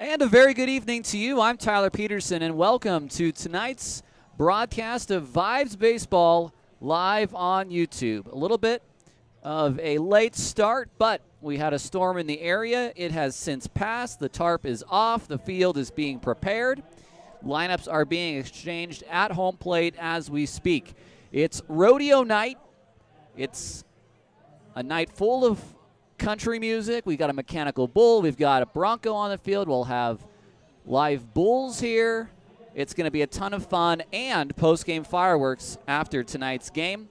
And a very good evening to you. I'm Tyler Peterson, and welcome to tonight's broadcast of Vibes Baseball live on YouTube. A little bit of a late start, but we had a storm in the area. It has since passed. The tarp is off. The field is being prepared. Lineups are being exchanged at home plate as we speak. It's rodeo night. It's a night full of country music. We got a mechanical bull. We've got a bronco on the field. We'll have live bulls here. It's going to be a ton of fun and post-game fireworks after tonight's game.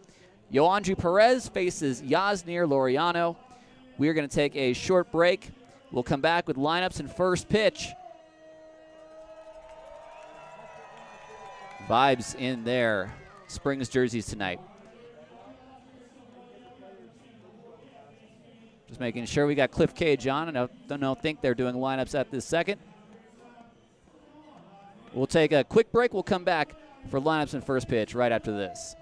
Yoandri Perez faces Yasnir Laureano. We're going to take a short break. We'll come back with lineups and first pitch. Vibes in their Springs jerseys tonight. Just making sure we got Cliff Cage on, and I don't think they're doing lineups at this second. We'll take a quick break. We'll come back for lineups and first pitch right after this.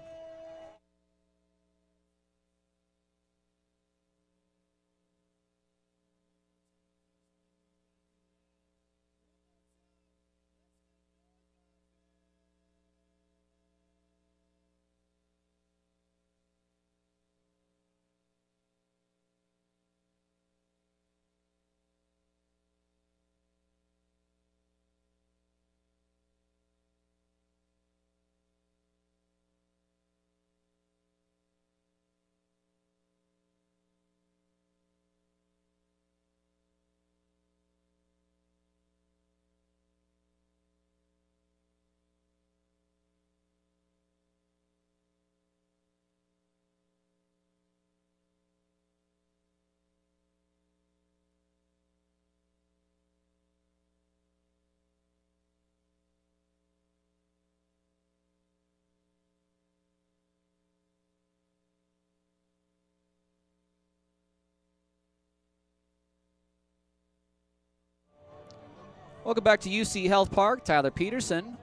Welcome back to UCHealth Park. Tyler Peterson,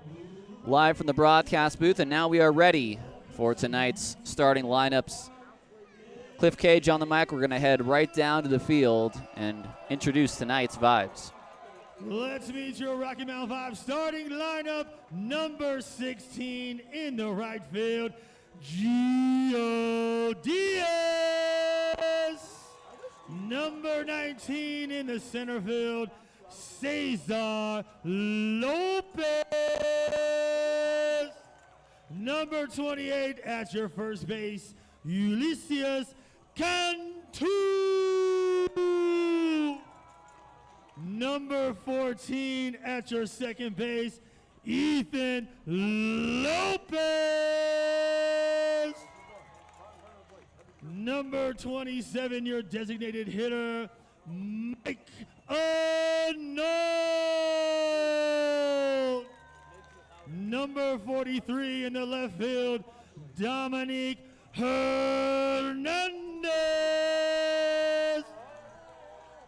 live from the broadcast booth, and now we are ready for tonight's starting lineups. Cliff Cage on the mic. We're going to head right down to the field and introduce tonight's Vibes. Let's meet your Rocky Mountain Vibes starting lineup. Number 16 in the right field, Gio Diaz. Number 19 in the center field, Cesar Lopez. Number 28 at your first base, Ulysses Cantu. Number 14 at your second base, Ethan Lopez. Number 27, your designated hitter, Mike Arnold. Number 43 in the left field, Dominique Hernandez.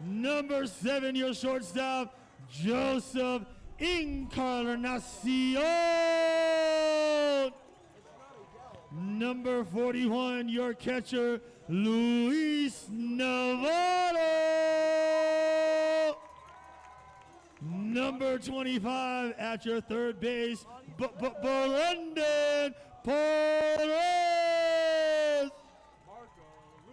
Number 7, your shortstop, Joseph Encarnacion. Number 41, your catcher, Luis Navarro. Number 25 at your third base, Brendan Perez.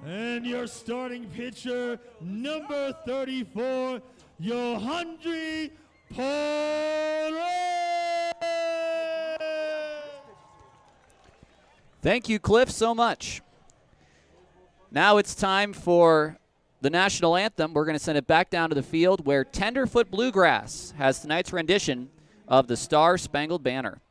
And your starting pitcher, number 34, Yoandri Perez. Thank you, Cliff, so much. Now it's time for the national anthem. We're going to send it back down to the field where Tenderfoot Bluegrass has tonight's rendition of the Star Spangled Banner.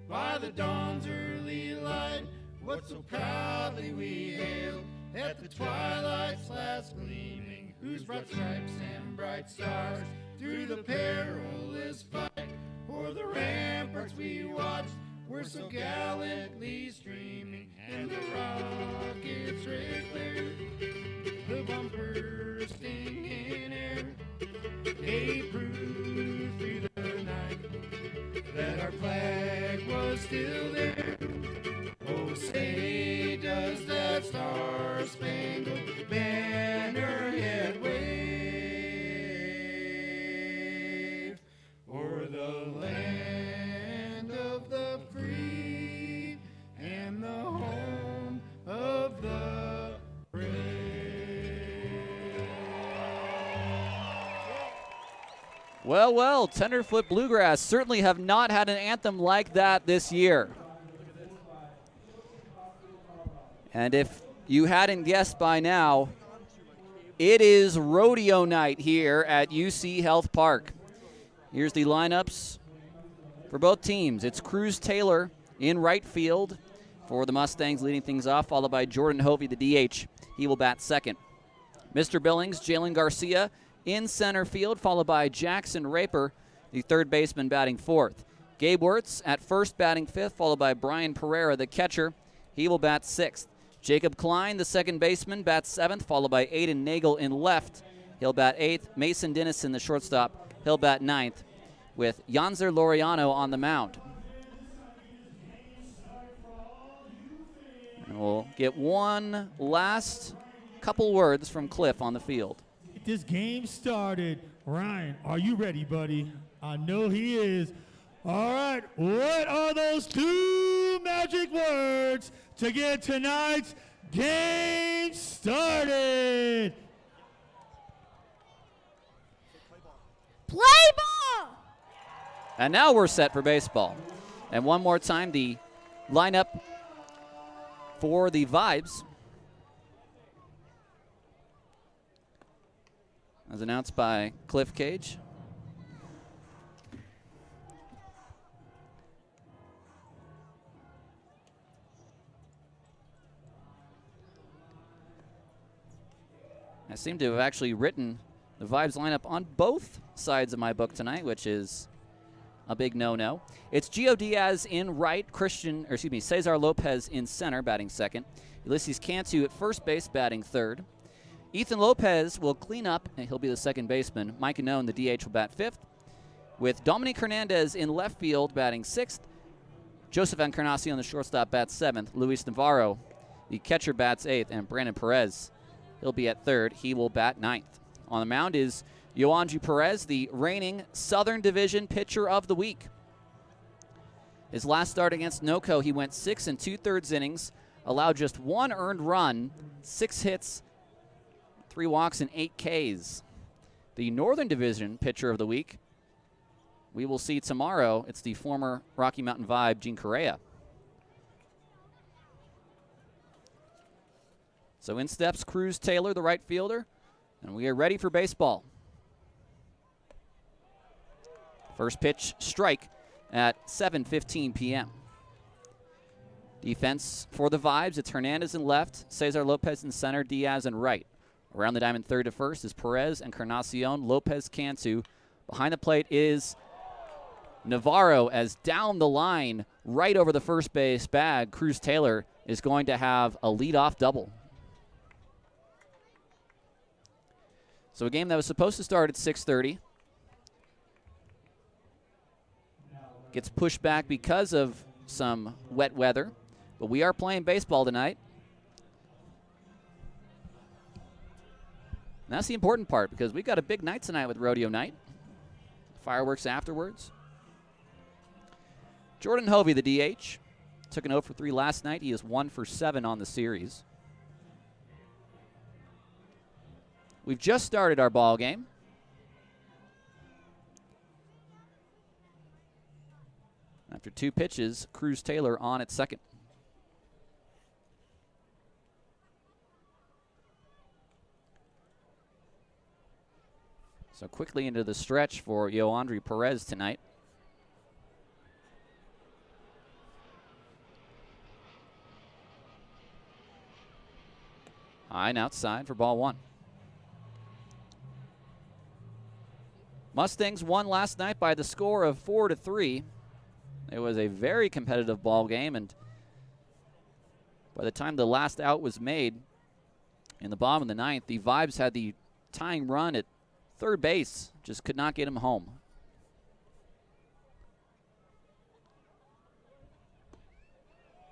By the dawn's early light, what so proudly we hailed at the twilight's last gleaming, whose broad stripes and bright stars through the perilous fight o'er the ramparts we watched were so gallantly streaming, and the rockets red clear, the bombs bursting in air. He proved through the night that our flag was still there. Oh, say does that star-spangled banner yet wave o'er the land of the free and the home of the brave. Well, well, Tenderfoot Bluegrass certainly have not had an anthem like that this year. And if you hadn't guessed by now, it is rodeo night here at UCHealth Park. Here's the lineups for both teams. It's Cruz Taylor in right field for the Mustangs, leading things off, followed by Jordan Hovey, the DH. He will bat second. Mr. Billings, Jalen Garcia in center field, followed by Jackson Raper, the third baseman, batting fourth. Gabe Wirtz at first, batting fifth, followed by Brian Pereira, the catcher. He will bat sixth. Jacob Klein, the second baseman, bats seventh, followed by Aiden Nagel in left. He'll bat eighth. Mason Dennison, the shortstop, he'll bat ninth, with Yanzer Laureano on the mound. And we'll get one last couple words from Cliff on the field. This game started. Ryan, are you ready, buddy? I know he is. All right, what are those two magic words to get tonight's game started? Play ball! And now we're set for baseball. And one more time, the lineup for the Vibes, as announced by Cliff Cage. I seem to have actually written the Vibes lineup on both sides of my book tonight, which is a big no-no. It's Gio Diaz in right, Cesar Lopez in center, batting second. Ulysses Cantu at first base, batting third. Ethan Lopez will clean up, and he'll be the second baseman. Mike Anone, the DH, will bat fifth. With Dominic Hernandez in left field, batting sixth. Joseph Encarnacion, the shortstop, bats seventh. Luis Navarro, the catcher, bats eighth. And Brandon Perez, he'll be at third. He will bat ninth. On the mound is Yoanji Perez, the reigning Southern Division Pitcher of the Week. His last start against NoCo, he went 6 2/3 innings, allowed just one earned run, 6 hits, 3 walks, and 8 Ks. The Northern Division Pitcher of the Week, we will see tomorrow. It's the former Rocky Mountain Vibe, Gene Correa. So in steps Cruz Taylor, the right fielder, and we are ready for baseball. First pitch, strike at 7:15 p.m. Defense for the Vibes, it's Hernandez in left, Cesar Lopez in center, Diaz in right. Around the diamond third to first is Perez and Encarnacion, Lopez, Cantu. Behind the plate is Navarro, as down the line, right over the first base bag, Cruz Taylor is going to have a leadoff double. So a game that was supposed to start at 6:30 gets pushed back because of some wet weather, but we are playing baseball tonight. And that's the important part, because we've got a big night tonight with rodeo night. Fireworks afterwards. Jordan Hovey, the DH, took an 0 for 3 last night. He is 1 for 7 on the series. We've just started our ball game. After 2 pitches, Cruz Taylor on at second. So quickly into the stretch for Yoandri Perez tonight. High and outside for ball 1. Mustangs won last night by the score of 4-3. It was a very competitive ball game, and by the time the last out was made in the bottom of the 9th, the Vibes had the tying run at third base, just could not get him home.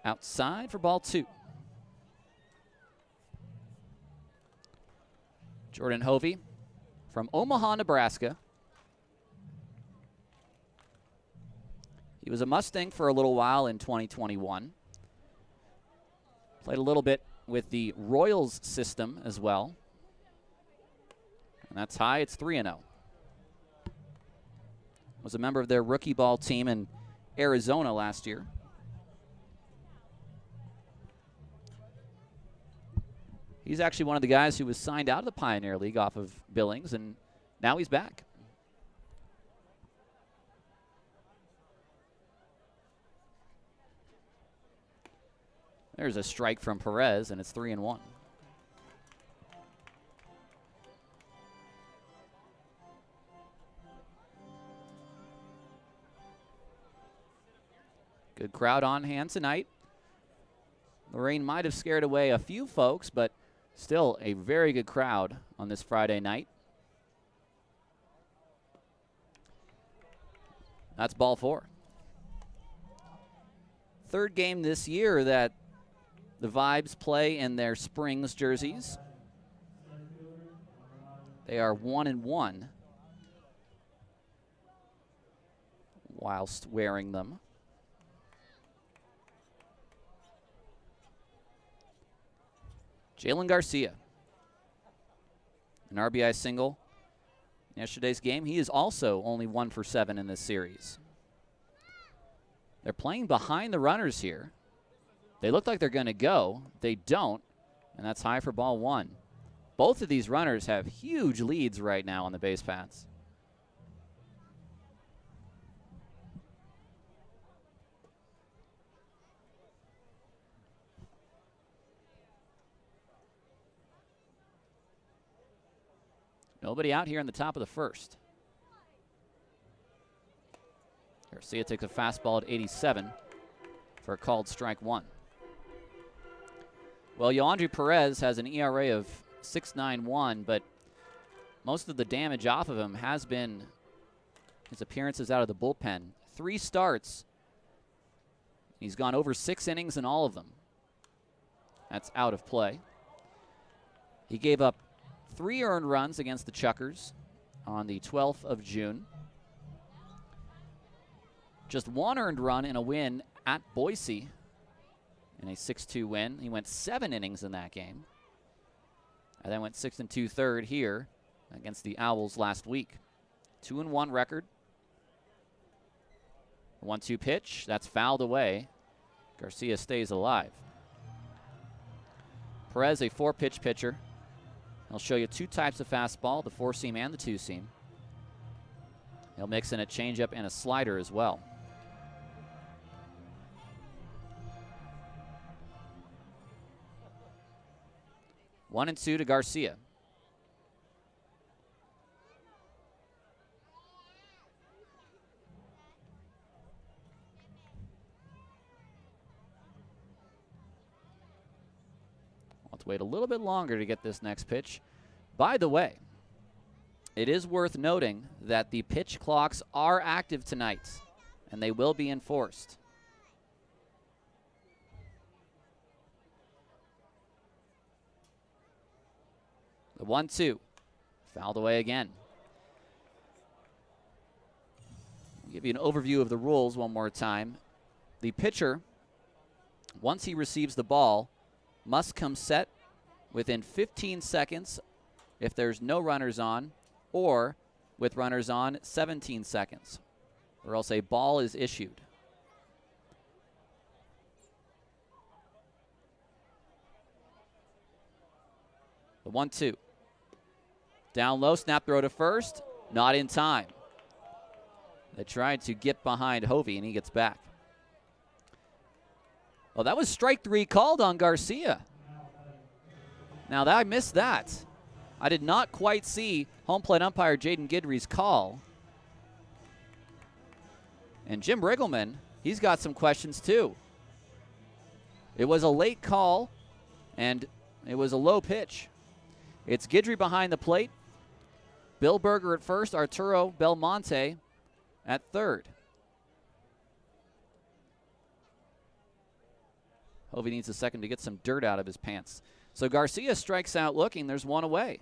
Outside for ball 2. Jordan Hovey from Omaha, Nebraska. He was a Mustang for a little while in 2021. Played a little bit with the Royals system as well. And that's high. It's 3-0. Was a member of their rookie ball team in Arizona last year. He's actually one of the guys who was signed out of the Pioneer League off of Billings, and now he's back. There's a strike from Perez, and it's 3-1. Good crowd on hand tonight. The rain might have scared away a few folks, but still a very good crowd on this Friday night. That's ball 4. Third game this year that the Vibes play in their Springs jerseys. They are 1-1 whilst wearing them. Jalen Garcia, an RBI single in yesterday's game. He is also only 1 for 7 in this series. They're playing behind the runners here. They look like they're going to go. They don't, and that's high for ball 1. Both of these runners have huge leads right now on the base paths. Nobody out here in the top of the first. Garcia takes a fastball at 87 for a called strike 1. Well, Yoandry Perez has an ERA of 6.91, but most of the damage off of him has been his appearances out of the bullpen. 3 starts. He's gone over 6 innings in all of them. That's out of play. He gave up 3 earned runs against the Chuckers on the 12th of June. Just 1 earned run in a win at Boise in a 6-2 win. He went 7 innings in that game. And then went 6 2/3 here against the Owls last week. 2-1 record. 1-2 pitch. That's fouled away. Garcia stays alive. Perez, a 4-pitch pitcher. He'll show you 2 types of fastball, the 4-seam and the 2-seam. He'll mix in a changeup and a slider as well. One and 2 to Garcia. Let's wait a little bit longer to get this next pitch. By the way, it is worth noting that the pitch clocks are active tonight, and they will be enforced. The 1-2, fouled away again. I'll give you an overview of the rules one more time. The pitcher, once he receives the ball, must come set within 15 seconds if there's no runners on, or with runners on, 17 seconds, or else a ball is issued. The 1-2. Down low, snap throw to first, not in time. They tried to get behind Hovey, and he gets back. Well, that was strike 3 called on Garcia. Now, I missed that. I did not quite see home plate umpire Jaden Guidry's call. And Jim Riggleman, he's got some questions too. It was a late call, and it was a low pitch. It's Guidry behind the plate. Bill Berger at first, Arturo Belmonte at third. Hovey needs a second to get some dirt out of his pants. So Garcia strikes out looking. There's one away.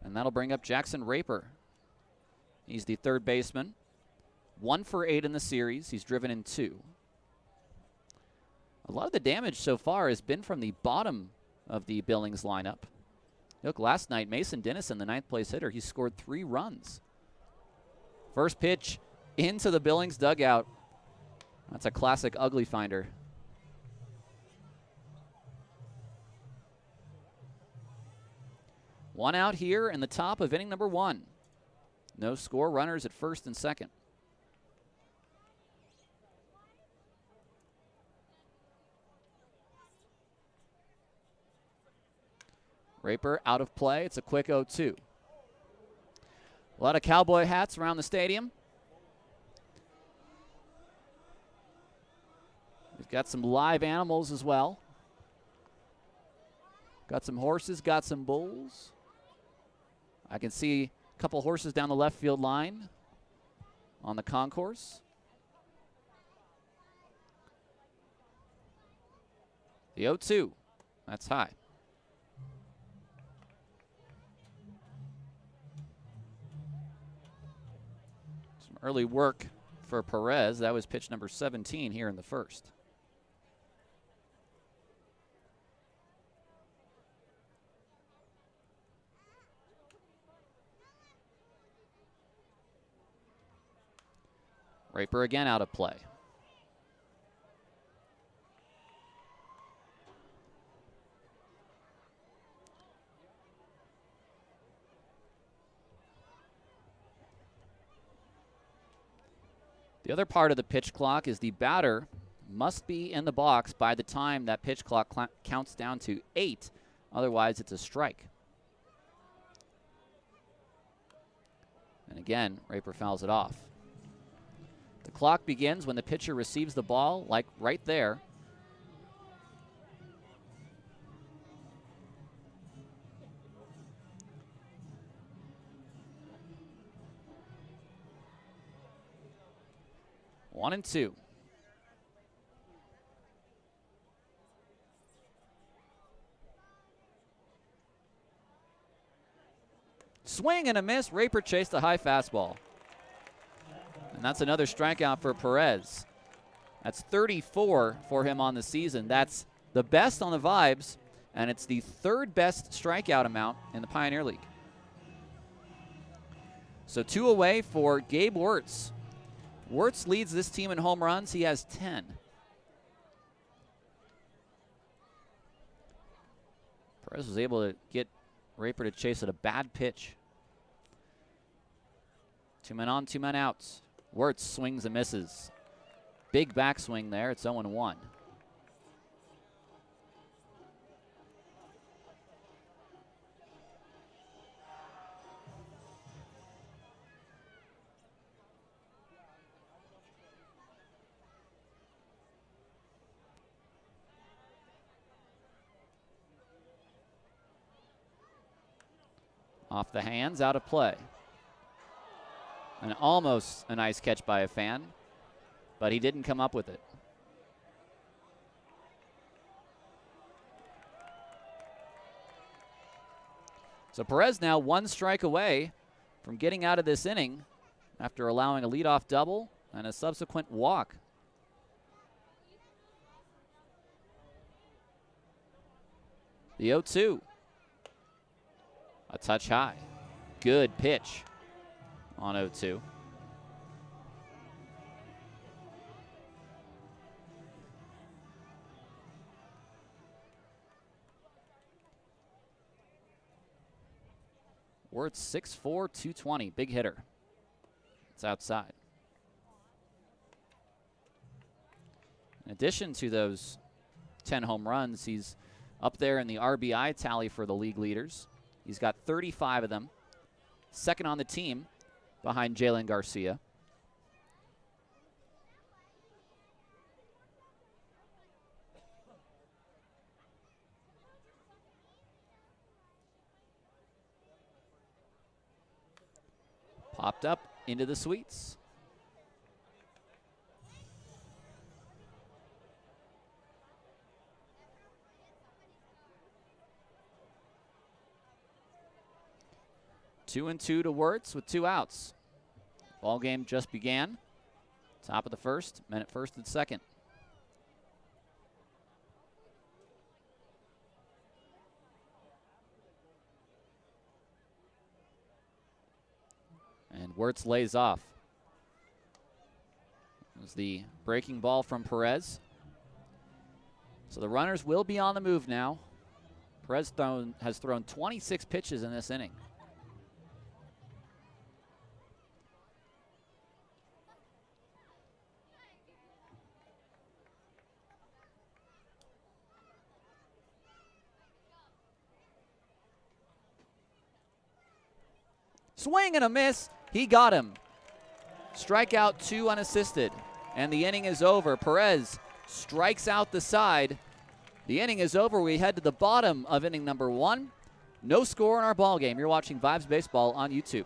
And that'll bring up Jackson Raper. He's the third baseman. 1 for 8 in the series. He's driven in 2. A lot of the damage so far has been from the bottom of the Billings lineup. Look, last night, Mason Dennison, the 9th place hitter, he scored 3 runs. First pitch into the Billings dugout. That's a classic ugly finder. One out here in the top of inning number 1. No score, runners at first and second. Raper out of play. It's a quick 0-2. A lot of cowboy hats around the stadium. We've got some live animals as well. Got some horses, got some bulls. I can see a couple horses down the left field line on the concourse. The 0-2. That's high. Some early work for Perez. That was pitch number 17 here in the first. Raper again out of play. The other part of the pitch clock is the batter must be in the box by the time that pitch clock counts down to 8. Otherwise, it's a strike. And again, Raper fouls it off. The clock begins when the pitcher receives the ball, like right there. One and two. Swing and a miss. Raper chased a high fastball. And that's another strikeout for Perez. That's 34 for him on the season. That's the best on the Vibes, and it's the third best strikeout amount in the Pioneer League. So 2 away for Gabe Wirtz. Wirtz leads this team in home runs. He has 10. Perez was able to get Raper to chase at a bad pitch. 2 men on, 2 men outs. Wirtz swings and misses. Big backswing there. It's 0-1. Off the hands, out of play. And almost a nice catch by a fan, but he didn't come up with it. So Perez now 1 strike away from getting out of this inning after allowing a leadoff double and a subsequent walk. The 0-2. A touch high. Good pitch on 0-2. Wirtz 6'4", 220. Big hitter. It's outside. In addition to those 10 home runs, he's up there in the RBI tally for the league leaders. He's got 35 of them. Second on the team behind Jalen Garcia. Popped up into the sweets. Two and two to Wirtz with 2 outs. Ball game just began. Top of the first, men at first and second. And Wirtz lays off. It was the breaking ball from Perez. So the runners will be on the move now. Perez has thrown 26 pitches in this inning. Swing and a miss. He got him. Strikeout 2 unassisted. And the inning is over. Perez strikes out the side. The inning is over. We head to the bottom of inning number 1. No score in our ball game. You're watching Vibes Baseball on YouTube.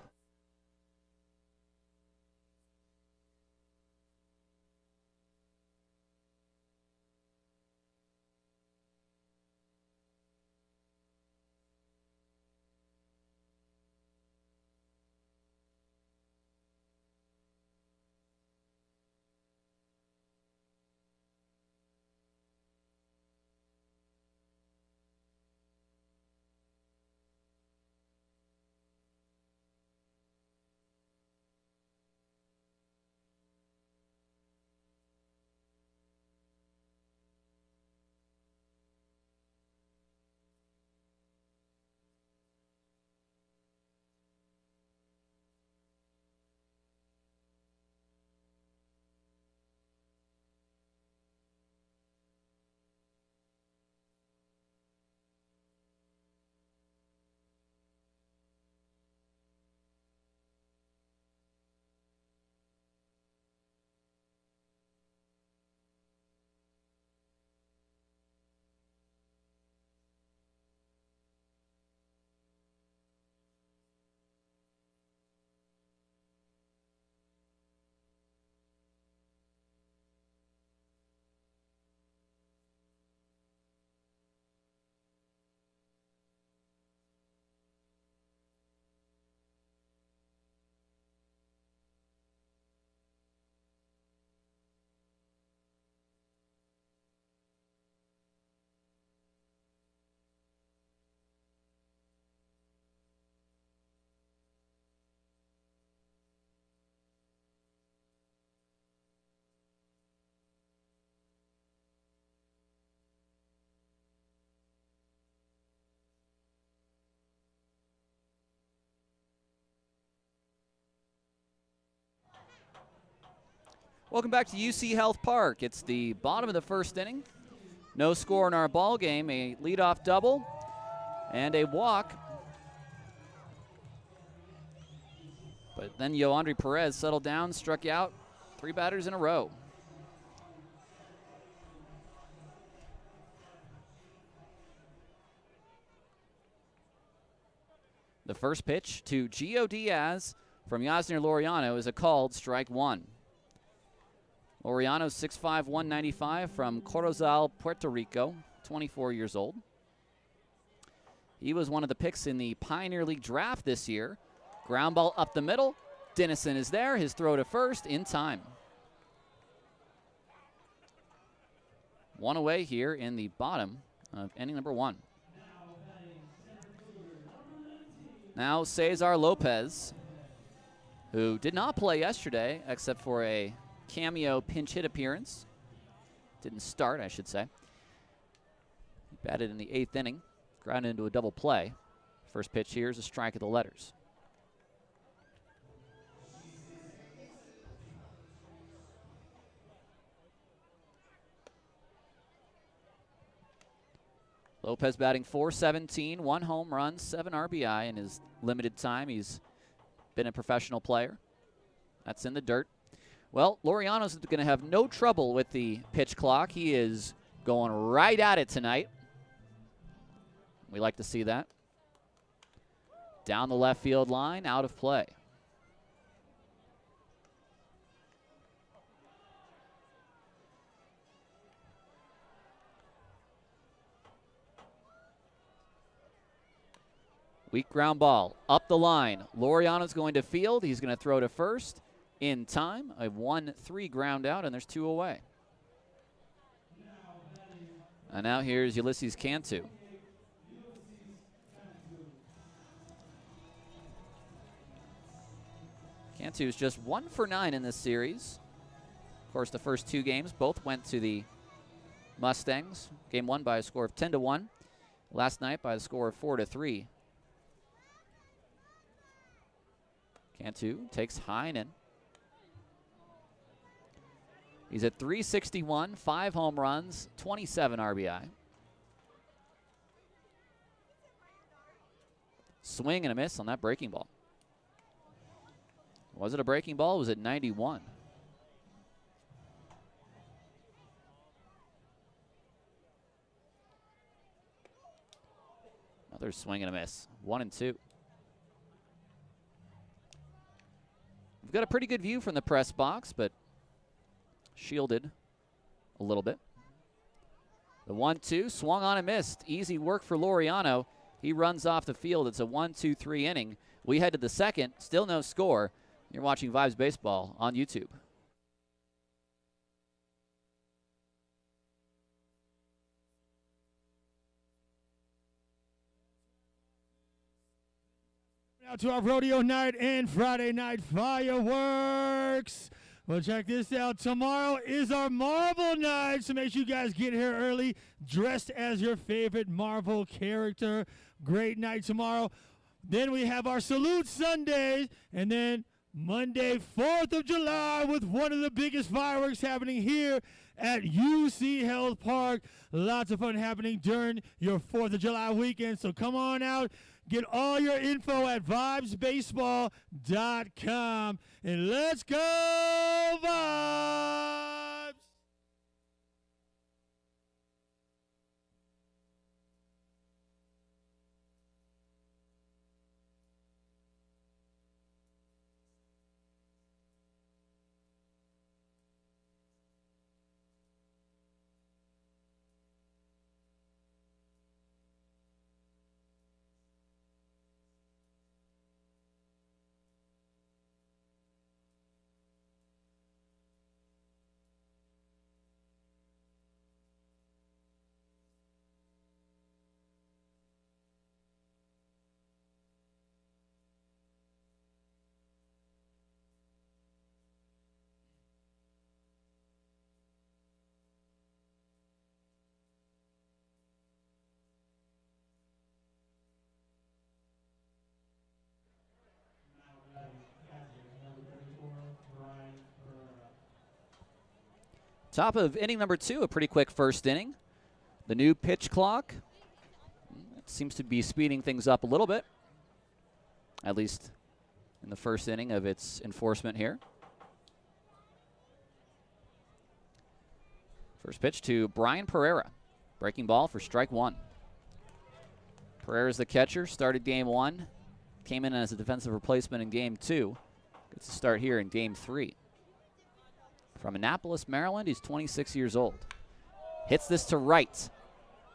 Welcome back to UCHealth Park. It's the bottom of the first inning. No score in our ball game. A leadoff double and a walk. But then Yoandre Perez settled down, struck out 3 batters in a row. The first pitch to Gio Diaz from Yasner Laureano is a called strike 1. Laureano, 6'5", 195 from Corozal, Puerto Rico, 24 years old. He was one of the picks in the Pioneer League draft this year. Ground ball up the middle. Dennison is there. His throw to first in time. 1 away here in the bottom of inning number 1. Now Cesar Lopez, who did not play yesterday except for a cameo pinch hit appearance. Didn't start, I should say. He batted in the 8th inning, grounded into a double play. First pitch here is a strike of the letters. Lopez batting .417, 1 home run, 7 RBI in his limited time. He's been a professional player. That's in the dirt. Well, Laureano's going to have no trouble with the pitch clock. He is going right at it tonight. We like to see that. Down the left field line, out of play. Weak ground ball. Up the line. Laureano's going to field. He's going to throw to first in time. A 1-3 ground out, and there's 2 away. And now here's Ulysses Cantu. Cantu's just 1 for 9 in this series. Of course, the first 2 games both went to the Mustangs. Game 1 by a score of 10-1. Last night by a score of 4-3. Cantu takes Heinen. He's at 361, 5 home runs, 27 RBI. Swing and a miss on that breaking ball. Was it a breaking ball? Was it 91? Another swing and a miss. 1-2. We've got a pretty good view from the press box, but shielded a little bit. The 1-2 swung on and missed. Easy work for Laureano. He runs off the field. It's a 1-2-3 inning. We head to the second. Still no score. You're watching Vibes Baseball on YouTube. Now to our rodeo night and Friday night fireworks. Well, check this out. Tomorrow is our Marvel night, so make sure you guys get here early, dressed as your favorite Marvel character. Great night tomorrow. Then we have our Salute Sunday, and then Monday, 4th of July, with one of the biggest fireworks happening here at UCHealth Park. Lots of fun happening during your 4th of July weekend, so come on out. Get all your info at vibesbaseball.com. And let's go, Vibes! Top of inning number 2, a pretty quick first inning. The new pitch clock seems to be speeding things up a little bit, at least in the first inning of its enforcement here. First pitch to Brian Pereira. Breaking ball for strike 1. Pereira's the catcher, started game 1, came in as a defensive replacement in game 2. Gets a start here in game 3. From Annapolis, Maryland, he's 26 years old. Hits this to right.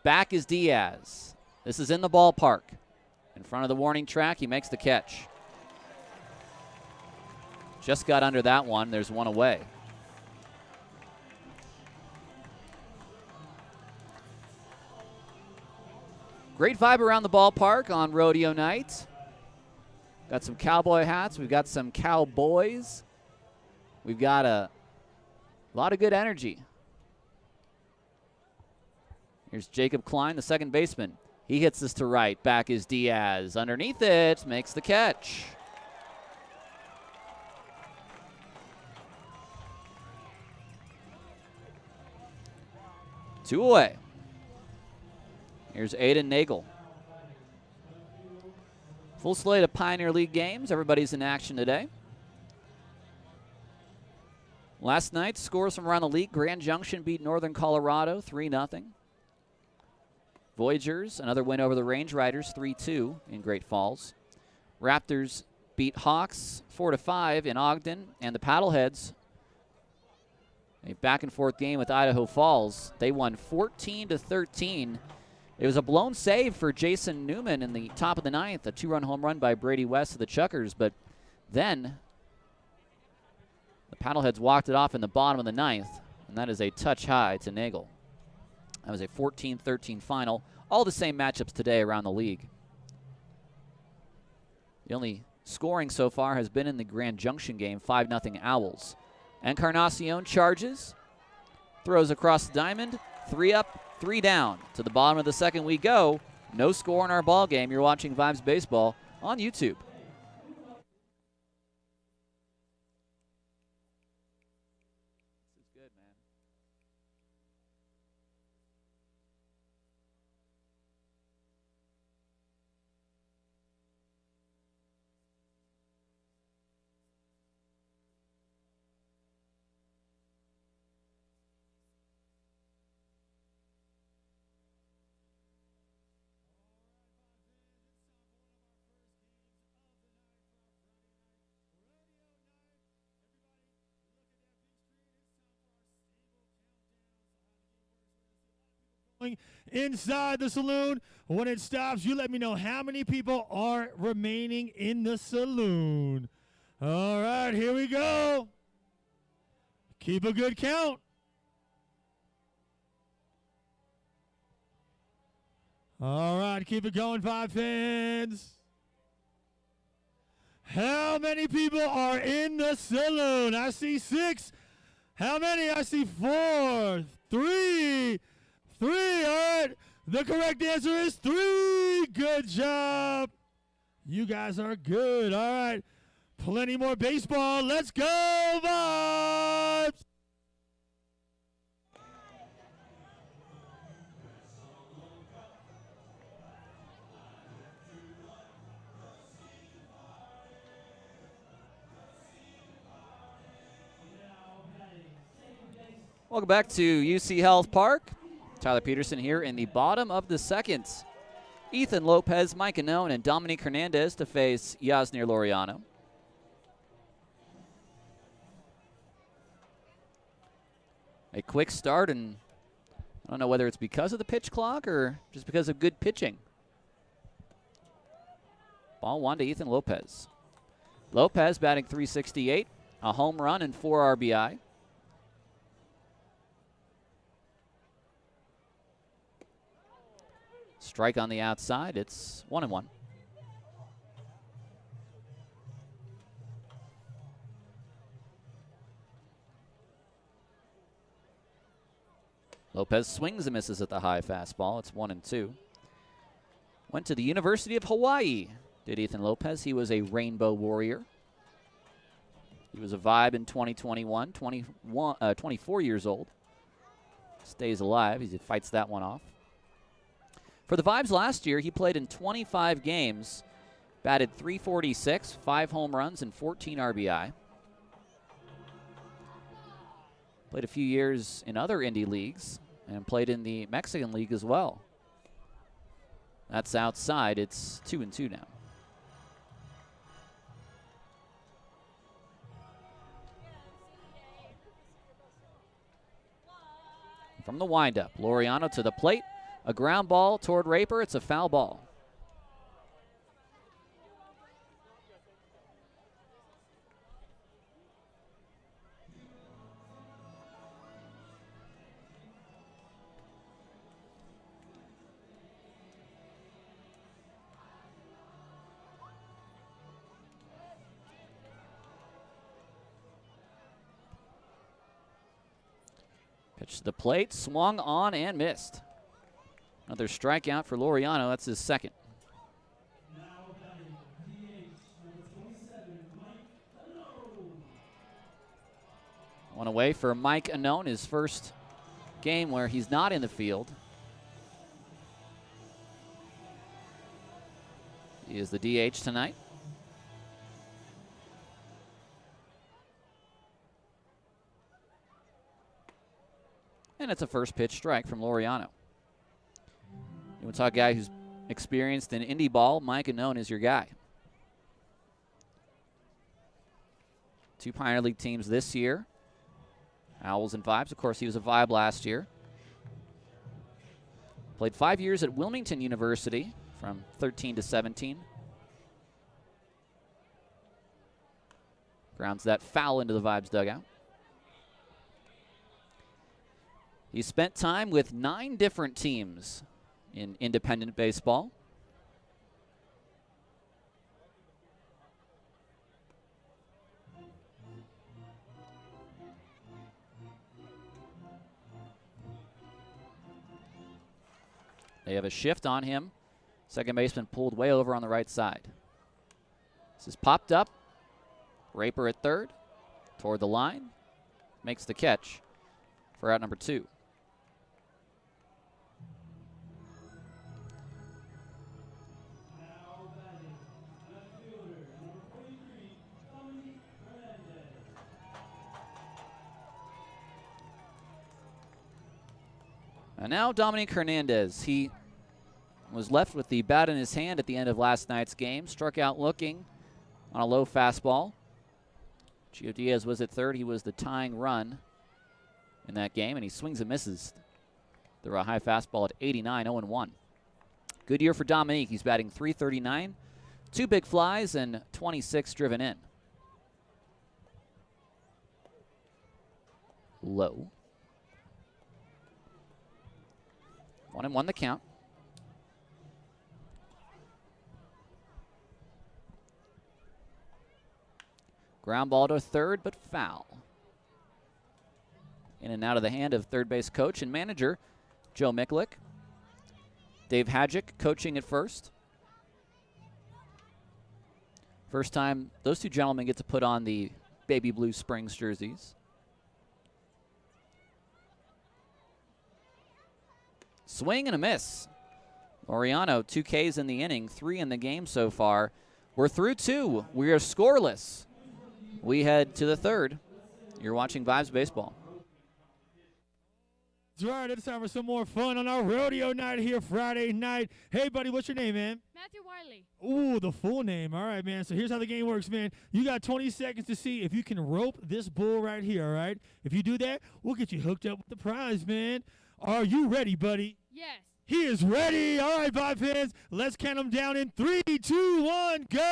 Back is Diaz. This is in the ballpark. In front of the warning track, he makes the catch. Just got under that one. There's one away. Great vibe around the ballpark on rodeo night. Got some cowboy hats. We've got some cowboys. We've got a lot of good energy. Here's Jacob Klein, the second baseman. He hits this to right. Back is Diaz. Underneath it, makes the catch. Two away. Here's Aiden Nagel. Full slate of Pioneer League games. Everybody's in action today. Last night, scores from around the league. Grand Junction beat Northern Colorado 3-0. Voyagers, another win over the Range Riders, 3-2 in Great Falls. Raptors beat Hawks 4-5 in Ogden. And the Paddleheads, a back-and-forth game with Idaho Falls. They won 14-13 It was a blown save for Jason Newman in the top of the ninth, a 2-run home run by Brady West of the Chuckers, but then the Paddleheads walked it off in the bottom of the ninth, and that is a touch high to Nagel. That was a 14-13 final. All the same matchups today around the league. The only scoring so far has been in the Grand Junction game, 5-0 Owls. Encarnacion charges, throws across the diamond, 3 up, 3 down. To the bottom of the second we go. No score in our ball game. You're watching Vibes Baseball on YouTube. This is good, man. Inside the saloon. When it stops, you let me know how many people are remaining in the saloon. All right, here we go. Keep a good count. All right, keep it going, Five fans. How many people are in the saloon? I see 6. How many? I see 4, 3. 3, all right. The correct answer is 3. Good job. You guys are good. All right. Plenty more baseball. Let's go, Vibes. Welcome back to UCHealth Park. Tyler Peterson here in the bottom of the second. Ethan Lopez, Mike Anone, and Dominique Hernandez to face Yasnir Laureano. A quick start, and I don't know whether it's because of the pitch clock or just because of good pitching. Ball 1 to Ethan Lopez. Lopez batting .368, a home run and 4 RBI. Strike on the outside. It's 1-1. Lopez swings and misses at the high fastball. It's 1-2. Went to the University of Hawaii, did Ethan Lopez. He was a Rainbow Warrior. He was a Vibe in 2021, 24 years old. Stays alive. He fights that one off. For the Vibes last year, he played in 25 games, batted .346, 5 home runs, and 14 RBI. Played a few years in other indie leagues and played in the Mexican League as well. That's outside. It's 2-2 now. From the windup, Laureano to the plate. A ground ball toward Raper. It's a foul ball. Pitch to the plate, swung on and missed. Another strikeout for Laureano. That's his second. One away for Mike Anone, his first game where he's not in the field. He is the DH tonight. And it's a first pitch strike from Laureano. You want to talk a guy who's experienced in indie ball, Mike Anone is your guy. 2 Pioneer League teams this year. Owls and Vibes. Of course, he was a Vibe last year. Played 5 years at Wilmington University from 13 to 17. Grounds that foul into the Vibes dugout. He spent time with 9 different teams in independent baseball. They have a shift on him. Second baseman pulled way over on the right side. This is popped up. Raper at third. Toward the line. Makes the catch for out number 2. And now Dominique Hernandez. He was left with the bat in his hand at the end of last night's game. Struck out looking on a low fastball. Gio Diaz was at third. He was the tying run in that game, and he swings and misses through a high fastball at 89, 0-1. Good year for Dominique. He's batting .339, 2 big flies, and 26 driven in. Low. 1-1 the count. Ground ball to third, but foul. In and out of the hand of third base coach and manager Joe Miklick. Dave Hadjick coaching at first. First time those two gentlemen get to put on the baby blue Springs jerseys. Swing and a miss. Laureano, 2 Ks in the inning, 3 in the game so far. We're through 2. We are scoreless. We head to the third. You're watching Vibes Baseball. That's right. It's time for some more fun on our rodeo night here Friday night. Hey, buddy, what's your name, man? Matthew Wiley. Ooh, the full name. All right, man. So here's how the game works, man. You got 20 seconds to see if you can rope this bull right here, all right? If you do that, we'll get you hooked up with the prize, man. Are you ready, buddy? Yes. He is ready. All right, Vibe fans, let's count them down in 3, 2, 1, go!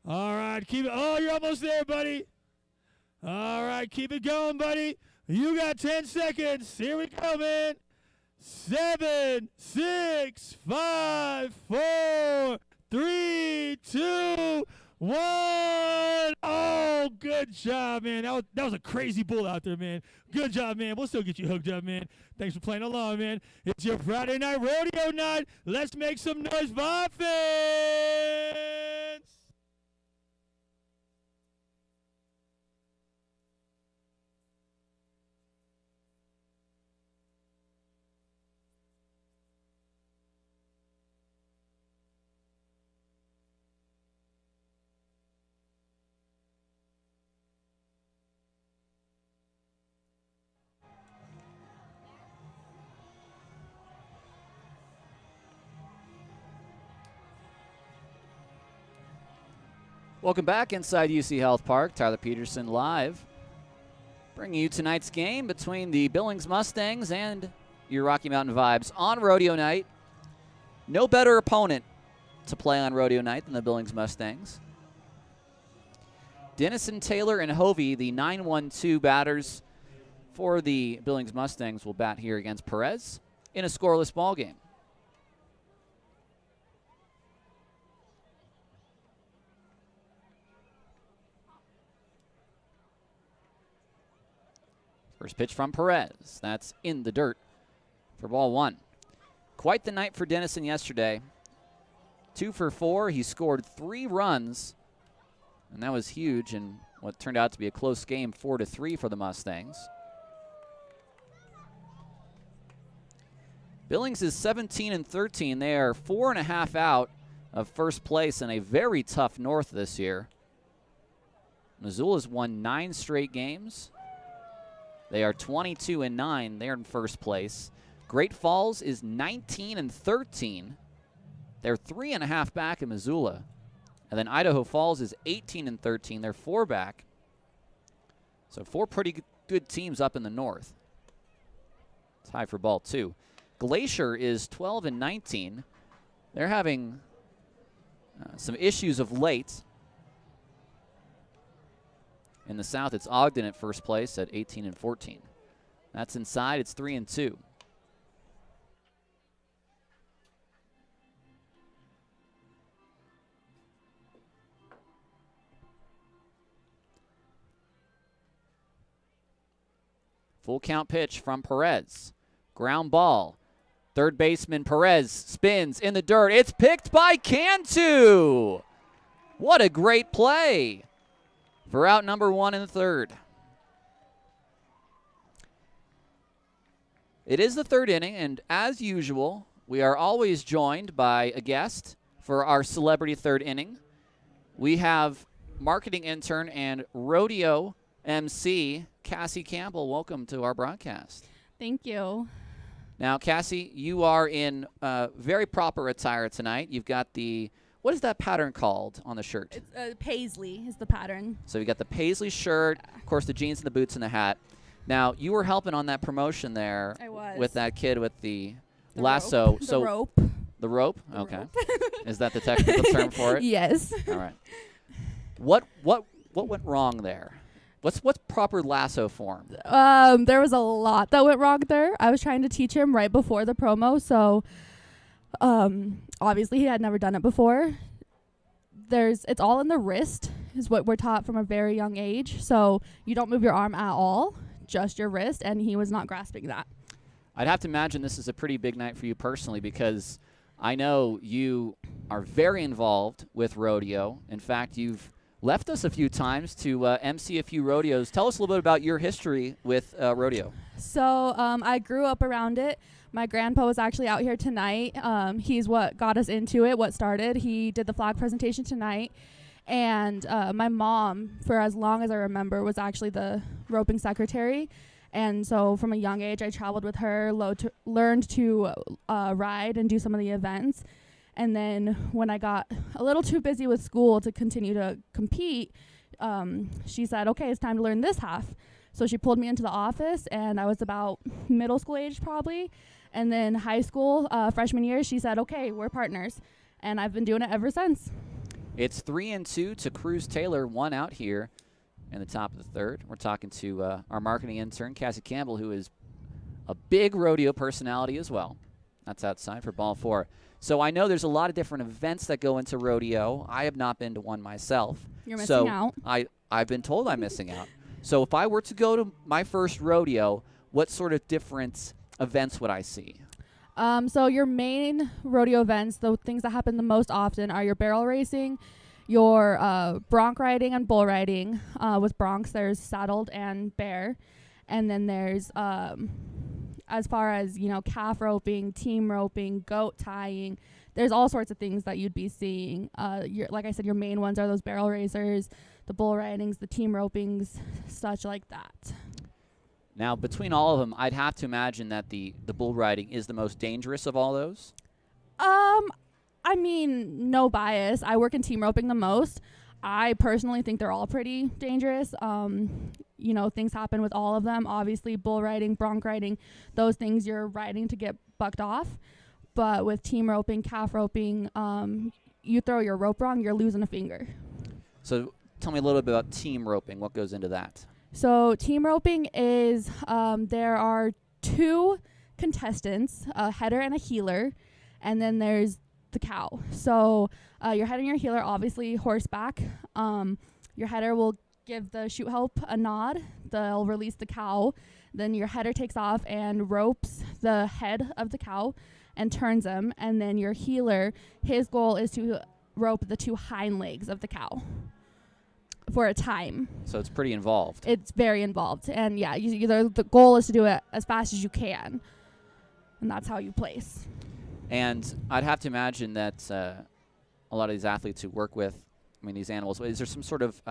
All right, keep it. Oh, you're almost there, buddy. All right, keep it going, buddy. You got 10 seconds. Here we go, man. 7, 6, 5, 4, 3, 2, 1. Oh, good job, man. That was a crazy bull out there, man. Good job, man. We'll still get you hooked up, man. Thanks for playing along, man. It's your Friday night rodeo night. Let's make some noise, Vibe fans. Welcome back inside UCHealth Park. Tyler Peterson live, bringing you tonight's game between the Bilings Mustangs and your Rocky Mountain Vibes on rodeo night. No better opponent to play on rodeo night than the Bilings Mustangs. Dennison, Taylor, and Hovey, the 9-1-2 batters for the Bilings Mustangs, will bat here against Perez in a scoreless ball game. First pitch from Perez. That's in the dirt for ball 1. Quite the night for Dennison yesterday. 2 for 4. He scored 3 runs, and that was huge in what turned out to be a close game, 4-3 for the Mustangs. Billings is 17-13. They are 4.5 out of first place in a very tough North this year. Missoula's won 9 straight games. They are 22-9. They're in first place. Great Falls is 19-13. They're 3.5 back in Missoula. And then Idaho Falls is 18-13. They're 4 back. So 4 pretty good teams up in the north. Tie for ball 2. Glacier is 12-19. They're having some issues of late. In the south, it's Ogden at first place at 18-14. That's inside. It's 3-2. Full count pitch from Perez. Ground ball. Third baseman Perez spins in the dirt. It's picked by Cantu. What a great play for out number 1 in the third. It is the third inning, and as usual, we are always joined by a guest for our celebrity third inning. We have marketing intern and rodeo MC Cassie Campbell. Welcome to our broadcast. Thank you. Now, Cassie, you are in very proper attire tonight. You've got what is that pattern called on the shirt? It's Paisley is the pattern. So you got the Paisley shirt, of course the jeans and the boots and the hat. Now, you were helping on that promotion there. I was. With that kid with the lasso. Rope. So the rope. The rope? The okay. rope. Is that the technical term for it? Yes. All right. What went wrong there? What's proper lasso form? There was a lot that went wrong there. I was trying to teach him right before the promo, so obviously he had never done it before. It's all in the wrist, is what we're taught from a very young age. So you don't move your arm at all, just your wrist, and he was not grasping that. I'd have to imagine this is a pretty big night for you personally, because I know you are very involved with rodeo. In fact, you've left us a few times to MC a few rodeos. Tell us a little bit about your history with rodeo. So I grew up around it. My grandpa was actually out here tonight. He's what got us into it, what started. He did the flag presentation tonight. And my mom, for as long as I remember, was actually the roping secretary. And so from a young age, I traveled with her, learned to ride and do some of the events. And then when I got a little too busy with school to continue to compete, she said, okay, it's time to learn this half. So she pulled me into the office, and I was about middle school age probably. And then high school, freshman year, she said, okay, we're partners. And I've been doing it ever since. It's 3-2 to Cruz Taylor, 1 out here in the top of the third. We're talking to our marketing intern, Cassie Campbell, who is a big rodeo personality as well. That's outside for ball 4. So I know there's a lot of different events that go into rodeo. I have not been to one myself. You're missing out. I've been told I'm missing out. So if I were to go to my first rodeo, what sort of different events would I see? So your main rodeo events, the things that happen the most often, are your barrel racing, your bronc riding and bull riding. With broncs, there's saddled and bear. And then there's as far as, calf roping, team roping, goat tying, there's all sorts of things that you'd be seeing. Like I said, your main ones are those barrel racers, the bull ridings, the team ropings, such like that. Now, between all of them, I'd have to imagine that the bull riding is the most dangerous of all those? I mean, no bias. I work in team roping the most. I personally think they're all pretty dangerous. Things happen with all of them. Obviously, bull riding, bronc riding, those things you're riding to get bucked off. But with team roping, calf roping, you throw your rope wrong, you're losing a finger. So tell me a little bit about team roping. What goes into that? So team roping is there are 2 contestants, a header and a heeler, and then there's the cow. So your header and your heeler, obviously horseback. Your header will give the shoot help a nod. They'll release the cow. Then your header takes off and ropes the head of the cow and turns him. And then your heeler, his goal is to rope the 2 hind legs of the cow for a time. So it's pretty involved. It's very involved. And yeah, the goal is to do it as fast as you can. And that's how you place. And I'd have to imagine that a lot of these athletes who work with, these animals, is there some sort of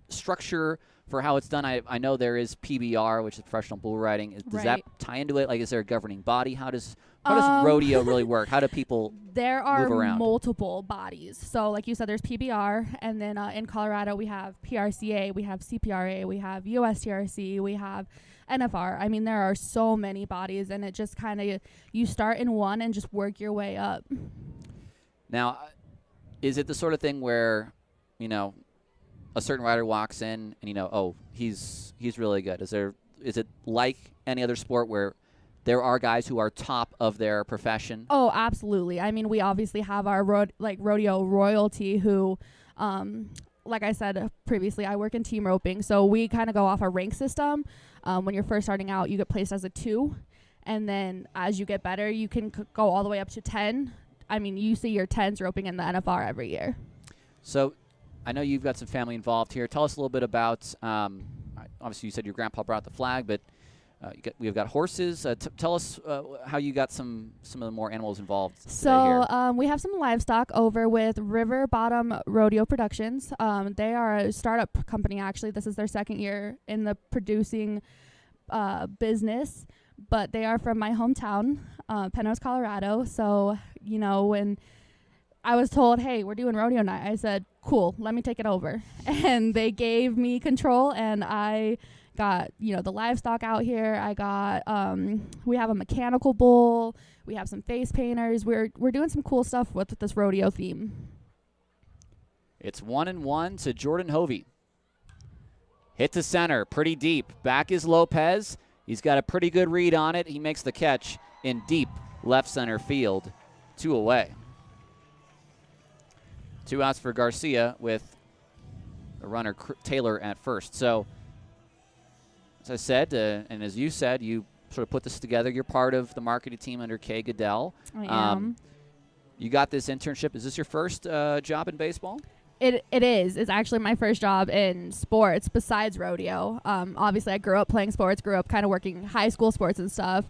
structure for how it's done? I know there is PBR, which is professional bull riding. Does that tie into it? Like, is there a governing body? How does rodeo really work? How do people There are move around? multiple bodies. So like you said, there's PBR, and then in Colorado we have PRCA, we have CPRA, we have USTRC, we have NFR. I mean, there are so many bodies, and it just kind of, you start in one and just work your way up. Now, is it the sort of thing where, you know, a certain rider walks in and, you know, oh, he's really good? Is it like any other sport where there are guys who are top of their profession? Oh, absolutely. I mean, we obviously have our rodeo royalty who, like I said previously, I work in team roping, so we kind of go off a rank system. When you're first starting out, you get placed as a 2, and then as you get better, you can go all the way up to 10. I mean, you see your 10s roping in the NFR every year. So I know you've got some family involved here. Tell us a little bit about, obviously you said your grandpa brought the flag, but we've got horses. Tell us how you got some of the more animals involved today here. We have some livestock over with River Bottom Rodeo Productions. They are a startup company, actually. This is their second year in the producing business, but they are from my hometown, Penrose, Colorado. So, you know, when I was told, hey, we're doing rodeo night, I said, cool, let me take it over. And they gave me control, and I got, you know, the livestock out here. I got, we have a mechanical bull. We have some face painters. We're doing some cool stuff with this rodeo theme. It's 1-1 to Jordan Hovey. Hit to center, pretty deep. Back is Lopez. He's got a pretty good read on it. He makes the catch in deep left center field. 2 away. 2 outs for Garcia with the runner Taylor at first. So, as I said, and as you said, you sort of put this together. You're part of the marketing team under Kay Goodell. I am. You got this internship. Is this your first job in baseball? It is. It's actually my first job in sports besides rodeo. Obviously, I grew up playing sports, grew up kind of working high school sports and stuff,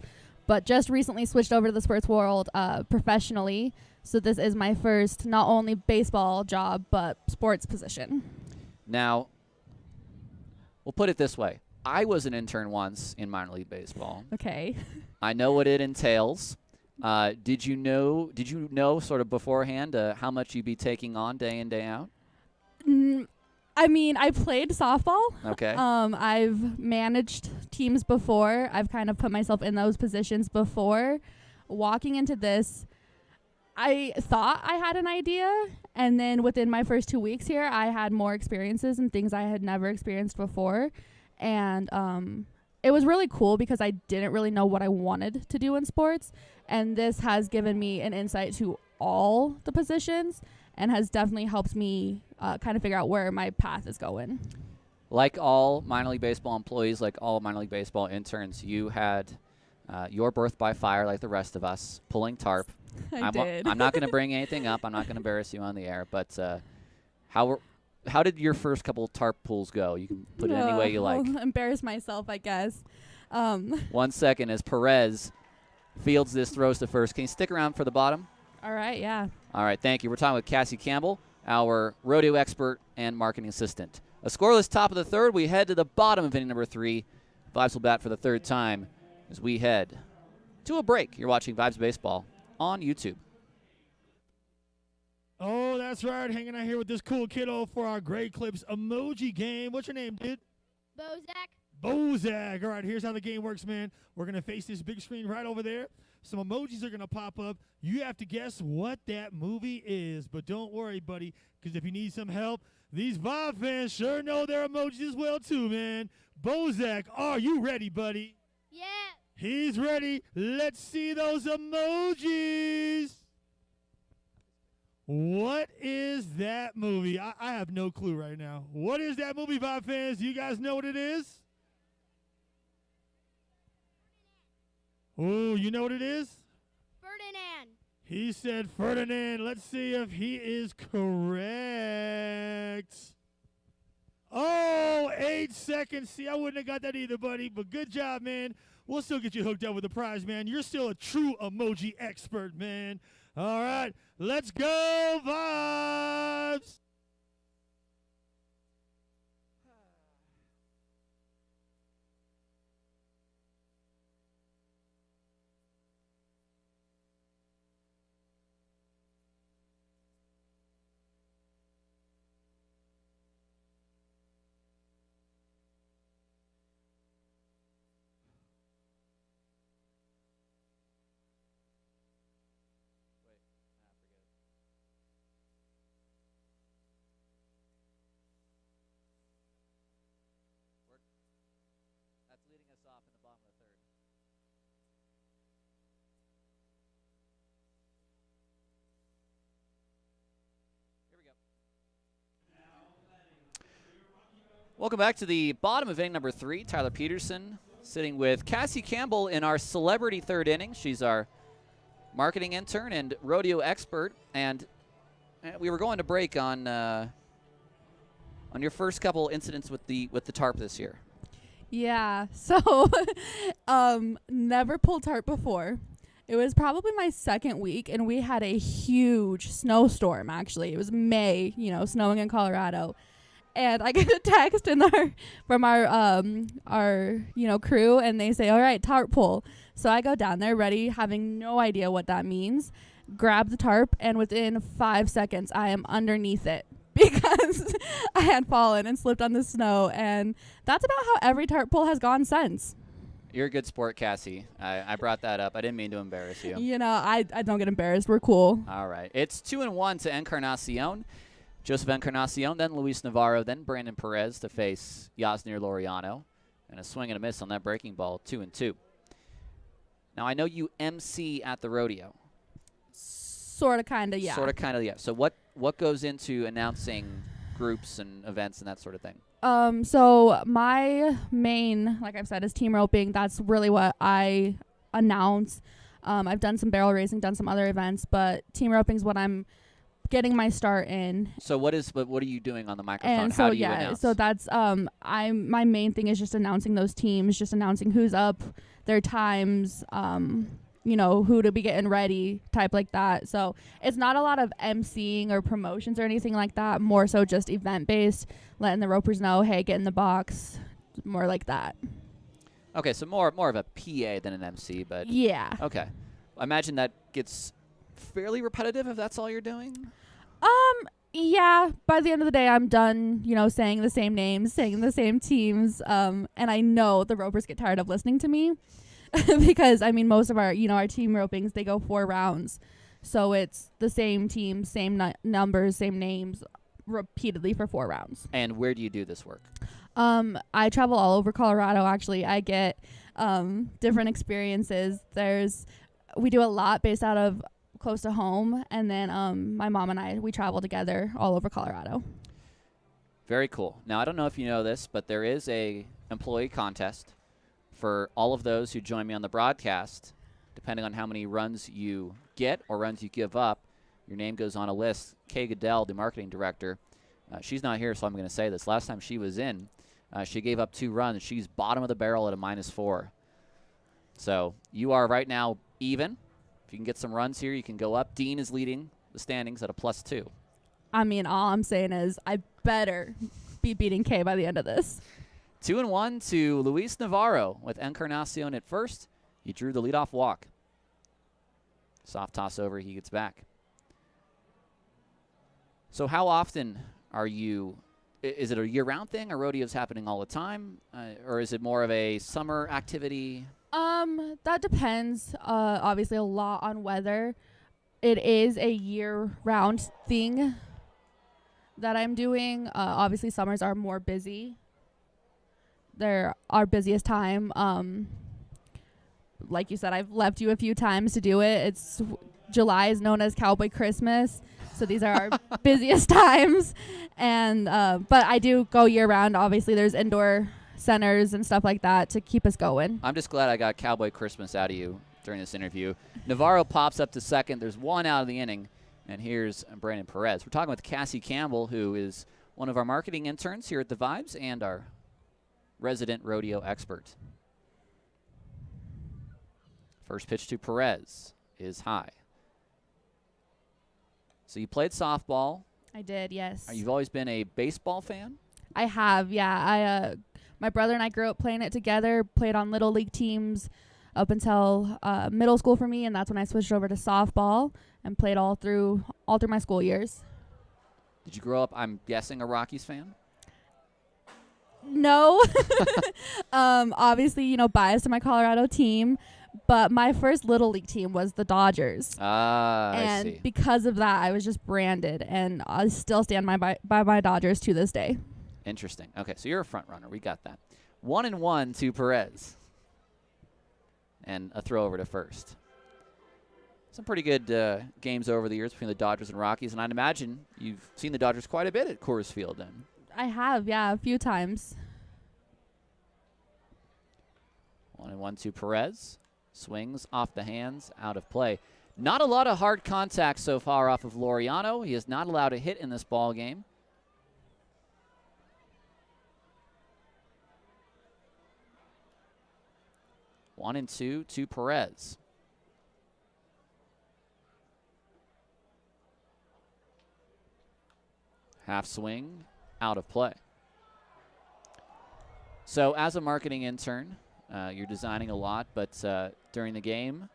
but just recently switched over to the sports world professionally. So this is my first not only baseball job, but sports position. Now, we'll put it this way. I was an intern once in minor league baseball. Okay. I know what it entails. Did you know sort of beforehand how much you'd be taking on day in, day out? I mean, I played softball. Okay. I've managed teams before. I've kind of put myself in those positions before. Walking into this, I thought I had an idea, and then within my first 2 weeks here, I had more experiences and things I had never experienced before. And it was really cool because I didn't really know what I wanted to do in sports. And this has given me an insight to all the positions and has definitely helped me kind of figure out where my path is going. Like all minor league baseball employees, like all minor league baseball interns, you had your birth by fire like the rest of us, pulling tarp. I did. I'm not going to bring anything up. I'm not going to embarrass you on the air. But how did your first couple tarp pulls go? You can put it any way you like. I'll embarrass myself, I guess. 1 second as Perez fields this, throws to first. Can you stick around for the bottom? All right, yeah. All right, thank you. We're talking with Cassie Campbell, our rodeo expert and marketing assistant. A scoreless top of the third. We head to the bottom of inning number 3. Vibes will bat for the third time as we head to a break. You're watching Vibes Baseball on YouTube. Oh, that's right. Hanging out here with this cool kiddo for our Great Clips emoji game. What's your name, dude? Bozak. All right, here's how the game works, man. We're going to face this big screen right over there. Some emojis are going to pop up. You have to guess what that movie is. But don't worry, buddy, because if you need some help, these Vibe fans sure know their emojis as well, too, man. Bozak, are you ready, buddy? Yeah. He's ready. Let's see those emojis. What is that movie? I have no clue right now. What is that movie, Vibe fans? Do you guys know what it is? Oh, you know what it is? Ferdinand. He said Ferdinand. Let's see if he is correct. Oh, 8 seconds. See, I wouldn't have got that either, buddy, but good job, man. We'll still get you hooked up with the prize, man. You're still a true emoji expert, man. All right, let's go, Vibes. off in the bottom of the third. Here we go. Welcome back to the bottom of inning number 3. Tyler Peterson sitting with Cassie Campbell in our celebrity third inning. She's our marketing intern and rodeo expert. And we were going to break on your first couple incidents with the tarp this year. Yeah, so never pulled tarp before. It was probably my second week, and we had a huge snowstorm, actually. It was May, snowing in Colorado. And I get a text from our crew, and they say, all right, tarp pull. So I go down there ready, having no idea what that means, grab the tarp, and within 5 seconds, I am underneath it because I had fallen and slipped on the snow. And that's about how every tarp pull has gone since. You're a good sport, Cassie. I brought that up. I didn't mean to embarrass you. I don't get embarrassed. We're cool. All right. It's 2-1 to Encarnacion. Joseph Encarnacion, then Luis Navarro, then Brandon Perez to face Yasnir Laureano. And a swing and a miss on that breaking ball, 2-2. Now, I know you MC at the rodeo. Sort of, kind of, yeah. Sort of, kind of, yeah. So what goes into announcing groups and events and that sort of thing? So my main, like I've said, is team roping. That's really what I announce. I've done some barrel racing, done some other events, but team roping is what I'm getting my start in. So what are you doing on the microphone? And How so do you announce? so that's my main thing is just announcing those teams, just announcing who's up, their times, who to be getting ready, type like that. So it's not a lot of emceeing or promotions or anything like that, more so just event based, letting the ropers know, hey, get in the box, more like that. Okay, so more of a PA than an MC, but yeah. Okay. I imagine that gets fairly repetitive if that's all you're doing. Yeah, by the end of the day I'm done, saying the same names, saying the same teams, and I know the ropers get tired of listening to me because most of our our team ropings, they go 4 rounds, so it's the same teams, same numbers, same names repeatedly for 4 rounds. And where do you do this work? I travel all over Colorado. Actually, I get different experiences. We do a lot based out of close to home, and then my mom and we travel together all over Colorado. Very cool. Now, I don't know if you know this, but there is a employee contest for all of those who join me on the broadcast. Depending on how many runs you get or runs you give up, your name goes on a list. Kay Goodell, the marketing director, she's not here, so I'm going to say this. Last time she was in, she gave up 2 runs. She's bottom of the barrel at a -4. So you are right now even. If you can get some runs here, you can go up. Dean is leading the standings at a +2. All I'm saying is I better be beating Kay by the end of this. 2-1 to Luis Navarro with Encarnacion at first. He drew the leadoff walk. Soft toss over, he gets back. So how often are you, is it a year-round thing? Are rodeos happening all the time? Or is it more of a summer activity? That depends, obviously a lot on weather. It is a year-round thing that I'm doing. Obviously summers are more busy. They're our busiest time. Like you said, I've left you a few times to do it. July is known as Cowboy Christmas, so these are our busiest times. And but I do go year-round. Obviously there's indoor centers and stuff like that to keep us going. I'm just glad I got Cowboy Christmas out of you during this interview. Navarro pops up to second. There's 1 out of the inning, and here's Brandon Perez. We're talking with Cassie Campbell, who is one of our marketing interns here at The Vibes and our resident rodeo expert. First pitch to Perez is high. So you played softball. I did, yes. You've always been a baseball fan? I have, yeah. My brother and I grew up playing it together, played on little league teams up until middle school for me, and that's when I switched over to softball and played all through my school years. Did you grow up, I'm guessing, a Rockies fan? No. Obviously, biased to my Colorado team, but my first little league team was the Dodgers. I see. And because of that, I was just branded, and I still stand by my Dodgers to this day. Interesting. Okay, so you're a front runner. We got that. 1-1 to Perez. and a throw over to first. Some pretty good games over the years between the Dodgers and Rockies, and I'd imagine you've seen the Dodgers quite a bit at Coors Field then. I have, yeah, a few times. 1-1 to Perez. Swings off the hands, out of play. Not a lot of hard contact so far off of Laureano. He is not allowed a hit in this ball game. One and two to Perez. Half swing, out of play. So as a marketing intern, you're designing a lot, but during the game,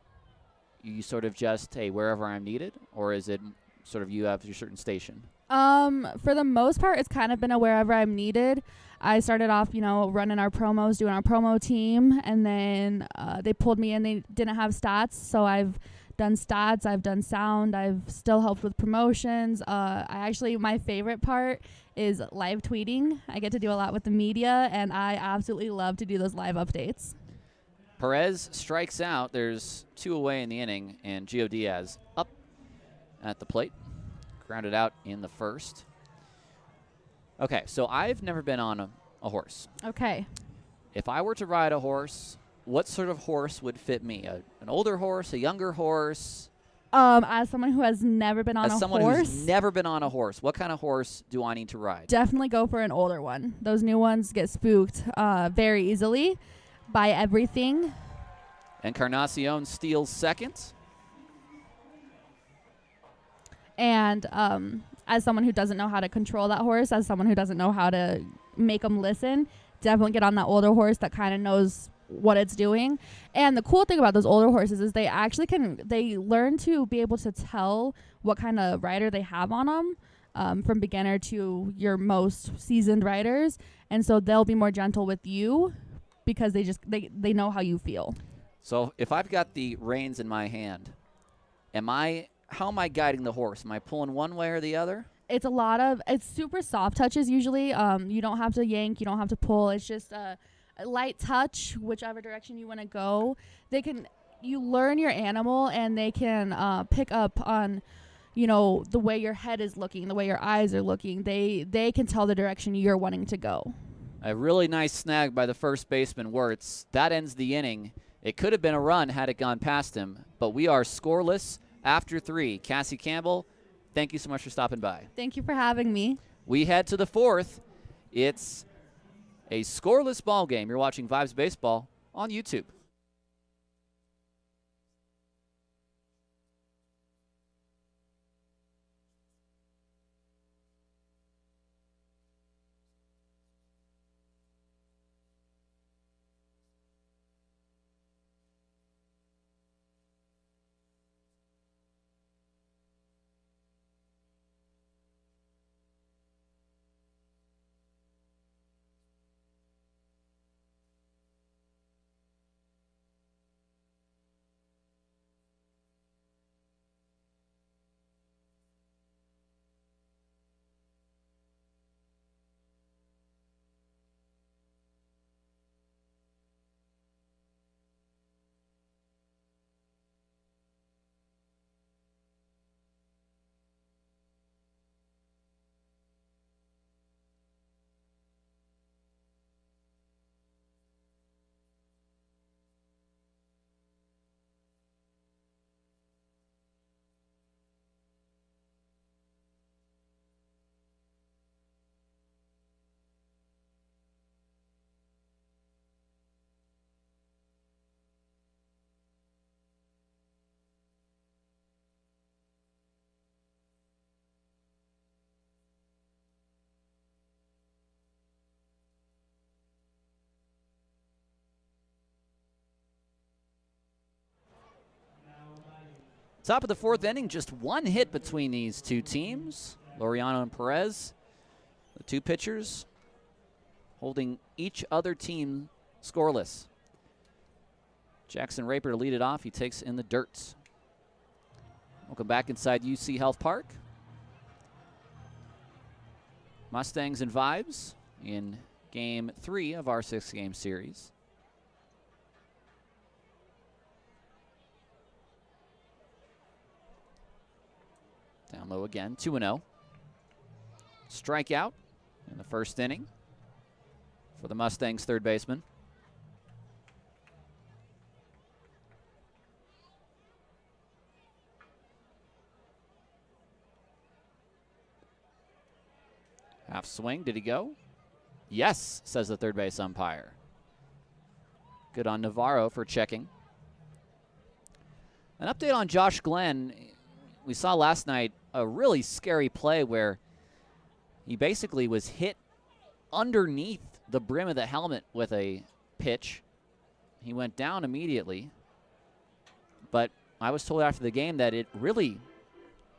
you sort of just, hey, wherever I'm needed, or is it sort of you have your certain station? For the most part, it's kind of been a wherever I'm needed. I started off, running our promos, doing our promo team, and then they pulled me in. They didn't have stats, so I've done stats, I've done sound, I've still helped with promotions. My favorite part is live tweeting. I get to do a lot with the media, and I absolutely love to do those live updates. Perez strikes out. There's 2 away in the inning, and Gio Diaz up at the plate. Grounded out in the first. Okay, so I've never been on a horse. Okay. If I were to ride a horse, what sort of horse would fit me? An older horse, a younger horse? As someone who has never been on a horse. As someone who's never been on a horse, what kind of horse do I need to ride? Definitely go for an older one. Those new ones get spooked very easily by everything. Encarnacion steals second. And as someone who doesn't know how to control that horse, as someone who doesn't know how to make them listen, definitely get on that older horse that kind of knows what it's doing. And the cool thing about those older horses is they actually they learn to be able to tell what kind of rider they have on them, from beginner to your most seasoned riders. And so they'll be more gentle with you because they know how you feel. So if I've got the reins in my hand, how am I guiding the horse? Am I pulling one way or the other? It's super soft touches usually. You don't have to yank, you don't have to pull. It's just a light touch, whichever direction you want to go. You learn your animal, and they can pick up on, the way your head is looking, the way your eyes are looking. They can tell the direction you're wanting to go. A really nice snag by the first baseman, Wirtz. That ends the inning. It could have been a run had it gone past him, but we are scoreless after 3. Cassie Campbell, thank you so much for stopping by. Thank you for having me. We head to the 4th. It's a scoreless ball game. You're watching Vibes Baseball on YouTube. Top of the 4th inning, just 1 hit between these 2 teams. Laureano and Perez, the 2 pitchers, holding each other team scoreless. Jackson Raper to lead it off. He takes in the dirt. Welcome back inside UCHealth Park. Mustangs and Vibes in Game 3 of our 6-game series. Down low again, 2-0. Strikeout in the first inning for the Mustangs third baseman. Half swing, did he go? Yes, says the third base umpire. Good on Navarro for checking. An update on Josh Glenn. We saw last night a really scary play where he basically was hit underneath the brim of the helmet with a pitch. He went down immediately. But I was told after the game that it really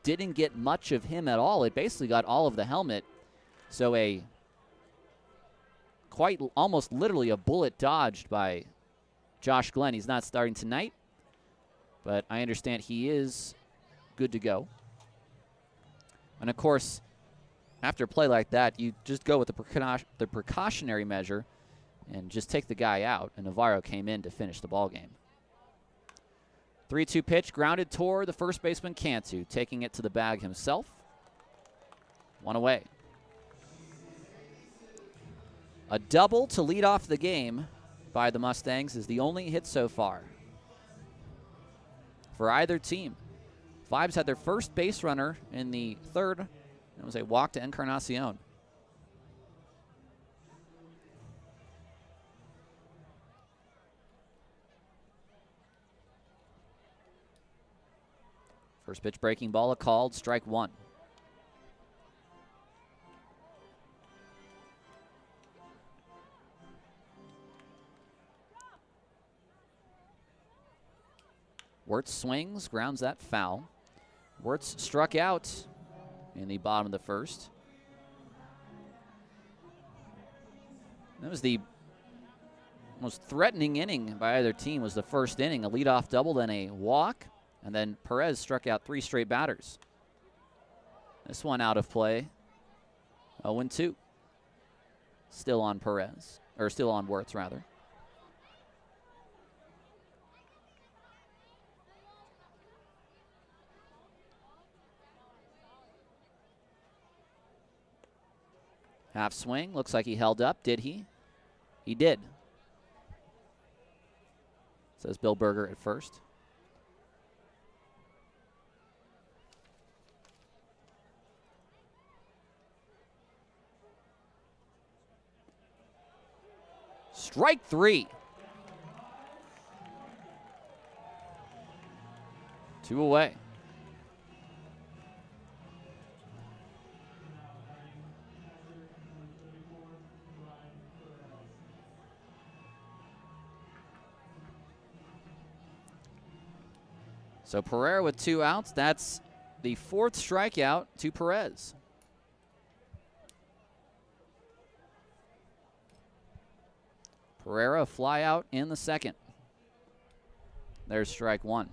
didn't get much of him at all. It basically got all of the helmet. So almost literally a bullet dodged by Josh Glenn. He's not starting tonight, but I understand he is good to go. And of course, after a play like that, you just go with the precautionary measure and just take the guy out. And Navarro came in to finish the ball game. 3-2 pitch, grounded toward the first baseman Cantu, taking it to the bag himself. One away. A double to lead off the game by the Mustangs is the only hit so far for either team. Vibes had their first base runner in the third. It was a walk to Encarnacion. First pitch breaking ball, called strike one. Wirtz swings, grounds that foul. Wirtz struck out in the bottom of the first. That was the most threatening inning by either team, was the first inning. A leadoff double, then a walk, and then Perez struck out 3 straight batters. This one out of play. 0-2. Still on Perez, or still on Wirtz, rather. Half swing, looks like he held up. Did he? He did. Says Bill Berger at first. Strike 3. 2 away. So Pereira with 2 outs. That's the 4th strikeout to Perez. Pereira fly out in the second. There's strike 1.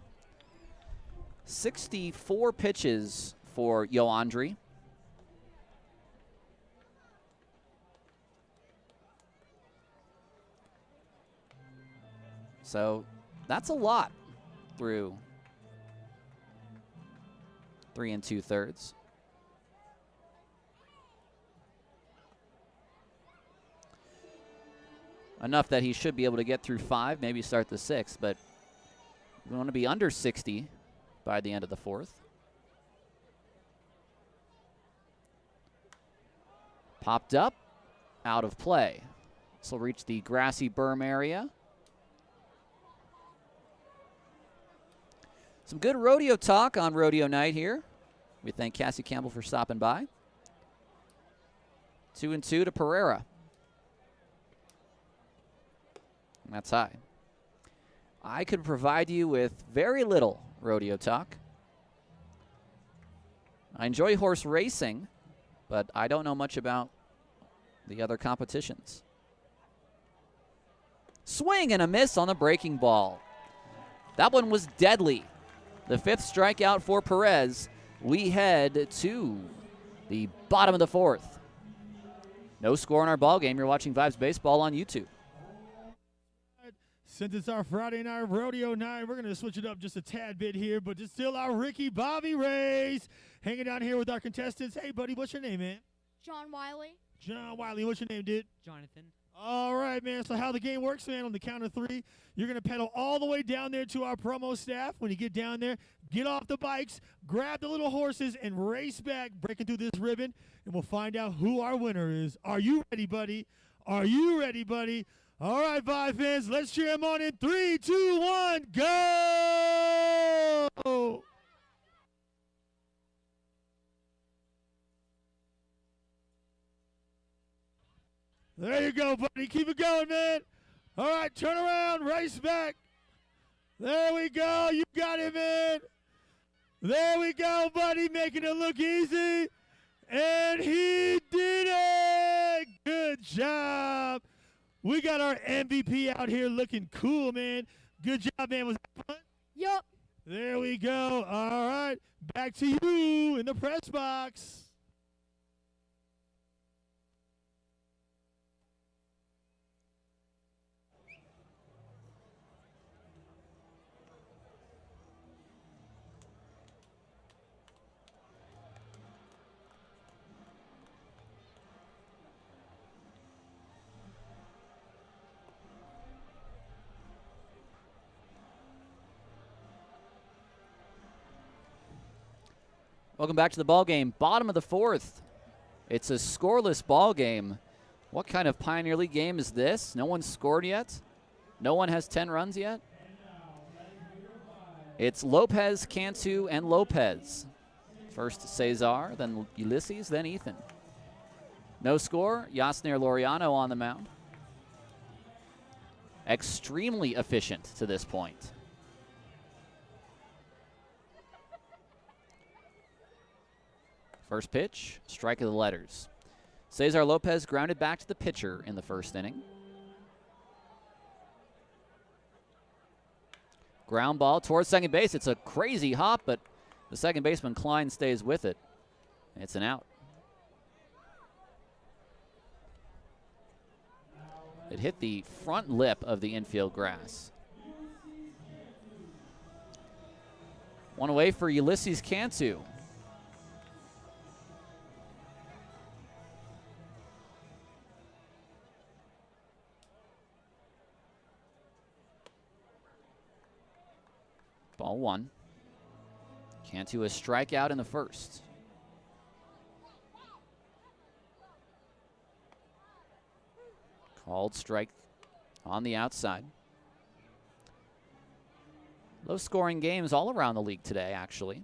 64 pitches for Yoandri. So that's a lot through 3 2/3. Enough that he should be able to get through 5, maybe start the 6th, but we want to be under 60 by the end of the 4th. Popped up, out of play. This will reach the grassy berm area. Some good rodeo talk on rodeo night here. We thank Cassie Campbell for stopping by. 2-2 to Pereira. That's high. I could provide you with very little rodeo talk. I enjoy horse racing, but I don't know much about the other competitions. Swing and a miss on the breaking ball. That one was deadly. The 5th strikeout for Perez. We head to the bottom of the 4th. No score in our ball game. You're watching Vibes Baseball on YouTube. Since it's our Friday night rodeo night, we're going to switch it up just a tad bit here, but it's still our Ricky Bobby Rays hanging out here with our contestants. Hey, buddy, what's your name, man? John Wiley. John Wiley, what's your name, dude? Jonathan. All right, man. So how the game works, man, on the count of 3, you're going to pedal all the way down there to our promo staff. When you get down there, get off the bikes, grab the little horses, and race back, breaking through this ribbon, and we'll find out who our winner is. Are you ready, buddy? Are you ready, buddy? All right, Vibe fans, let's cheer him on in 3, 2, 1, go! There you go, buddy. Keep it going, man. All right, turn around, race back. There we go. You got it, man. There we go, buddy, making it look easy. And he did it. Good job. We got our MVP out here looking cool, man. Good job, man. Was that fun? Yup. There we go. All right. Back to you in the press box. Welcome back to the ball game. Bottom of the 4th. It's a scoreless ball game. What kind of Pioneer League game is this? No one's scored yet. No one has 10 runs yet. It's Lopez, Cantu, and Lopez. First Cesar, then Ulysses, then Ethan. No score. Yasner Laureano on the mound. Extremely efficient to this point. First pitch, strike of the letters. Cesar Lopez grounded back to the pitcher in the first inning. Ground ball towards second base. It's a crazy hop, but the second baseman, Klein, stays with it. It's an out. It hit the front lip of the infield grass. One away for Ulysses Cantu. Ball 1. Cantu a strikeout in the first. Called strike on the outside. Low-scoring games all around the league today, actually.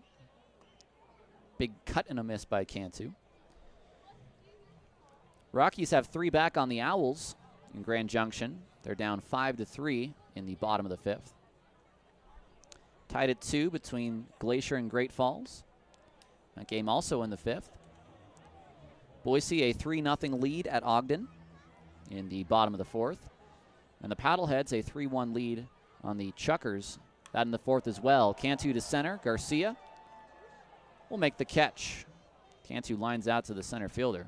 Big cut and a miss by Cantu. Rockies have 3 back on the Owls in Grand Junction. They're down 5-3 in the bottom of the 5th. Tied at 2 between Glacier and Great Falls. That game also in the 5th. Boise a 3-0 lead at Ogden in the bottom of the 4th. And the Paddleheads a 3-1 lead on the Chuckers. That in the 4th as well. Cantu to center. Garcia will make the catch. Cantu lines out to the center fielder.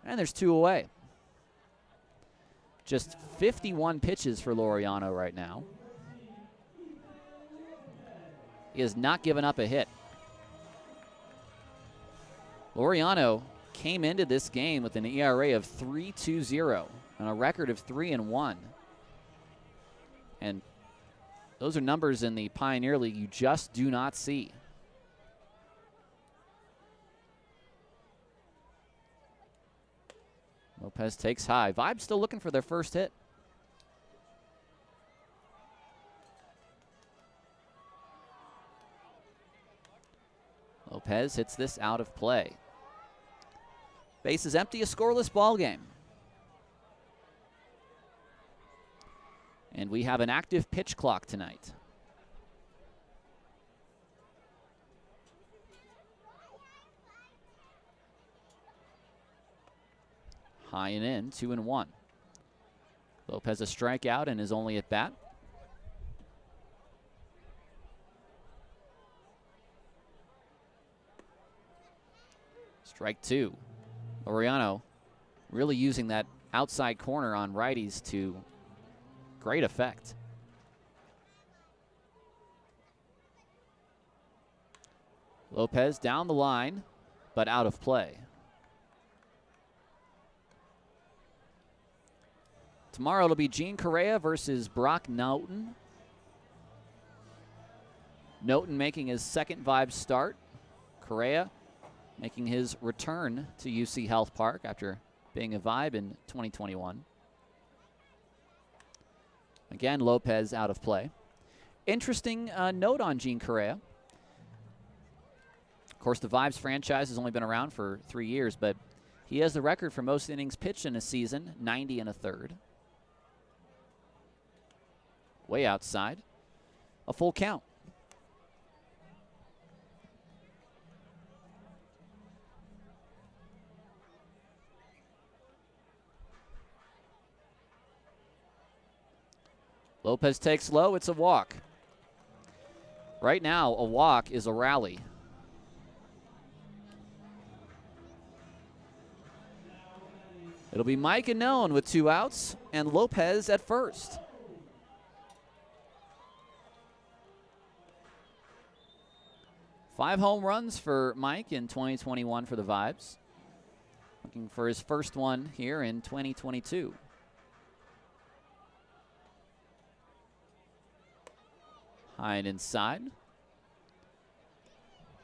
And there's 2 away. Just 51 pitches for Laureano right now. He has not given up a hit. Laureano came into this game with an ERA of 3.20 and a record of 3-1. And those are numbers in the Pioneer League you just do not see. Lopez takes high. Vibe still looking for their first hit. Lopez hits this out of play. Base is empty, a scoreless ball game. And we have an active pitch clock tonight. High and in, 2-1. Lopez a strikeout and is only at bat. Strike 2. Laureano really using that outside corner on righties to great effect. Lopez down the line, but out of play. Tomorrow it'll be Gene Correa versus Brock Naughton. Naughton making his second Vibes start. Correa making his return to UCHealth Park after being a Vibe in 2021. Again, Lopez out of play. Interesting note on Gene Correa. Of course, the Vibes franchise has only been around for 3 years, but he has the record for most innings pitched in a season, 90 1/3. Way outside. A full count. Lopez takes low. It's a walk. Right now, a walk is a rally. It'll be Mike Annone with 2 outs and Lopez at first. Five home runs for Mike in 2021 for the Vibes. Looking for his first one here in 2022. High and inside.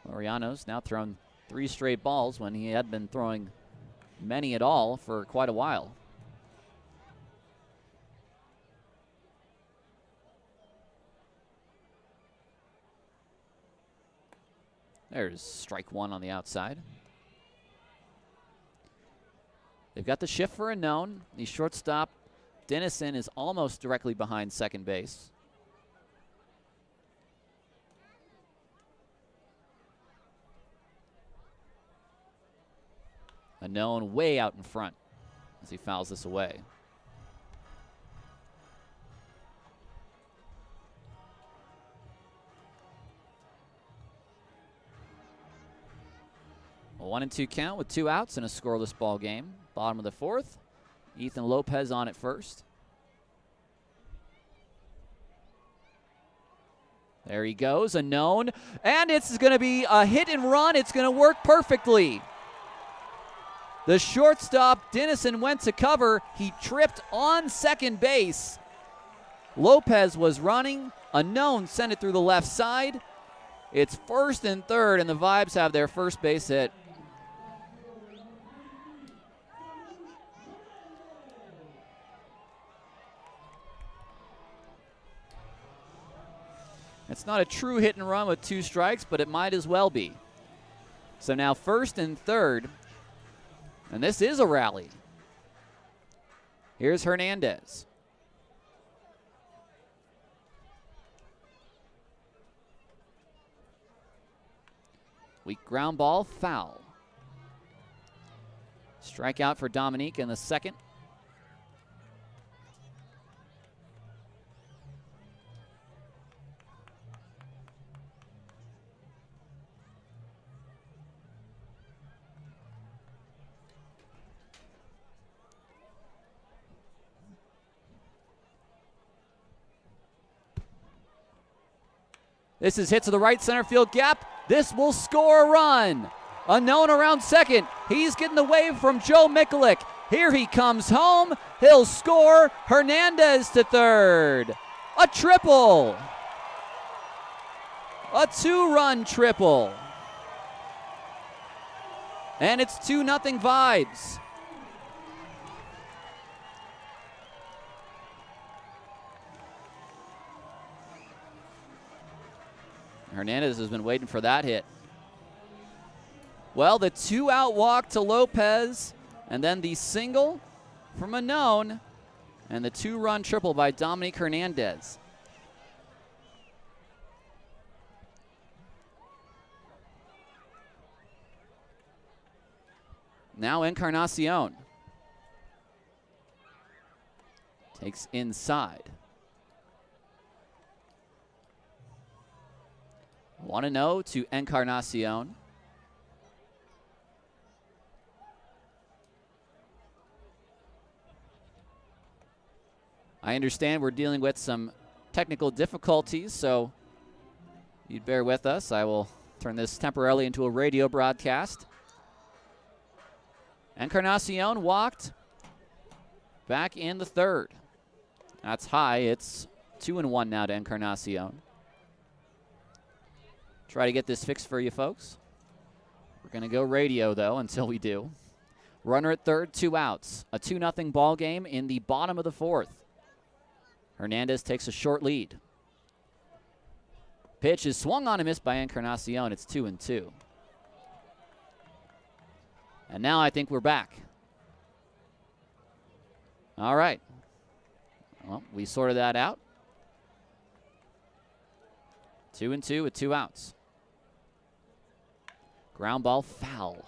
Laureano's now thrown 3 straight balls when he had been throwing many at all for quite a while. There's strike 1 on the outside. They've got the shift for Annone. The shortstop, Dennison, is almost directly behind second base. Annone way out in front as he fouls this away. A 1-2 count with 2 outs in a scoreless ball game. Bottom of the 4th. Ethan Lopez on at first. There he goes, Annone. And it's going to be a hit and run. It's going to work perfectly. The shortstop, Dennison, went to cover. He tripped on second base. Lopez was running. Annone sent it through the left side. It's first and third, and the Vibes have their first base hit. It's not a true hit and run with 2 strikes, but it might as well be. So now first and third, and this is a rally. Here's Hernandez. Weak ground ball, foul. Strikeout for Dominique in the second. This is hit to the right center field gap. This will score a run. Annone around second. He's getting away from Joe Mikulik. Here he comes home. He'll score. Hernandez to third. A triple. A 2-run triple. And it's 2-0 Vibes. Hernandez has been waiting for that hit. Well, the 2-out walk to Lopez, and then the single from Annone, and the 2-run triple by Dominique Hernandez. Now Encarnacion takes inside. 1-0 to Encarnacion. I understand we're dealing with some technical difficulties, so you'd bear with us. I will turn this temporarily into a radio broadcast. Encarnacion walked back in the third. That's high. It's 2-1 now to Encarnacion. Try to get this fixed for you folks. We're going to go radio, though, until we do. Runner at third, 2 outs. A 2-0 ball game in the bottom of the fourth. Hernandez takes a short lead. Pitch is swung on and missed by Encarnacion. It's 2-2. And now I think we're back. All right. Well, we sorted that out. 2-2 with 2 outs. Ground ball foul.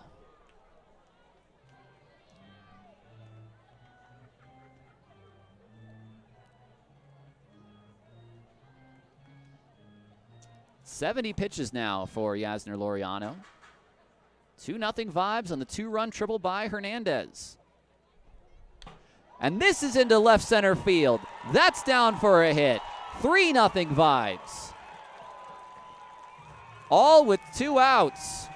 .70 pitches now for Yasner Laureano. 2-0 Vibes on the 2-run triple by Hernandez. And this is into left center field. That's down for a hit. 3-0 Vibes. All with 2 outs.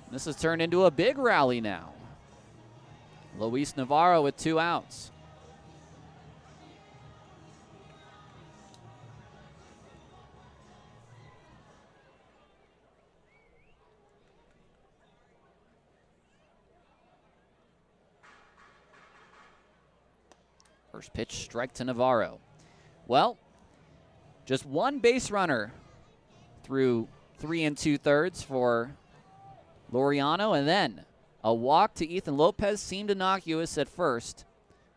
This has turned into a big rally now. Luis Navarro with 2 outs. First pitch, strike to Navarro. Well, just 1 base runner through 3 2/3 for Laureano, and then a walk to Ethan Lopez seemed innocuous at first.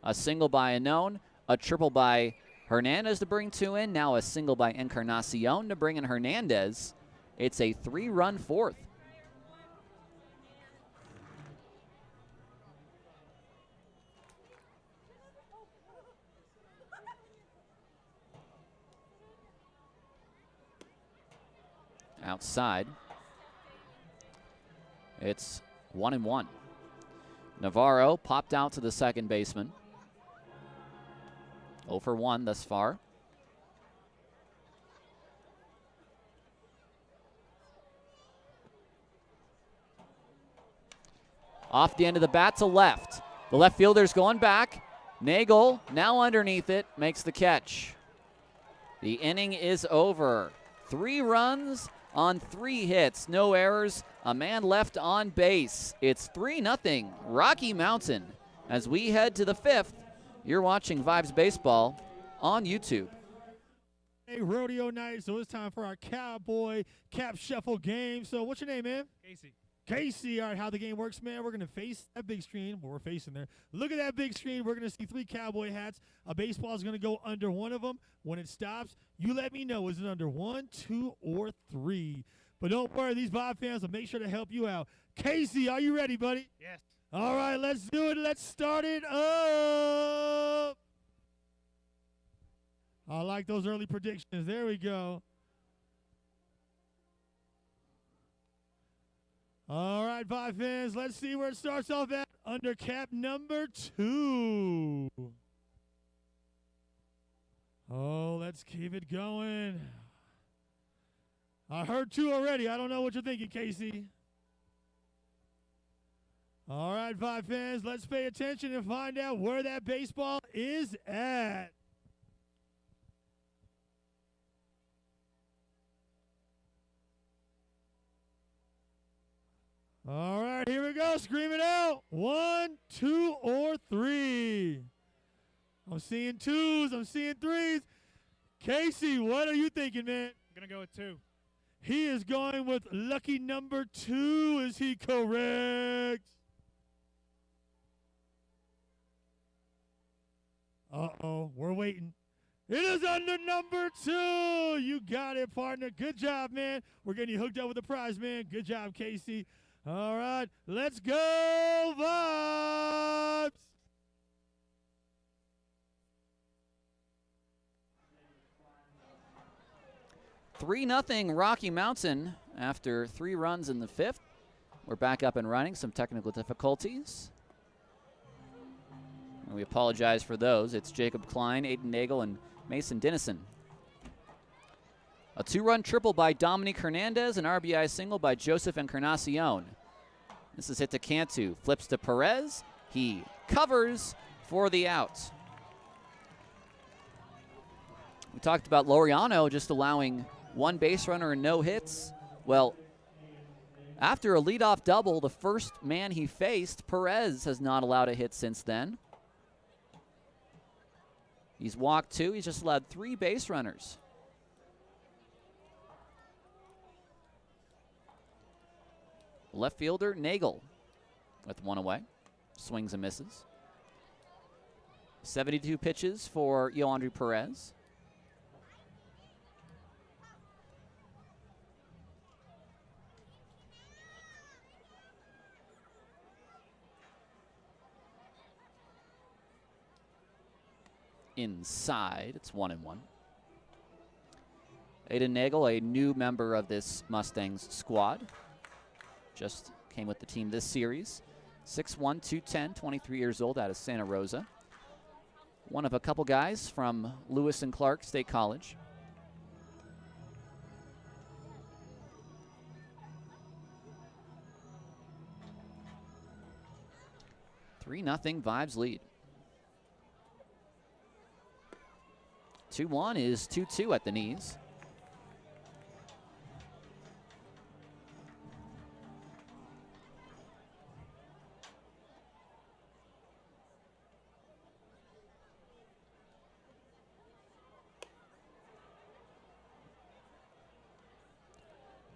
A single by Anon, a triple by Hernandez to bring 2 in, now a single by Encarnacion to bring in Hernandez. It's a 3-run fourth. Outside. It's 1-1. Navarro popped out to the second baseman. 0 for 1 thus far. Off the end of the bat to left. The left fielder's going back. Nagel now underneath it, makes the catch. The inning is over. 3 runs on 3 hits, no errors, a man left on base. It's 3-0 Rocky Mountain. As we head to the 5th, you're watching Vibes Baseball on YouTube. Hey, rodeo night, so it's time for our Cowboy Cap Shuffle game. So what's your name, man? Casey. Casey, all right, how the game works, man. We're going to face that big screen. Well, we're facing there. Look at that big screen. We're going to see 3 cowboy hats. A baseball is going to go under one of them. When it stops, you let me know. Is it under 1, 2, or 3? But don't worry, these Vibe fans will make sure to help you out. Casey, are you ready, buddy? Yes. All right, let's do it. Let's start it up. I like those early predictions. There we go. All right, Vibe fans, let's see where it starts off at. Under cap number 2. Oh, let's keep it going. I heard 2 already. I don't know what you're thinking, Casey. All right, Vibe fans, let's pay attention and find out where that baseball is at. All right, here we go. Scream it out. 1, 2, or 3. I'm seeing 2s. I'm seeing 3s. Casey, what are you thinking, man? I'm going to go with 2. He is going with lucky number 2. Is he correct? Uh-oh, we're waiting. It is under number 2. You got it, partner. Good job, man. We're getting you hooked up with the prize, man. Good job, Casey. All right, let's go, Vibes. 3-0 Rocky Mountain after 3 runs in the 5th. We're back up and running. Some technical difficulties. And we apologize for those. It's Jacob Klein, Aiden Nagel, and Mason Dennison. A 2-run triple by Dominique Hernandez, an RBI single by Joseph Encarnacion. This is hit to Cantu, flips to Perez. He covers for the out. We talked about Laureano just allowing 1 base runner and no hits. Well, after a leadoff double, the first man he faced, Perez, has not allowed a hit since then. He's walked 2. He's just allowed 3 base runners. Left fielder Nagel with 1 away. Swings and misses. 72 pitches for Yoandre Perez. Inside, it's 1-1. Aiden Nagel, a new member of this Mustangs squad. Just came with the team this series. 6'1", 210, 23 years old, out of Santa Rosa. One of a couple guys from Lewis and Clark State College. Three nothing Vibes lead. 2-1 is 2-2 at the knees.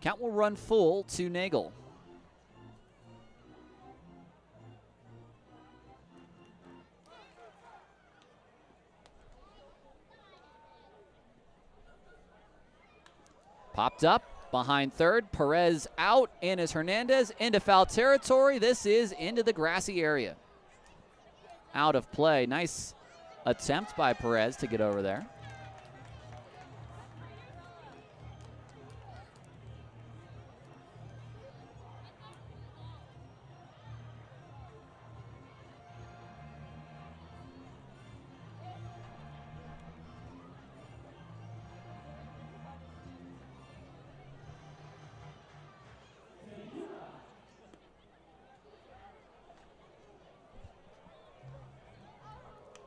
Count will run full to Nagel. Popped up behind third. Perez out, and is Hernandez into foul territory. This is into the grassy area. Out of play. Nice attempt by Perez to get over there.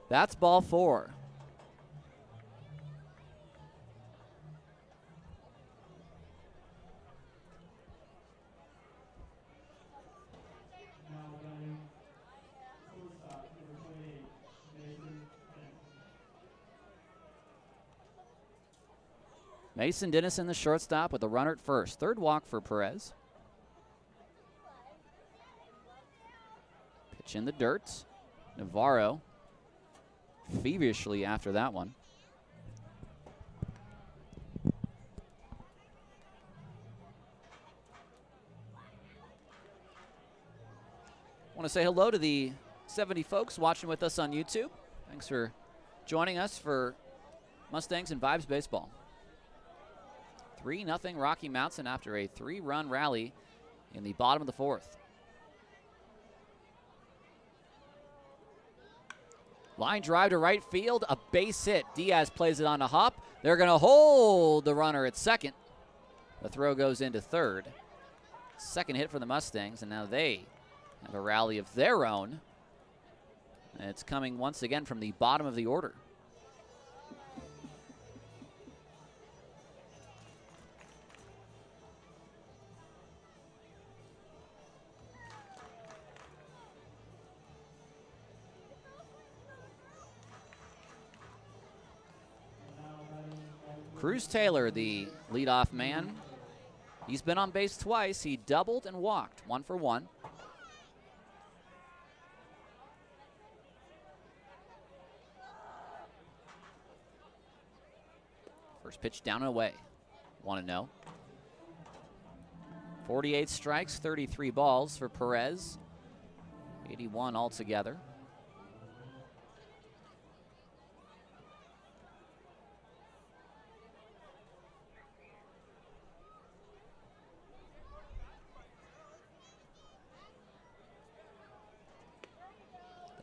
That's ball 4. Mason Dennison, the shortstop, with a runner at first. Third walk for Perez. Pitch in the dirt. Navarro feverishly after that one. Want to say hello to the 70 folks watching with us on YouTube. Thanks for joining us for Mustangs and Vibes Baseball. 3-0 Rocky Mountain after a 3-run rally in the bottom of the 4th. Line drive to right field, a base hit. Diaz plays it on a hop. They're going to hold the runner at second. The throw goes into third. Second hit for the Mustangs, and now they have a rally of their own. And it's coming once again from the bottom of the order. Cruz Taylor, the leadoff man. He's been on base twice. He doubled and walked, 1 for 1. First pitch down and away. 1-0. 48 strikes, 33 balls for Perez. 81 altogether.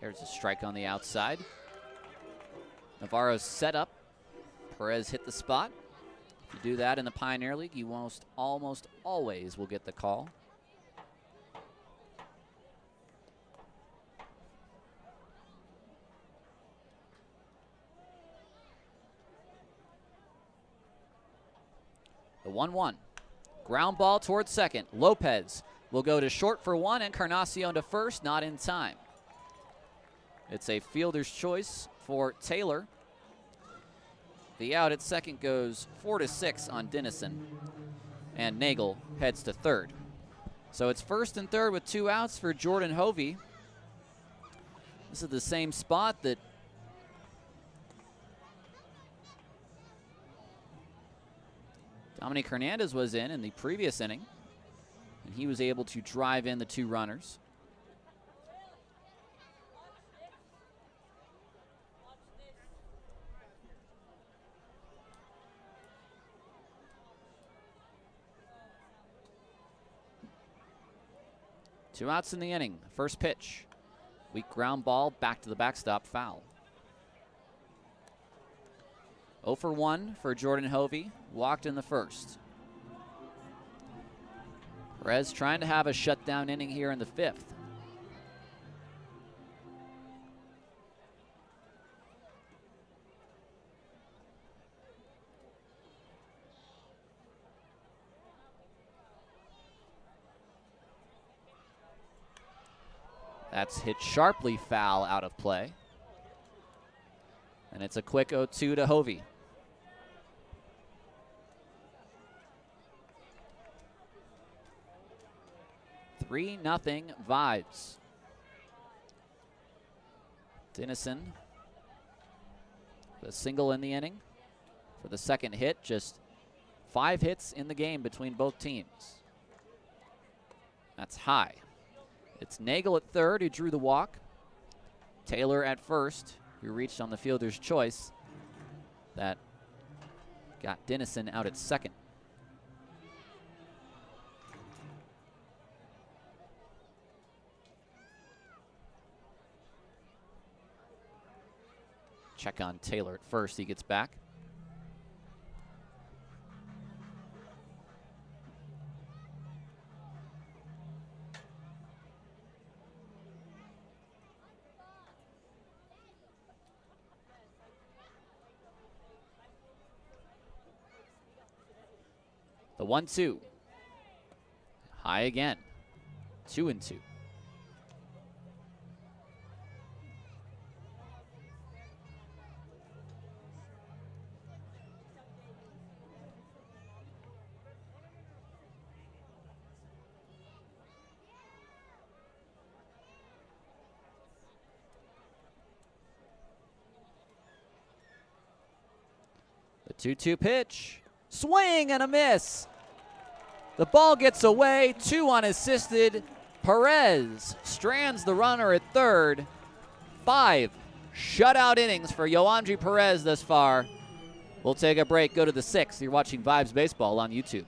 There's a strike on the outside. Navarro's set up. Perez hit the spot. If you do that in the Pioneer League, you almost always will get the call. The 1-1. Ground ball towards second. Lopez will go to short for one, and Encarnacion to first, not in time. It's a fielder's choice for Taylor. The out at second goes 4-6 on Dennison, and Nagel heads to third. So it's first and third with 2 outs for Jordan Hovey. This is the same spot that Dominic Hernandez was in the previous inning, and he was able to drive in the 2 runners. Two outs in the inning. First pitch. Weak ground ball, back to the backstop, foul. 0 for 1 for Jordan Hovey. Walked in the first. Perez trying to have a shutdown inning here in the 5th. That's hit sharply foul out of play. And it's a quick 0-2 to Hovey. Three nothing Vibes. Dennison, the single in the inning for the second hit. Just 5 hits in the game between both teams. That's high. It's Nagel at third, who drew the walk. Taylor at first, who reached on the fielder's choice. That got Dennison out at second. Check on Taylor at first, he gets back. The 1-2. High again. 2-2. The 2-2 pitch. Swing and a miss. The ball gets away, 2 unassisted. Perez strands the runner at third. 5 shutout innings for Yoandry Perez thus far. We'll take a break, go to the 6th. You're watching Vibes Baseball on YouTube.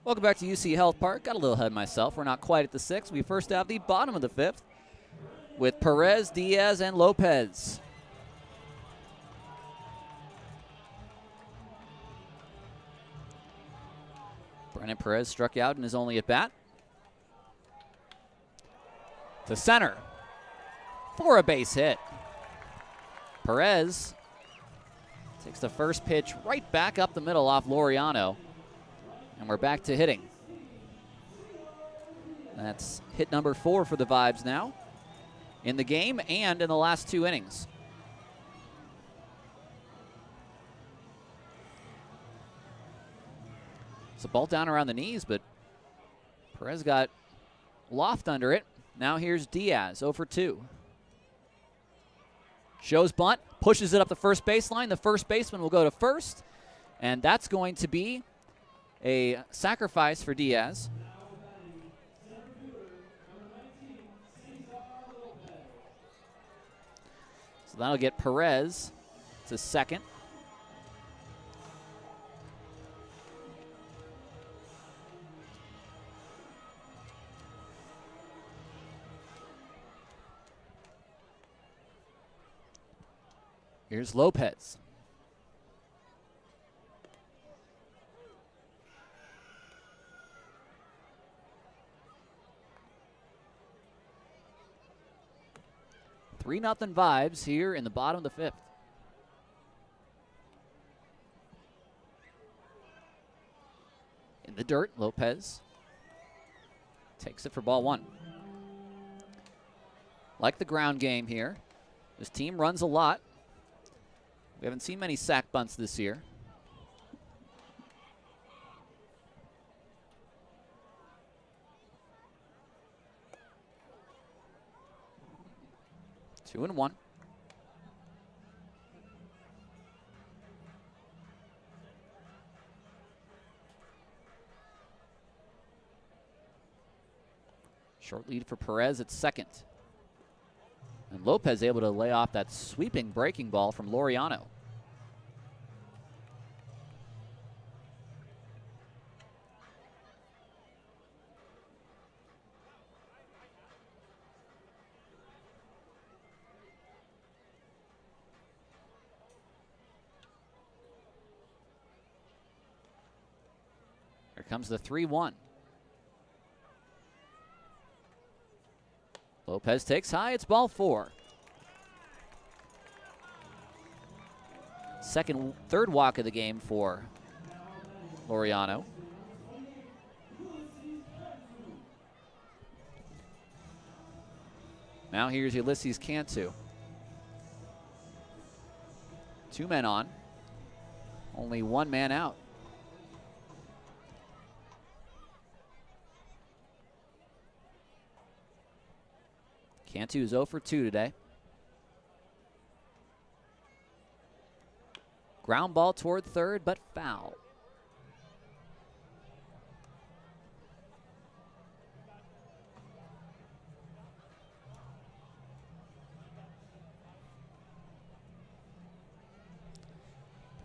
Welcome back to UCHealth Park. Got a little ahead of myself. We're not quite at the 6th. We first have the bottom of the 5th with Perez, Diaz, and Lopez. Brennan Perez struck out in his only at-bat. To center for a base hit. Perez takes the first pitch right back up the middle off Laureano. And we're back to hitting. That's hit number 4 for the Vibes now in the game and in the last 2 innings. It's a ball down around the knees, but Perez got loft under it. Now here's Diaz, 0 for 2. Shows bunt, pushes it up the first baseline. The first baseman will go to first, and that's going to be a sacrifice for Diaz. So that'll get Perez to second. Here's Lopez. Three nothing Vibes here in the bottom of the 5th. In the dirt, Lopez takes it for ball 1. Like the ground game here, this team runs a lot. We haven't seen many sack bunts this year. Two and one. Short lead for Perez at second. And Lopez able to lay off that sweeping breaking ball from Laureano. Here comes the 3-1. Lopez takes high, it's ball 4. Third walk of the game for Laureano. Now here's Ulysses Cantu. 2 men on, only 1 man out. Cantu is 0 for 2 today. Ground ball toward third, but foul.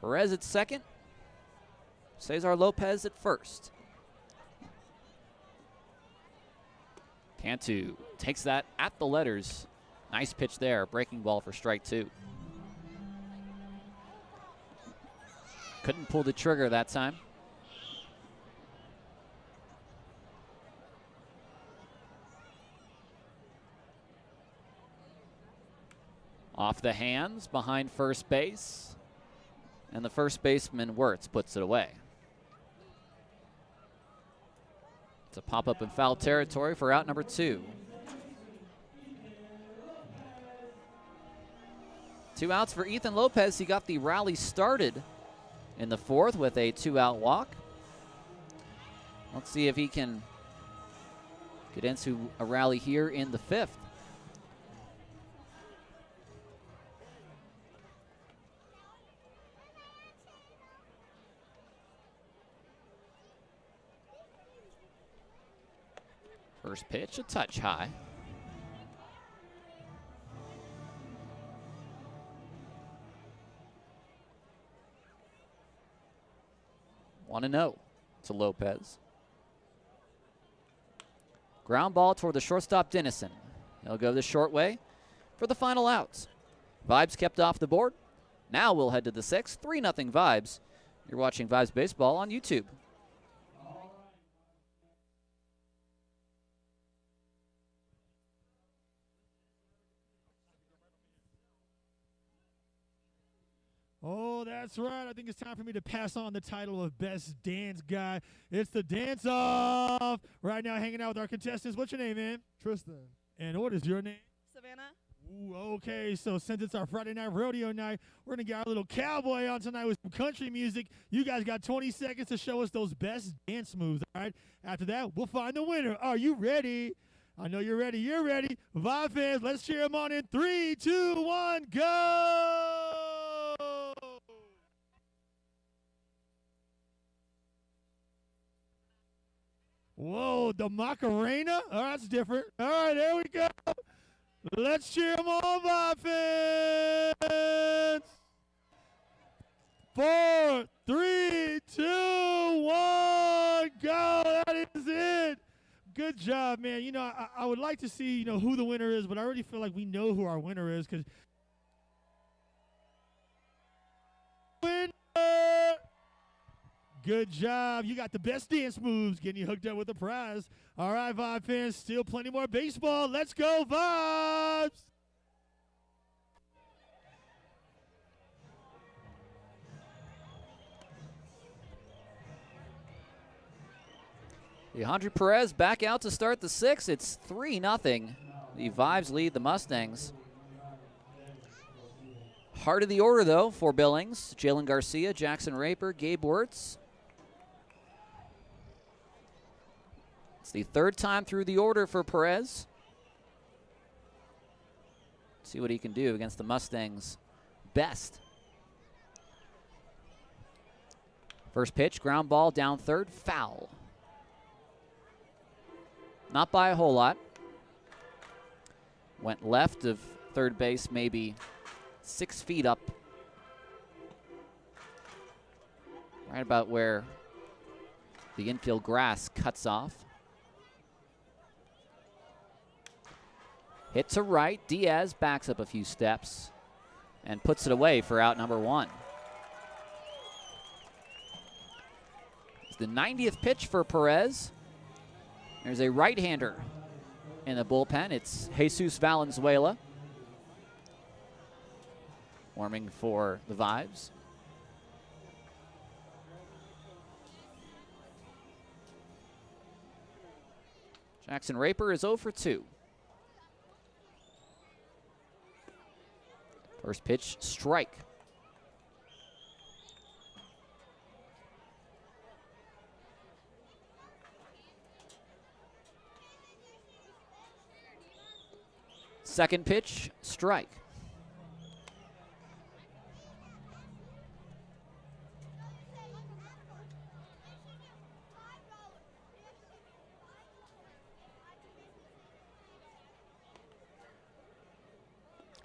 Perez at second. Cesar Lopez at first. Cantu takes that at the letters. Nice pitch there. Breaking ball for strike 2. Couldn't pull the trigger that time. Off the hands, behind first base. And the first baseman, Wirtz, puts it away. It's a pop-up in foul territory for out number 2. 2 outs for Ethan Lopez. He got the rally started in the 4th with a 2-out walk. Let's see if he can get into a rally here in the 5th. First pitch, a touch high. 1-0 to Lopez. Ground ball toward the shortstop, Dennison. He'll go the short way for the final outs. Vibes kept off the board. Now we'll head to the 6th. 3-0 Vibes. You're watching Vibes Baseball on YouTube. Oh, that's right. I think it's time for me to pass on the title of Best Dance Guy. It's the Dance Off. Right now, hanging out with our contestants. What's your name, man? Tristan. And what is your name? Savannah. Ooh, okay, so since it's our Friday night rodeo night, we're going to get our little cowboy on tonight with some country music. You guys got 20 seconds to show us those best dance moves, all right? After that, we'll find the winner. Are you ready? I know you're ready. You're ready. Vibe fans, let's cheer them on in 3, 2, 1, go! Whoa, the Macarena? Oh, that's different. All right, there we go. Let's cheer them on, Vibe fans. 4, 3, 2, 1, go. That is it. Good job, man. You know, I would like to see, you know, who the winner is, but I already feel like we know who our winner is because winner. Good job. You got the best dance moves, getting you hooked up with a prize. All right, Vibe fans, still plenty more baseball. Let's go, Vibes! Alejandro Perez back out to start the 6th. It's 3-0. The Vibes lead the Mustangs. Heart of the order, though, for Billings. Jalen Garcia, Jackson Raper, Gabe Wirtz. It's the 3rd time through the order for Perez. See what he can do against the Mustangs' best. First pitch, ground ball down 3rd, foul. Not by a whole lot. Went left of 3rd base, maybe 6 feet up. Right about where the infield grass cuts off. Hit to right. Diaz backs up a few steps and puts it away for out number 1. It's the 90th pitch for Perez. There's a right-hander in the bullpen. It's Jesus Valenzuela. Warming for the Vibes. Jackson Raper is 0 for 2. First pitch, strike. Second pitch, strike.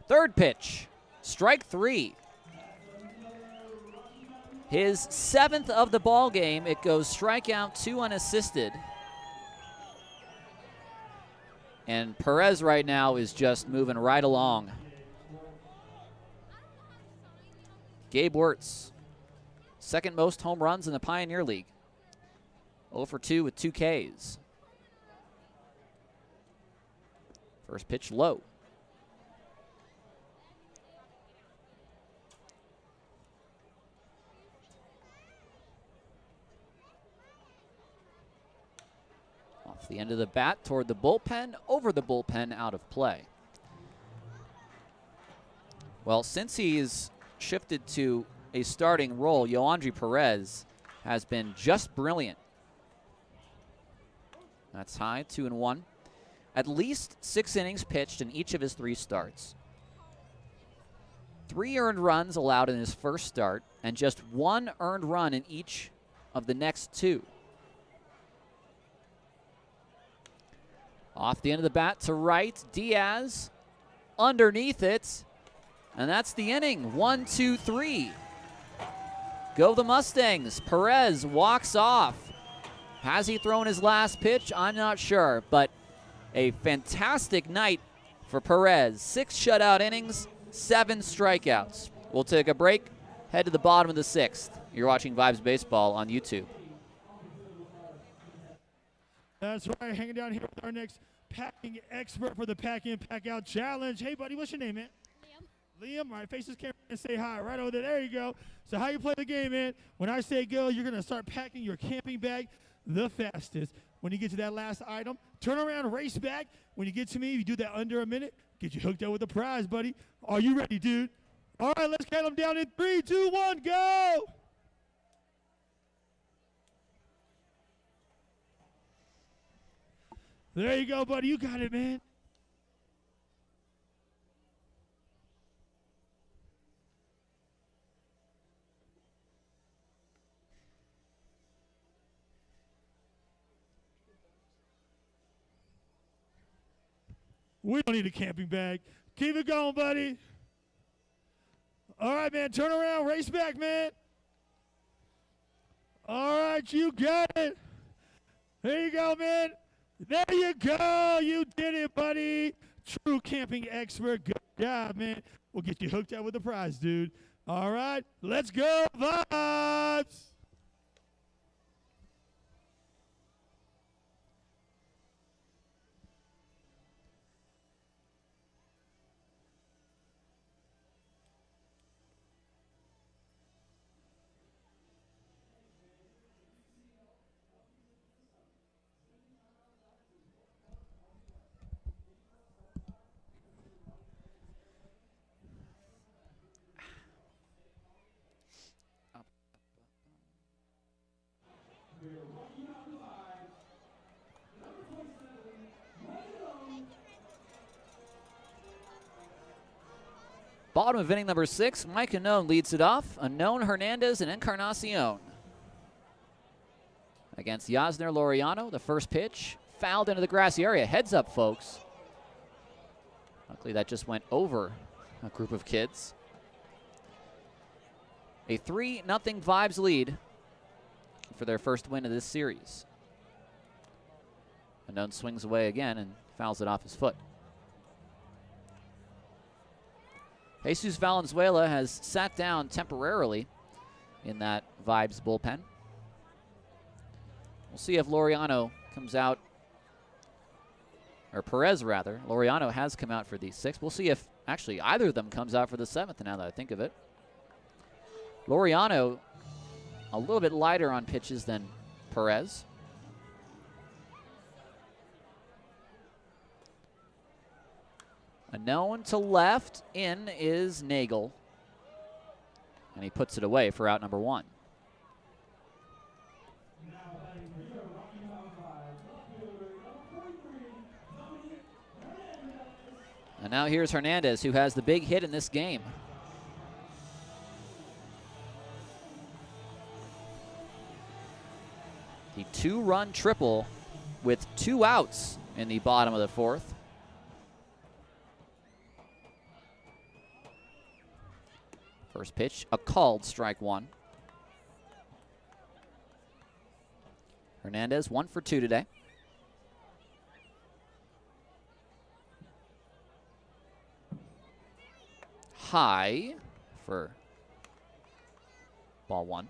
Third pitch, strike 3. His 7th of the ball game. It goes strikeout 2 unassisted. And Perez right now is just moving right along. Gabe Wirtz, 2nd most home runs in the Pioneer League. 0 for 2 with 2 Ks. First pitch low. Off the end of the bat toward the bullpen, over the bullpen, out of play. Well, since he's shifted to a starting role, Yoandry Perez has been just brilliant. That's high, 2-1. At least 6 innings pitched in each of his 3 starts. 3 earned runs allowed in his first start, and just 1 earned run in each of the next 2. Off the end of the bat to right, Diaz underneath it, and that's the inning. 1, 2, 3. Go the Mustangs. Perez walks off. Has he thrown his last pitch? I'm not sure, but A fantastic night for Perez. 6 shutout innings, 7 strikeouts. We'll take a break, head to the bottom of the 6th. You're watching Vibes Baseball on YouTube. That's right, hanging down here with our next packing expert for the Pack In, Pack Out Challenge. Hey, buddy, what's your name, man? Liam. Liam, all right, face this camera and say hi. Right over there. There you go. So how you play the game, man? When I say go, you're going to start packing your camping bag the fastest. When you get to that last item, turn around, race back. When you get to me, you do that under a minute, get you hooked up with a prize, buddy. Are you ready, dude? All right, let's count them down in 3, 2, 1, go! There you go, buddy. You got it, man. We don't need a camping bag. Keep it going, buddy. All right, man. Turn around. Race back, man. All right, you got it. There you go, man. There you go. You did it, buddy. True camping expert. Good job, man. We'll get you hooked up with a prize, dude. All right. Let's go, Vibes. Bottom of inning number 6, Mike Unknown leads it off. Unknown, Hernandez, and Encarnacion. Against Yasner Laureano, the first pitch, fouled into the grassy area. Heads up, folks. Luckily, that just went over a group of kids. A 3-0 Vibes lead for their first win of this series. Unknown swings away again and fouls it off his foot. Jesus Valenzuela has sat down temporarily in that Vibes bullpen. We'll see if Laureano comes out, or Perez rather. Laureano has come out for the 6th. We'll see if actually either of them comes out for the 7th now that I think of it. Laureano a little bit lighter on pitches than Perez. Unknown to left, in is Nagel. And he puts it away for out number 1. And now here's Hernandez, who has the big hit in this game. The 2-run triple with 2 outs in the bottom of the 4th. First pitch, a called strike 1. Hernandez 1 for 2 today. High for ball 1.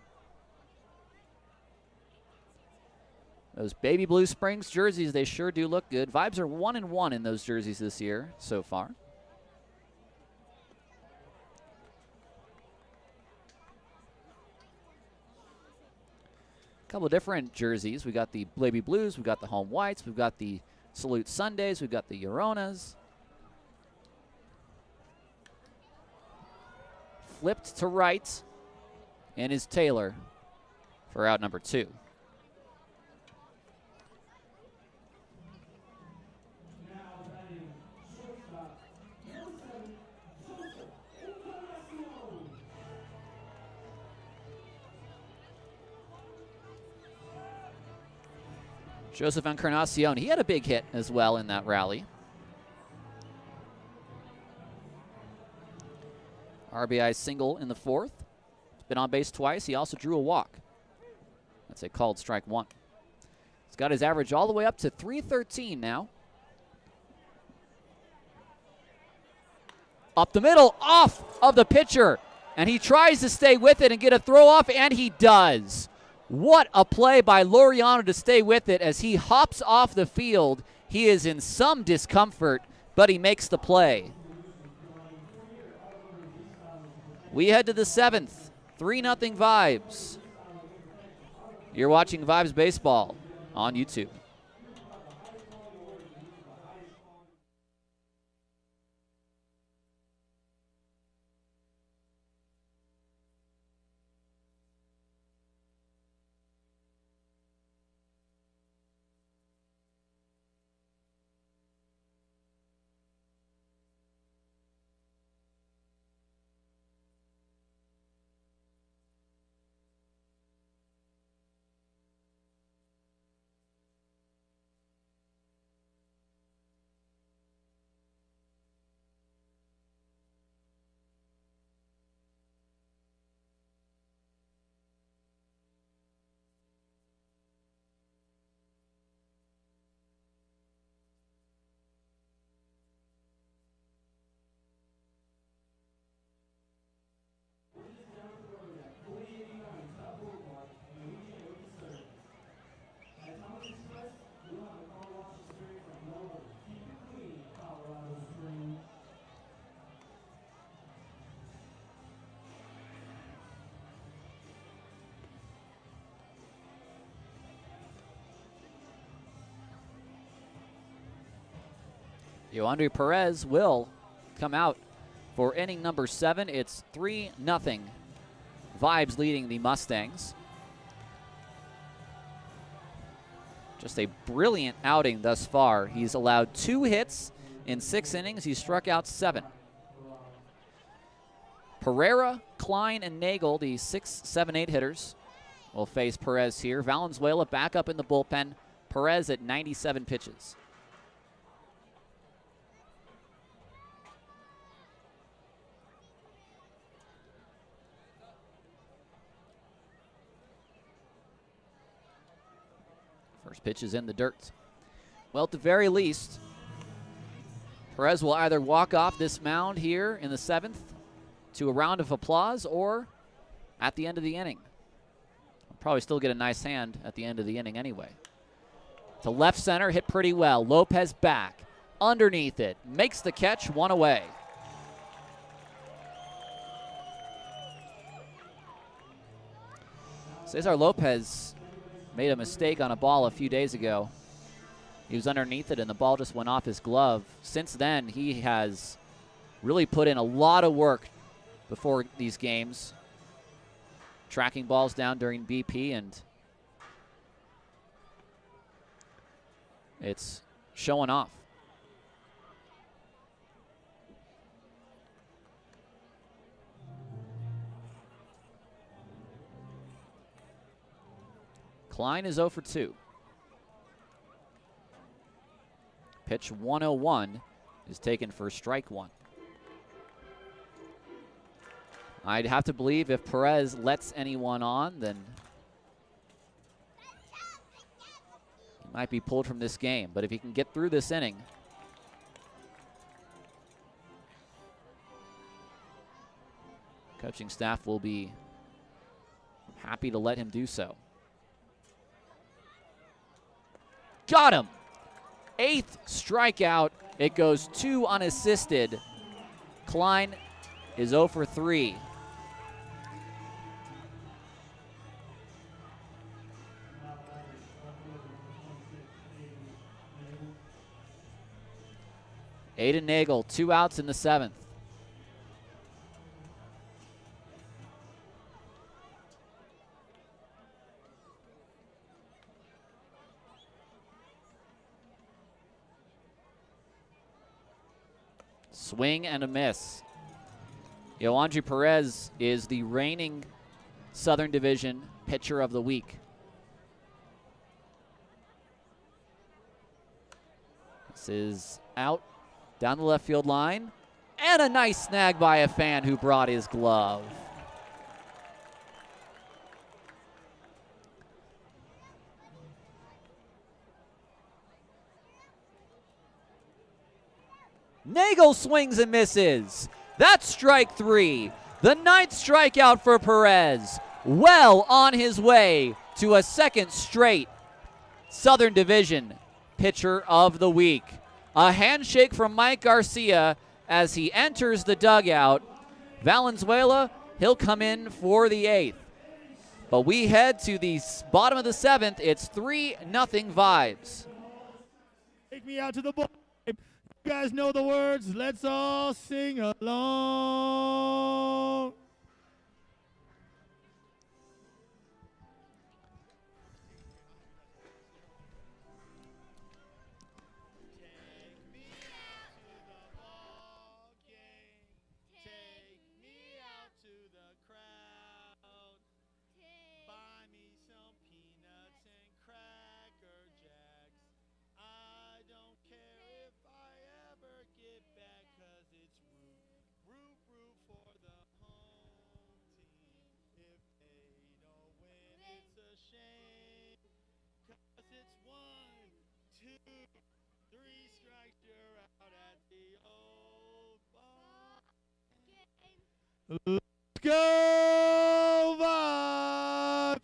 Those baby blue Springs jerseys, they sure do look good. Vibes are 1-1 in those jerseys this year so far. Couple of different jerseys. We got the baby blues, we've got the home whites, we've got the Salute Sundays, we've got the Lloronas. Flipped to right, and is Taylor for out number 2. Joseph Encarnacion, he had a big hit as well in that rally. RBI single in the 4th. He's been on base twice. He also drew a walk. That's a called strike 1. He's got his average all the way up to 313 now. Up the middle, off of the pitcher. And he tries to stay with it and get a throw off, and he does. What a play by Laureano to stay with it as he hops off the field. He is in some discomfort, but he makes the play. We head to the 7th, 3-0 Vibes. You're watching Vibes Baseball on YouTube. Yoandre Perez will come out for inning number 7. It's 3-0. Vibes leading the Mustangs. Just a brilliant outing thus far. He's allowed 2 hits in 6 innings. He struck out 7. Pereira, Klein, and Nagel, the 6, 7, 8 hitters, will face Perez here. Valenzuela back up in the bullpen. Perez at 97 pitches. First pitch is in the dirt. Well, at the very least, Perez will either walk off this mound here in the 7th to a round of applause or at the end of the inning. He'll probably still get a nice hand at the end of the inning anyway. To left center, hit pretty well. Lopez back, underneath it, makes the catch, 1 away. Cesar Lopez made a mistake on a ball a few days ago. He was underneath it and the ball just went off his glove. Since then, he has really put in a lot of work before these games, tracking balls down during BP, and it's showing off. Klein is 0 for 2. Pitch 101 is taken for strike 1. I'd have to believe if Perez lets anyone on, then he might be pulled from this game. But if he can get through this inning, coaching staff will be happy to let him do so. Got him. 8th strikeout. It goes 2 unassisted. Klein is 0 for 3. Aiden Nagel, 2 outs in the 7th. Swing and a miss. Yoandre Perez is the reigning Southern Division Pitcher of the Week. This is out down the left field line. And a nice snag by a fan who brought his glove. Nagel swings and misses. That's strike 3. The 9th strikeout for Perez. Well on his way to a second straight Southern Division Pitcher of the Week. A handshake from Mike Garcia as he enters the dugout. Valenzuela, he'll come in for the 8th. But we head to the bottom of the 7th. It's 3-0 Vibes. Take me out to the ball. You guys know the words. Let's all sing along. Let's go, Vibes!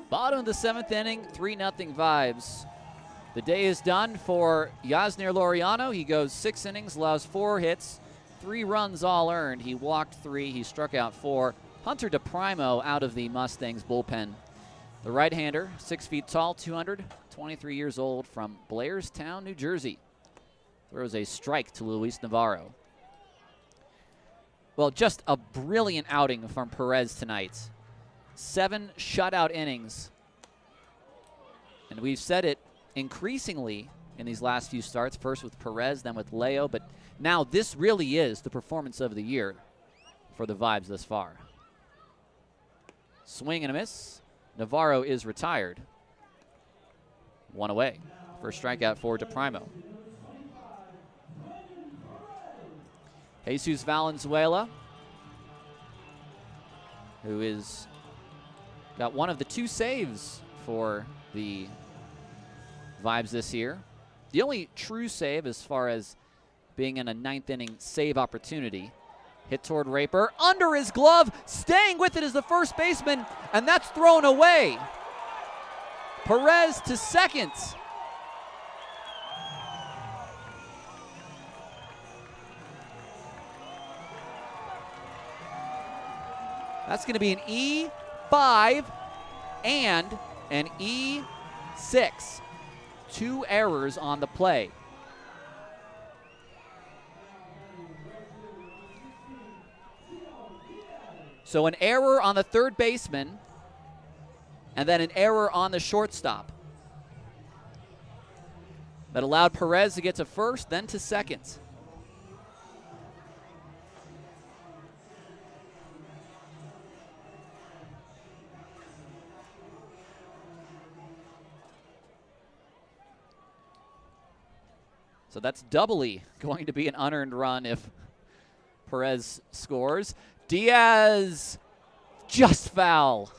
Bottom of the 7th inning, 3-0 Vibes. The day is done for Yasner Laureano. He goes 6 innings, allows 4 hits, 3 runs all earned. He walked 3, he struck out 4. Hunter DePrimo out of the Mustangs bullpen. The right-hander, 6 feet tall, 23 years old, from Blairstown, New Jersey. Throws a strike to Luis Navarro. Well, just a brilliant outing from Perez tonight. 7 shutout innings. And we've said it increasingly in these last few starts, first with Perez, then with Leo, but now this really is the performance of the year for the Vibes thus far. Swing and a miss. Navarro is retired. 1 away. First strikeout for DePrimo. Jesus Valenzuela, who is got one of the 2 saves for the Vibes this year. The only true save as far as being in a 9th inning save opportunity. Hit toward Raper, under his glove, staying with it as the first baseman, and that's thrown away. Perez to second. That's going to be an E5 and an E6. 2 errors on the play. So an error on the third baseman and then an error on the shortstop. That allowed Perez to get to first, then to second. So that's doubly going to be an unearned run if Perez scores. Diaz, just foul.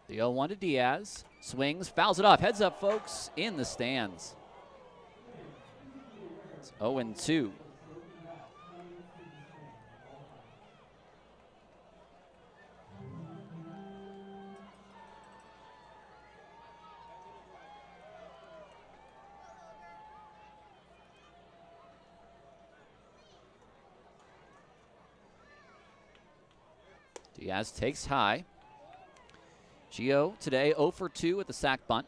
The 0-1 to Diaz. Swings, fouls it off. Heads up, folks, in the stands. It's 0-2. Diaz takes high. Gio today 0 for 2 with the sack bunt.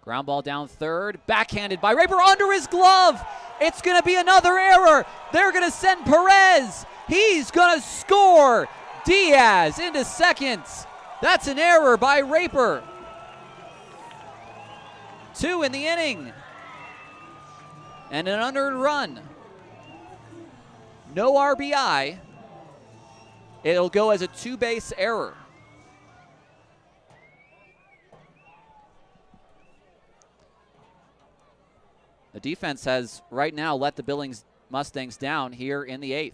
Ground ball down third, backhanded by Raper under his glove. It's going to be another error. They're going to send Perez. He's going to score. Diaz into second. That's an error by Raper. 2 in the inning. And an unearned run. No RBI. It'll go as a 2-base error. The defense has right now let the Billings Mustangs down here in the 8th.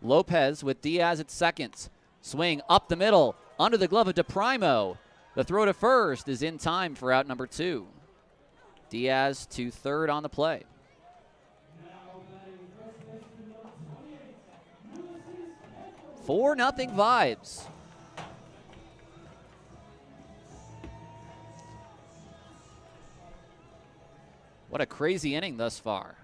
Lopez with Diaz at second. Swing up the middle, under the glove of DePrimo. The throw to first is in time for out number 2. Diaz to third on the play. Four nothing Vibes. What a crazy inning thus far.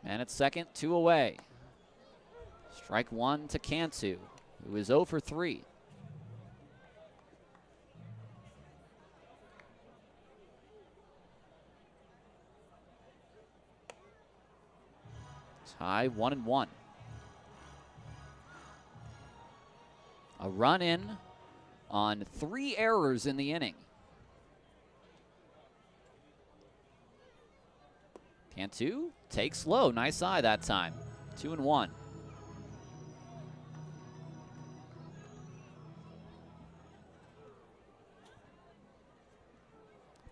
Man at second, 2 away. Strike 1 to Cantu, who is 0 for 3. Tie 1-1. A run in on 3 errors in the inning. Cantu takes low. Nice eye that time. 2-1.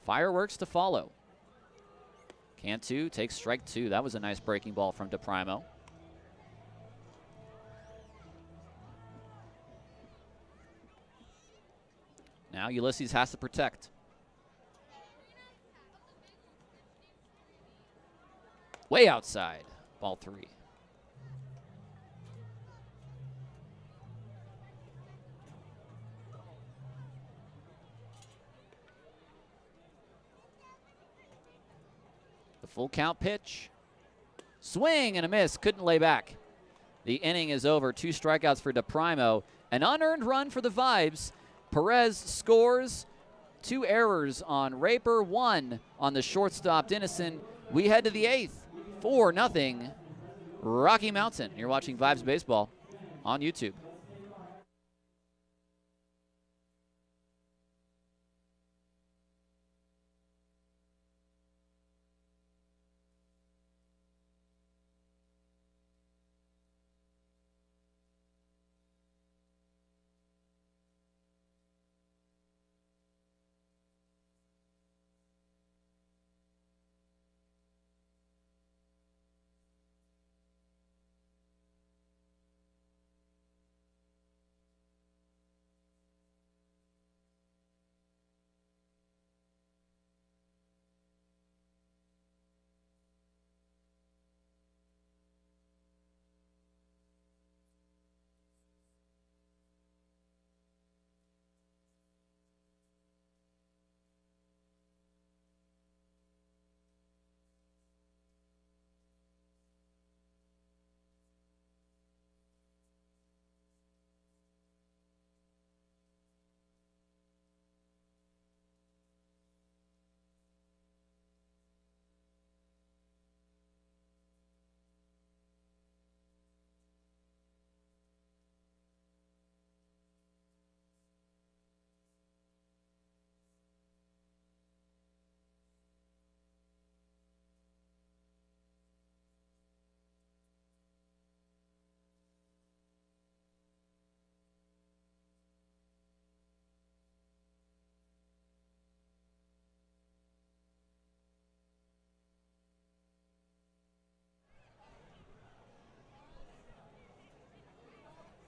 Fireworks to follow. Cantu takes strike 2. That was a nice breaking ball from DePrimo. Now Ulysses has to protect. Way outside. Ball 3. The full count pitch. Swing and a miss. Couldn't lay back. The inning is over. 2 strikeouts for DePrimo. An unearned run for the Vibes. Perez scores. 2 errors on Raper. 1 on the shortstop Dennison. We head to the 8th. 4-0 Rocky Mountain. You're watching Vibes Baseball on YouTube.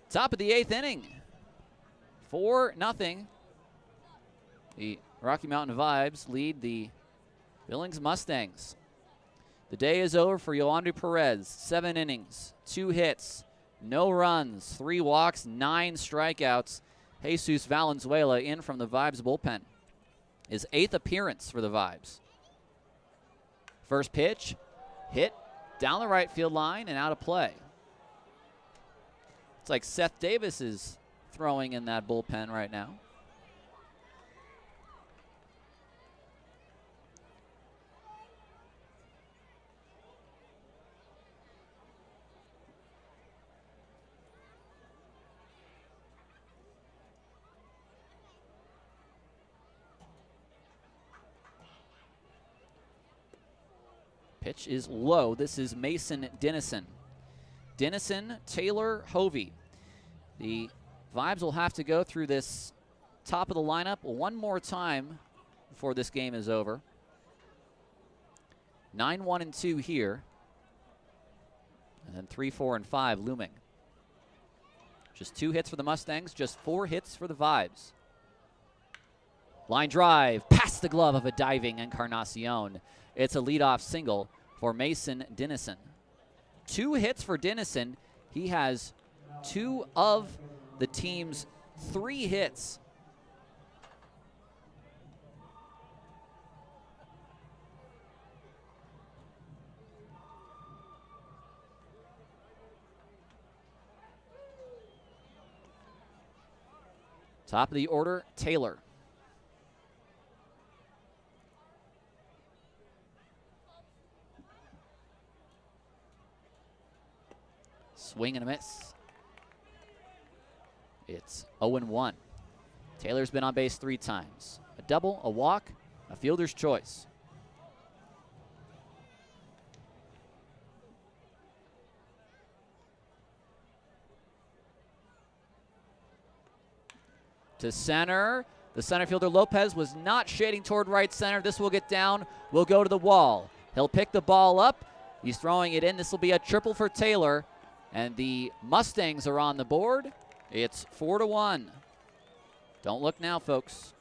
Top of the 8th inning. 4-0. The Rocky Mountain Vibes lead the Billings Mustangs. The day is over for Yoandre Perez. 7 innings, 2 hits, no runs, 3 walks, 9 strikeouts. Jesus Valenzuela in from the Vibes bullpen. His 8th appearance for the Vibes. First pitch, hit down the right field line and out of play. It's like Seth Davis is throwing in that bullpen right now. Pitch is low. This is Mason Dennison. Dennison, Taylor, Hovey. The Vibes will have to go through this top of the lineup one more time before this game is over. 9, 1, and 2 here. And then 3, 4, and 5 looming. Just 2 hits for the Mustangs, just 4 hits for the Vibes. Line drive, past the glove of a diving Encarnacion. It's a leadoff single for Mason Dennison. 2 hits for Dennison. He has 2 of the team's 3 hits. Top of the order, Taylor. Swing and a miss. It's 0-1. Taylor's been on base 3 times. A double, a walk, a fielder's choice. To center. The center fielder Lopez was not shading toward right center. This will get down, will go to the wall. He'll pick the ball up. He's throwing it in. This will be a triple for Taylor. And the Mustangs are on the board. It's 4-1. Don't look now, folks.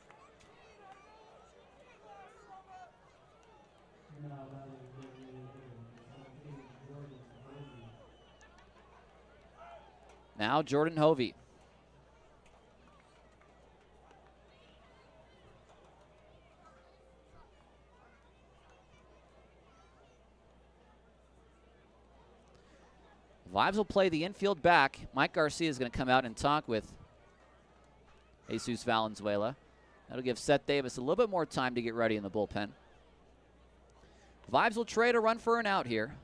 Now Jordan Hovey. Vibes will play the infield back. Mike Garcia is going to come out and talk with Jesus Valenzuela. That'll give Seth Davis a little bit more time to get ready in the bullpen. Vibes will trade a run for an out here.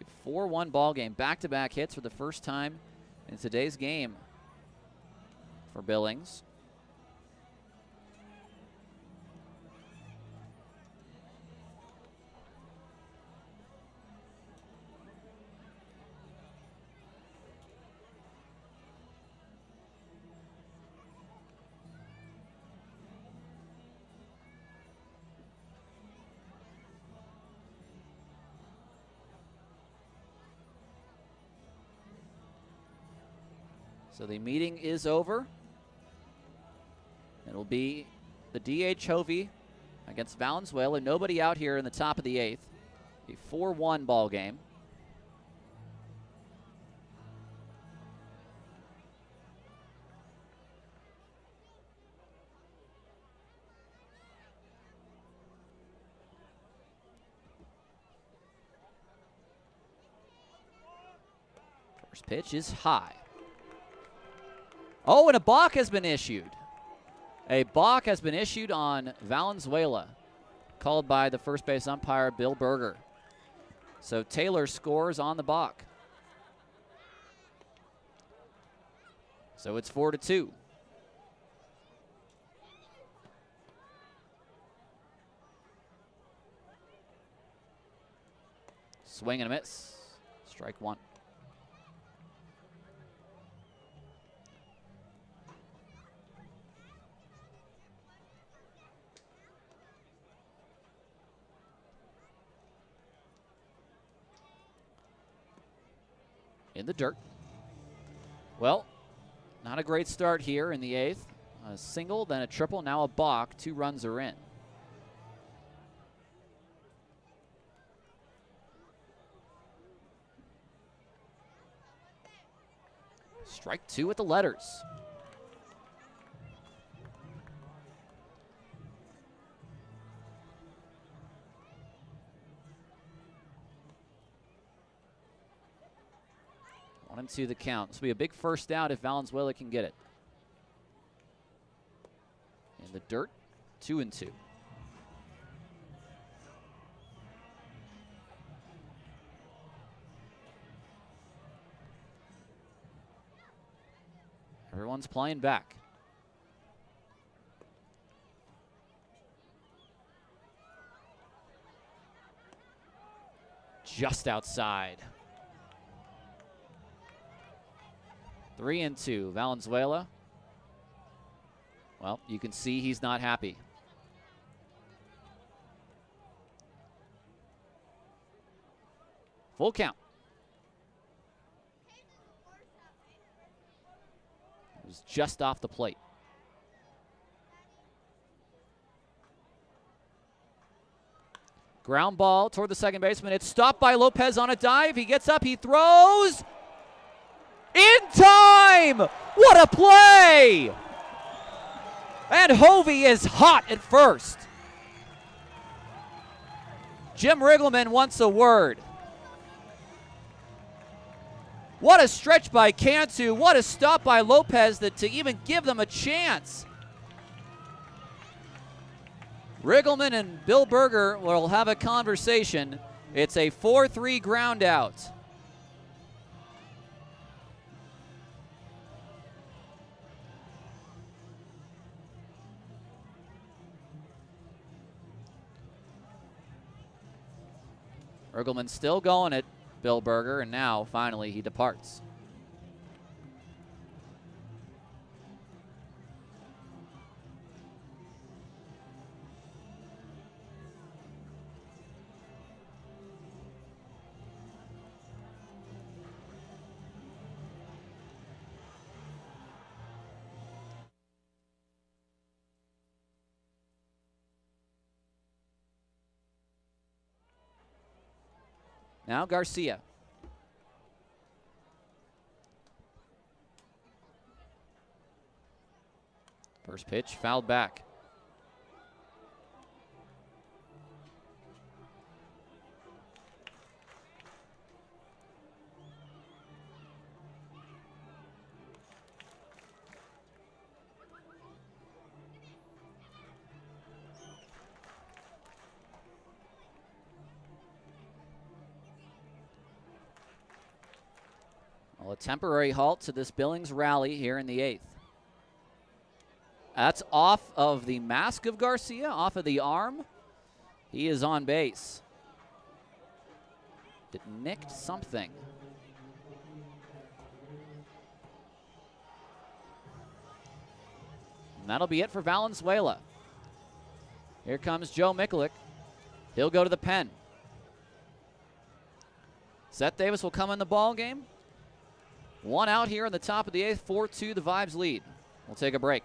A 4-1 ball game. Back-to-back hits for the first time in today's game for Billings. So the meeting is over. It'll be the DH Hovey against Valenzuela. Nobody out here in the top of the 8th. A 4-1 ball game. First pitch is high. Oh, and a balk has been issued. A balk has been issued on Valenzuela, called by the first base umpire, Bill Berger. So Taylor scores on the balk. So it's 4-2. Swing and a miss. Strike 1. In the dirt. Well, Not a great start here in the 8th. A single, then a triple, now a balk. 2 runs are in. Strike 2 with the letters. One and 2 the count. This will be a big first out if Valenzuela can get it. In the dirt, 2 and 2. Everyone's playing back. Just outside. 3 and 2. Valenzuela. Well, you can see he's not happy. Full count. It was just off the plate. Ground ball toward the second baseman. It's stopped by Lopez on a dive. He gets up, he throws. In time! What a play! And Hovey is hot at first. Jim Riggleman wants a word. What a stretch by Cantu. What a stop by Lopez to even give them a chance. Riggleman and Bill Berger will have a conversation. It's a 4-3 ground out. Riggleman still going at Bill Berger, and now finally he departs. Now Garcia. First pitch fouled back. Well, a temporary halt to this Billings rally here in the 8th. That's off of the mask of Garcia, off of the arm. He is on base. It nicked something. And that'll be it for Valenzuela. Here comes Joe Mikulik. He'll go to the pen. Seth Davis will come in the ball game. One out here in the top of the 8th, 4-2 the Vibes lead. We'll take a break.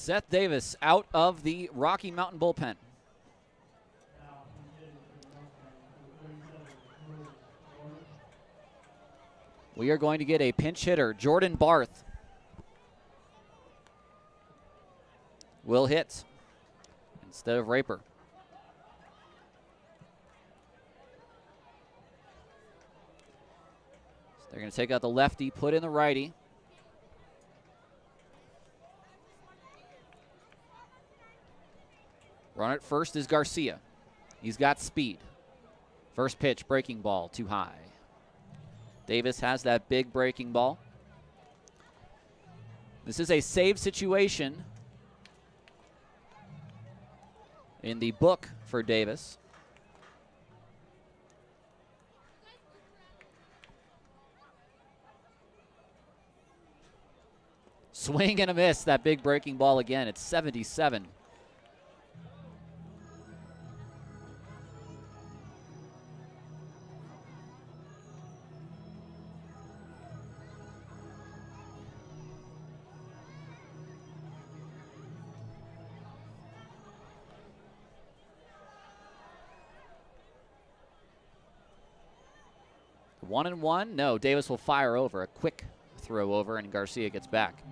Seth Davis out of the Rocky Mountain bullpen. We are going to get a pinch hitter. Jordan Barth will hit instead of Raper. So they're going to take out the lefty, put in the righty. Runner at first is Garcia. He's got speed. First pitch, breaking ball, too high. Davis has that big breaking ball. This is a save situation in the book for Davis. Swing and a miss, that big breaking ball again. It's 77. One and one. No, Davis will fire over. A quick throw over, and Garcia gets back.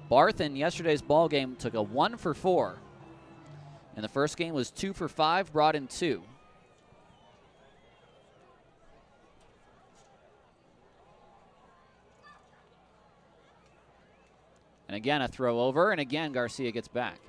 Barth in yesterday's ball game took a 1 for 4. In the first game was 2 for 5, brought in 2. And again, a throw over, and again, Garcia gets back.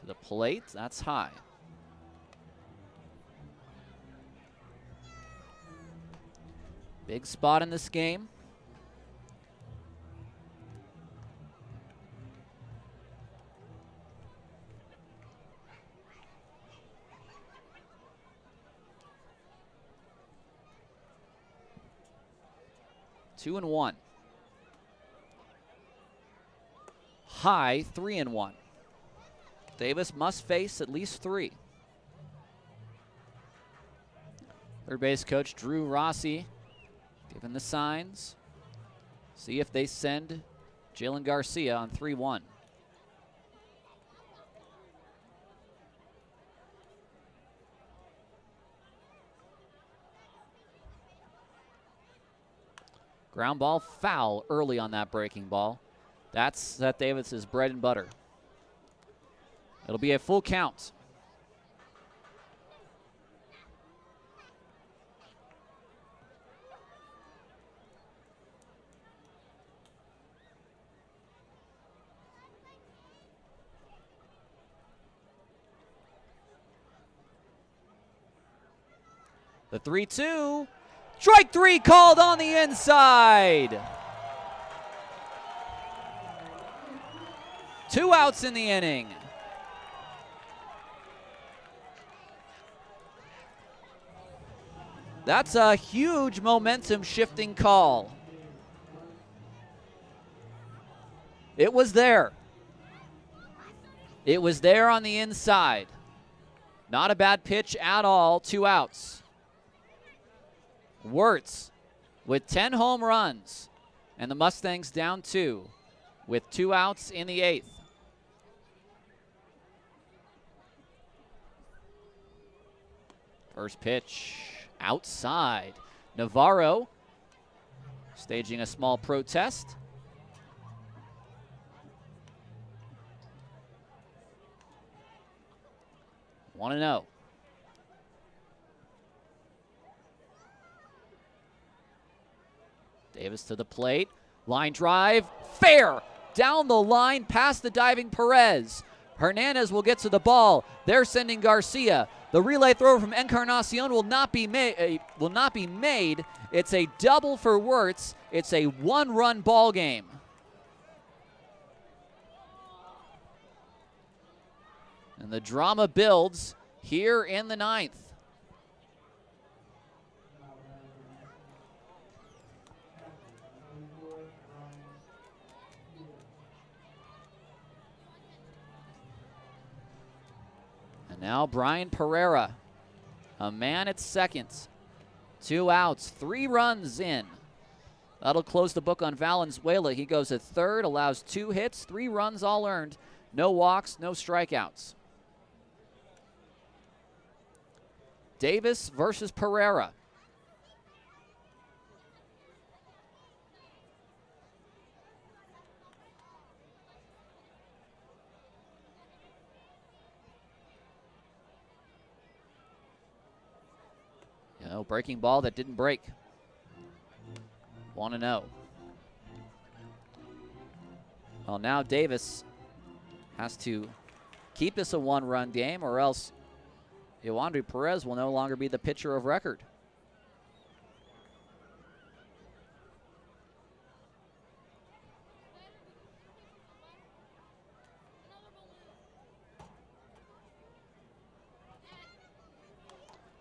The plate, that's high. Big spot in this game. Two and one. High, 3-1. Davis must face at least 3. Third base coach Drew Rossi giving the signs. See if they send Jalen Garcia on 3-1. Ground ball foul early on that breaking ball. That's Seth Davis's bread and butter. It'll be a full count. The 3-2. Strike 3 called on the inside. 2 outs in the inning. That's a huge momentum shifting call. It was there. It was there on the inside. Not a bad pitch at all. 2 outs. Wirtz with 10 home runs, and the Mustangs down 2 with 2 outs in the 8th. First pitch outside. Navarro staging a small protest. Want to know. Davis to the plate. Line drive. Fair. Down the line past the diving Perez. Hernandez will get to the ball. They're sending Garcia. The relay throw from Encarnacion will not be made. It's a double for Wirtz. It's a 1-run ball game. And the drama builds here in the 9th. Now Brian Pereira, a man at second. 2 outs, 3 runs in. That'll close the book on Valenzuela. He goes at third, allows 2 hits, 3 runs all earned. No walks, no strikeouts. Davis versus Pereira. Breaking ball that didn't break. 1-0. Well, now Davis has to keep this a 1-run game, or else Yoandry Perez will no longer be the pitcher of record.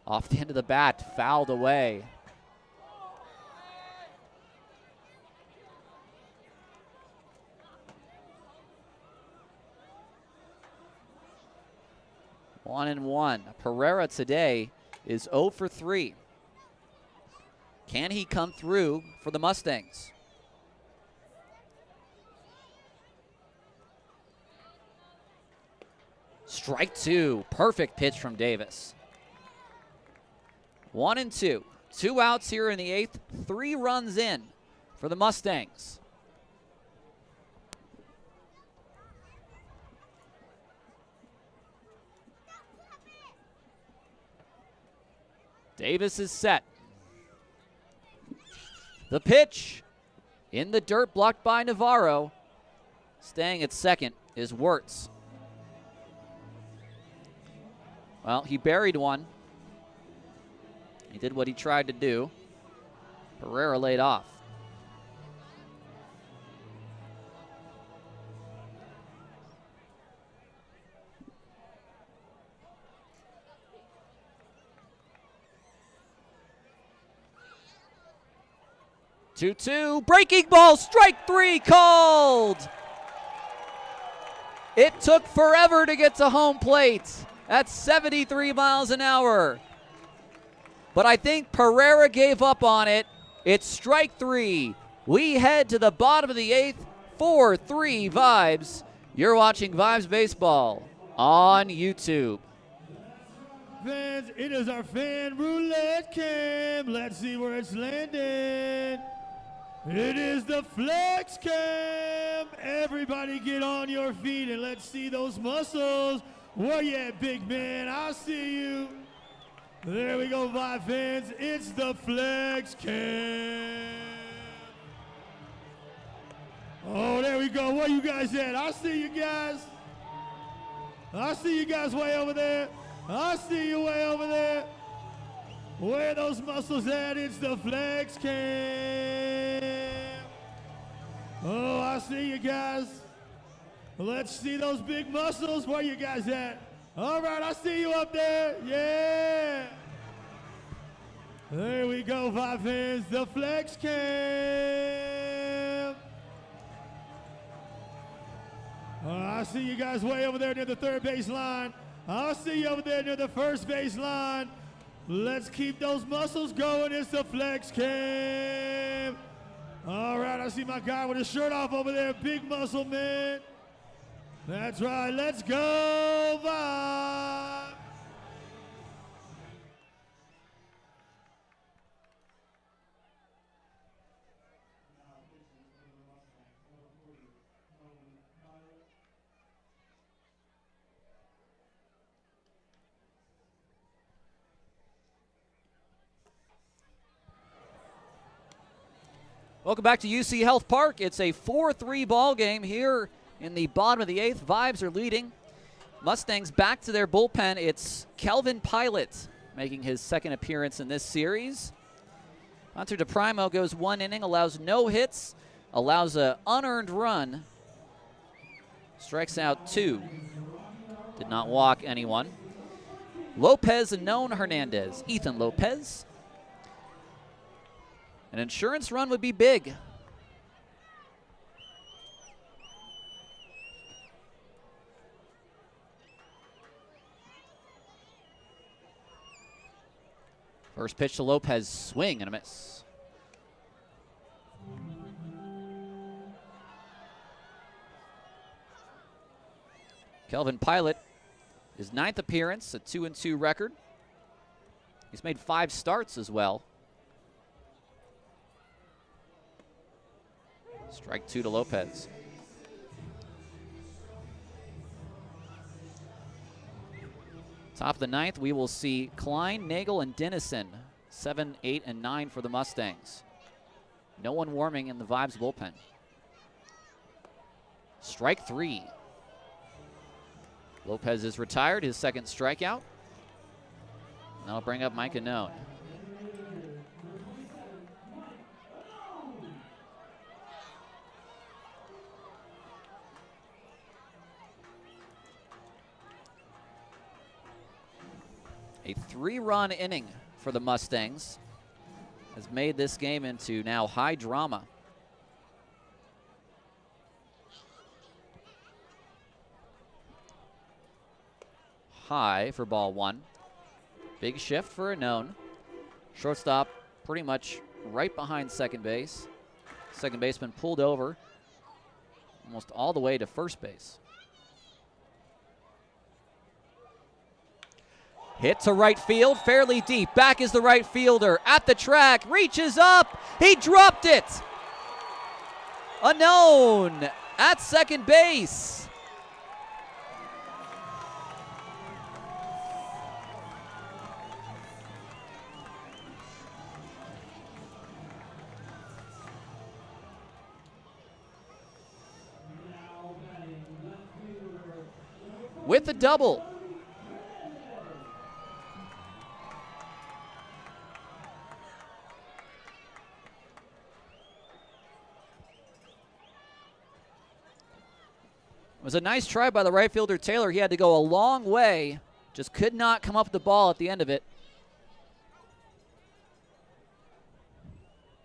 Off the end of the bat, fouled away. One and one. Pereira today is 0 for 3. Can he come through for the Mustangs? Strike 2. Perfect pitch from Davis. 1 and 2. 2 outs here in the 8th. 3 runs in for the Mustangs. Davis is set. The pitch in the dirt, blocked by Navarro. Staying at second is Wirtz. Well, he buried one. He did what he tried to do. Pereira laid off. Two, breaking ball, strike 3 called. It took forever to get to home plate at 73 miles an hour. But I think Pereira gave up on it. It's strike 3. We head to the bottom of the 8th, 4-3 Vibes. You're watching Vibes Baseball on YouTube. Fans, it is our fan roulette cam. Let's see where it's landing. It is the flex cam. Everybody get on your feet and let's see those muscles. Where you at, big man? I see you. There we go, Vibe fans. It's the flex cam. Oh, there we go. Where you guys at? I see you guys. I see you guys way over there. I see you way over there. Where are those muscles at? It's the flex cam. Oh, I see you guys. Let's see those big muscles. Where you guys at? All right, I see you up there. Yeah. There we go, Vibe fans. The flex cam. I see you guys way over there near the third base line. I'll see you over there near the first base line. Let's keep those muscles going. It's the flex cam. All right, I see my guy with his shirt off over there. Big muscle man. That's right. Let's go, Vibe. Welcome back to UCHealth Park. It's a 4-3 ball game here in the bottom of the 8th. Vibes are leading. Mustangs back to their bullpen. It's Kelvin Pilot making his second appearance in this series. Hunter DePrimo goes 1 inning, allows no hits, allows an unearned run, strikes out 2. Did not walk anyone. Lopez and Known Hernandez. Ethan Lopez. An insurance run would be big. First pitch to Lopez, swing and a miss. Kelvin Pilot, his 9th appearance, a 2-2 record. He's made 5 starts as well. Strike 2 to Lopez. Top of the 9th, we will see Klein, Nagel, and Dennison. 7, 8, and 9 for the Mustangs. No one warming in the Vibes bullpen. Strike 3. Lopez is retired, his 2nd strikeout. That'll bring up Mike Annone. A 3-run inning for the Mustangs has made this game into now high drama. High for ball 1. Big shift for Annone. Shortstop pretty much right behind second base. Second baseman pulled over almost all the way to first base. Hit to right field, fairly deep. Back is the right fielder at the track, reaches up. He dropped it. Annone at second base. With the double. It was a nice try by the right fielder Taylor. He had to go a long way, just could not come up with the ball at the end of it.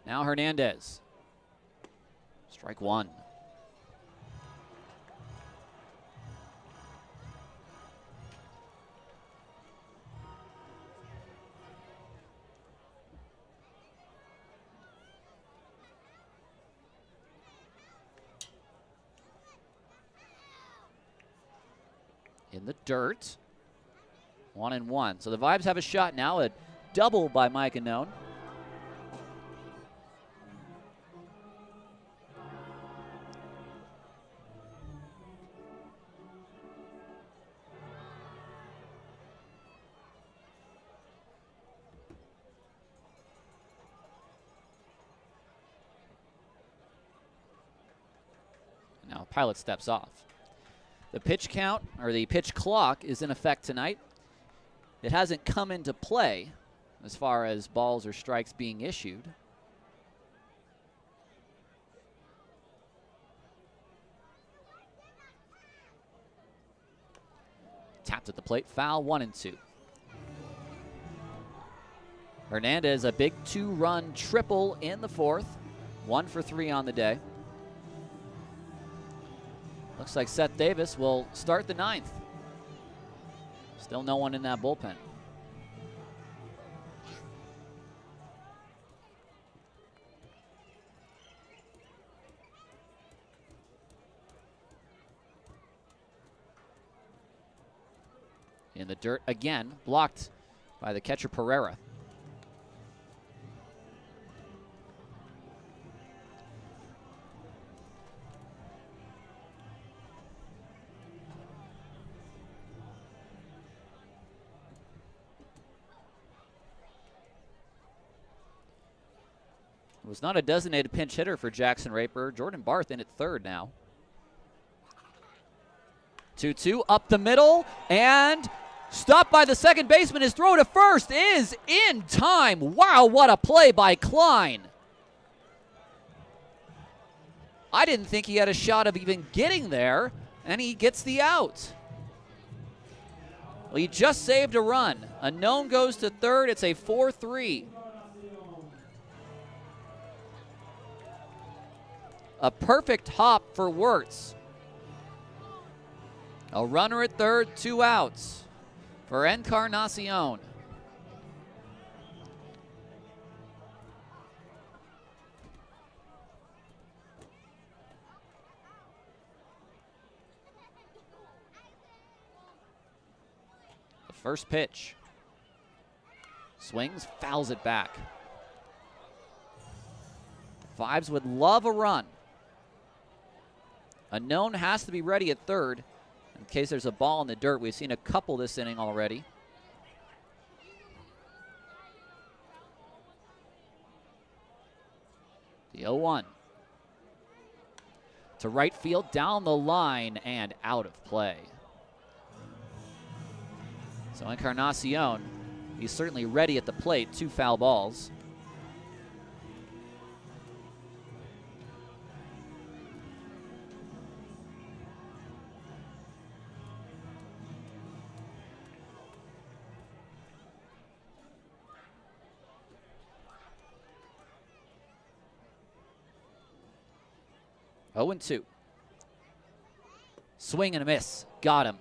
Now Hernandez. Strike 1. In the dirt. 1-1. So the Vibes have a shot now. A double by Mike Annone. Now Pilot steps off. The pitch count, or the pitch clock, is in effect tonight. It hasn't come into play as far as balls or strikes being issued. Tapped at the plate, foul, 1-2. Hernandez, a big 2-run triple in the 4th. 1 for 3 on the day. Looks like Seth Davis will start the 9th. Still no one in that bullpen. In the dirt again, blocked by the catcher Pereira. It was not a designated pinch hitter for Jackson Raper. Jordan Barth in at third now. 2-2 up the middle and stopped by the second baseman. His throw to first is in time. Wow, what a play by Klein. I didn't think he had a shot of even getting there, and he gets the out. Well, he just saved a run. Annone goes to third. It's a 4-3. A perfect hop for Wirtz. A runner at third, 2 outs for Encarnacion. First pitch. Swings, fouls it back. Vibes would love a run. Unknown has to be ready at third in case there's a ball in the dirt. We've seen a couple this inning already. The 0-1. To right field, down the line, and out of play. So Encarnacion, he's certainly ready at the plate. 2 foul balls. Oh, 0-2. Swing and a miss. Got him.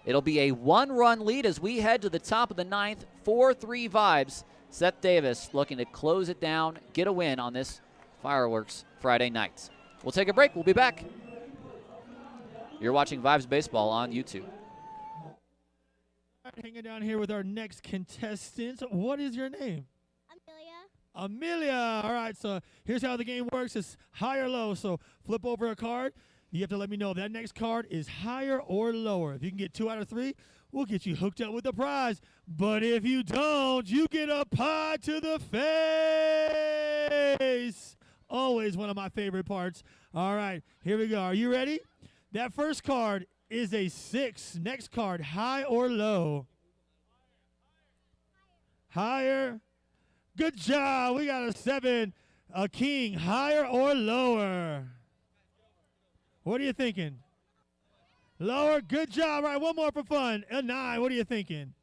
It'll be a 1-run lead as we head to the top of the 9th. 4-3 Vibes. Seth Davis looking to close it down, get a win on this Fireworks Friday night. We'll take a break. We'll be back. You're watching Vibes Baseball on YouTube. Hanging down here with our next contestant. What is your name? Amelia. Amelia. All right, so here's how the game works. It's high or low. So flip over a card. You have to let me know if that next card is higher or lower. If you can get 2 out of 3, we'll get you hooked up with the prize. But if you don't, you get a pie to the face. Always one of my favorite parts. All right, here we go. Are you ready? That first card is a 6. Next card, high or low? Higher. Good job. We got a 7. A king, higher or lower? What are you thinking? Lower. Good job. All right, one more for fun. A 9. What are you thinking?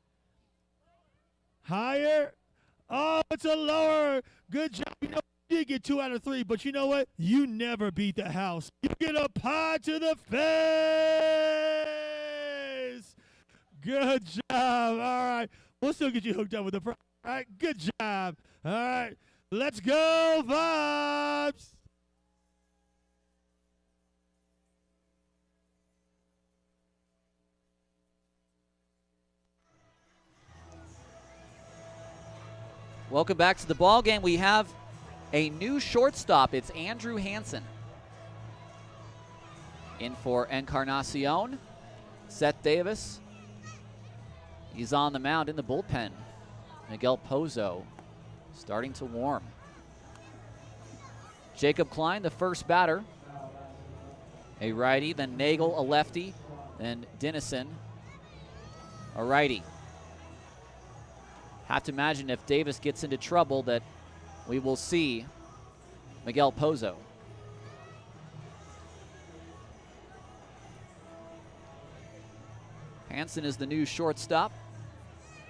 Higher. Oh, it's a lower. Good job. You know, you did get 2 out of 3, but you know what? You never beat the house. You get a pie to the face. Good job. All right. We'll still get you hooked up with the prize. All right, good job. All right, let's go, Vibes. Welcome back to the ball game. We have a new shortstop. It's Andrew Hansen. In for Encarnacion. Seth Davis. He's on the mound in the bullpen. Miguel Pozo starting to warm. Jacob Klein, the first batter. A righty, then Nagel, a lefty, then Dennison, a righty. Have to imagine if Davis gets into trouble that we will see Miguel Pozo. Hansen is the new shortstop.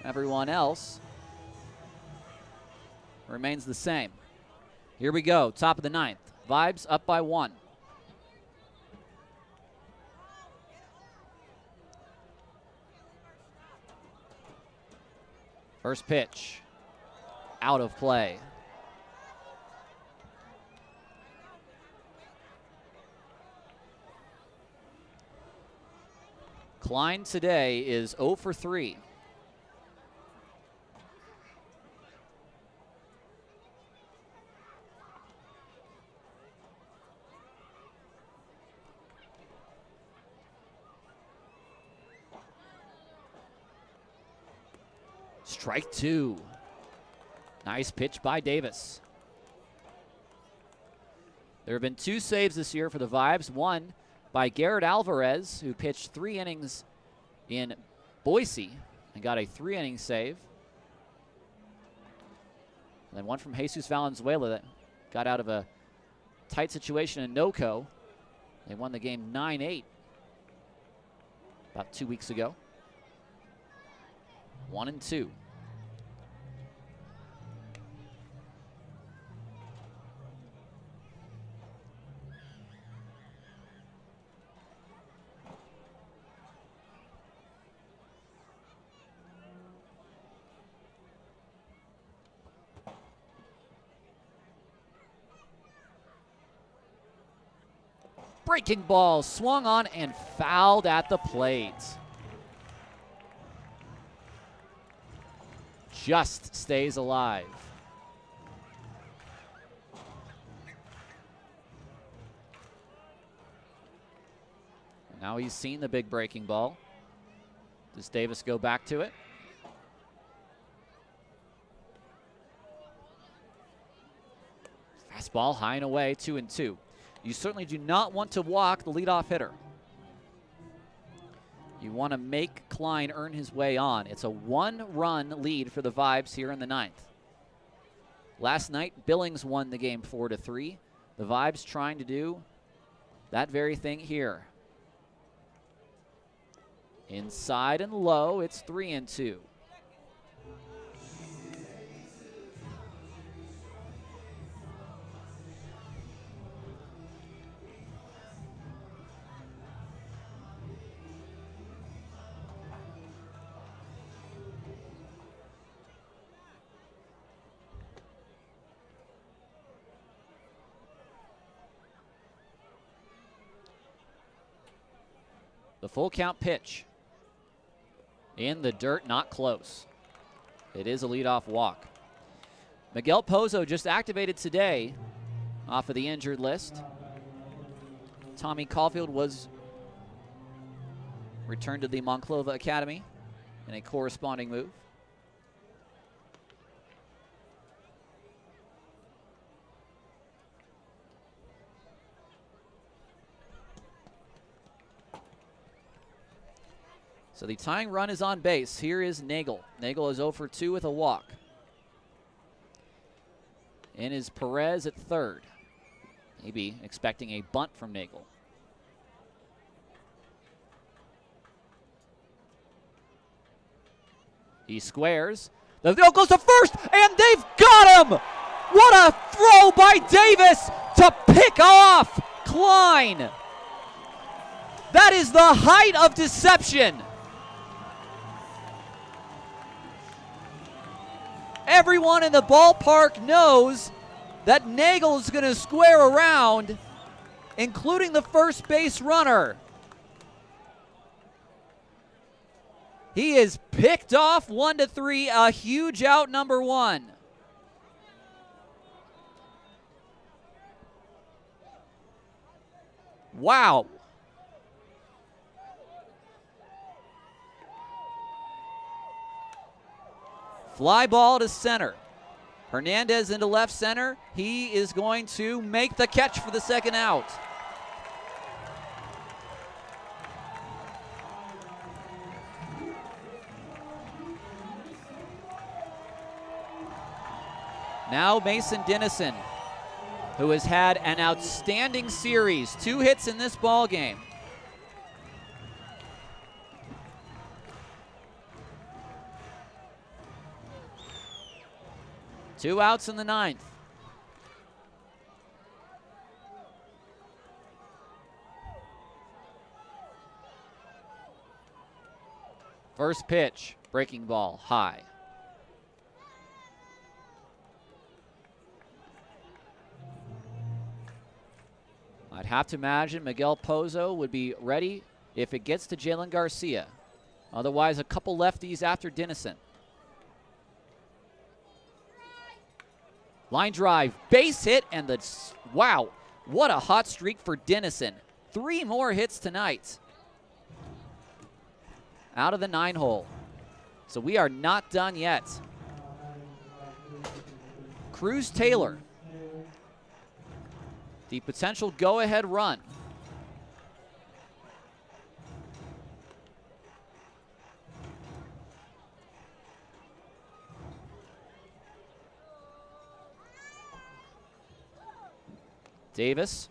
Everyone else remains the same. Here we go, top of the 9th. Vibes up by 1. First pitch, out of play. Klein today is 0 for 3. Strike 2. Nice pitch by Davis. There have been 2 saves this year for the Vibes. One by Garrett Alvarez, who pitched 3 innings in Boise and got a 3-inning save. And then one from Jesus Valenzuela that got out of a tight situation in NoCo. They won the game 9-8 about 2 weeks ago. 1-2. Breaking ball swung on and fouled at the plate. just stays alive. Now he's seen the big breaking ball. Does Davis go back to it? Fastball high and away, 2-2. You certainly do not want to walk the leadoff hitter. You want to make Klein earn his way on. It's a 1-run lead for the Vibes here in the 9th. Last night, Billings won the game 4-3. The Vibes trying to do that very thing here. Inside and low, it's 3-2. The full count pitch. In the dirt, not close. It is a leadoff walk. Miguel Pozo just activated today off of the injured list. Tommy Caulfield was returned to the Monclova Academy in a corresponding move. So the tying run is on base. Here is Nagel. Nagel is 0 for 2 with a walk. In is Perez at third. Maybe expecting a bunt from Nagel. He squares. The throw goes to first, and they've got him! What a throw by Davis to pick off Klein! That is the height of deception. Everyone in the ballpark knows that Nagel is going to square around, including the first base runner. He is picked off 1-3, a huge out, number 1. Wow. Fly ball to center. Hernandez into left center. He is going to make the catch for the second out. Now Mason Dennison, who has had an outstanding series. 2 hits in this ball game. Two outs in the 9th. First pitch, breaking ball, high. I'd have to imagine Miguel Pozo would be ready if it gets to Jalen Garcia. Otherwise, a couple lefties after Dennison. Line drive, base hit, and wow, what a hot streak for Dennison. 3 more hits tonight. Out of the 9-hole. So we are not done yet. Cruz Taylor. The potential go-ahead run. Davis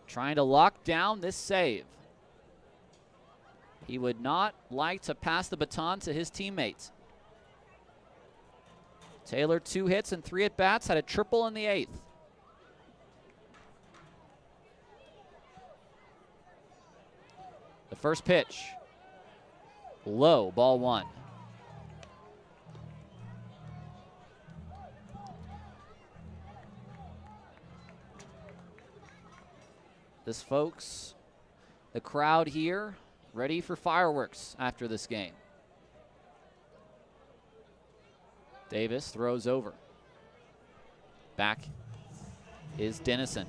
trying to lock down this save. He would not like to pass the baton to his teammates. Taylor 2 hits and 3 at-bats, had a triple in the 8th. The first pitch, low, ball 1. This, folks, the crowd here ready for fireworks after this game. Davis throws over. Back is Dennison.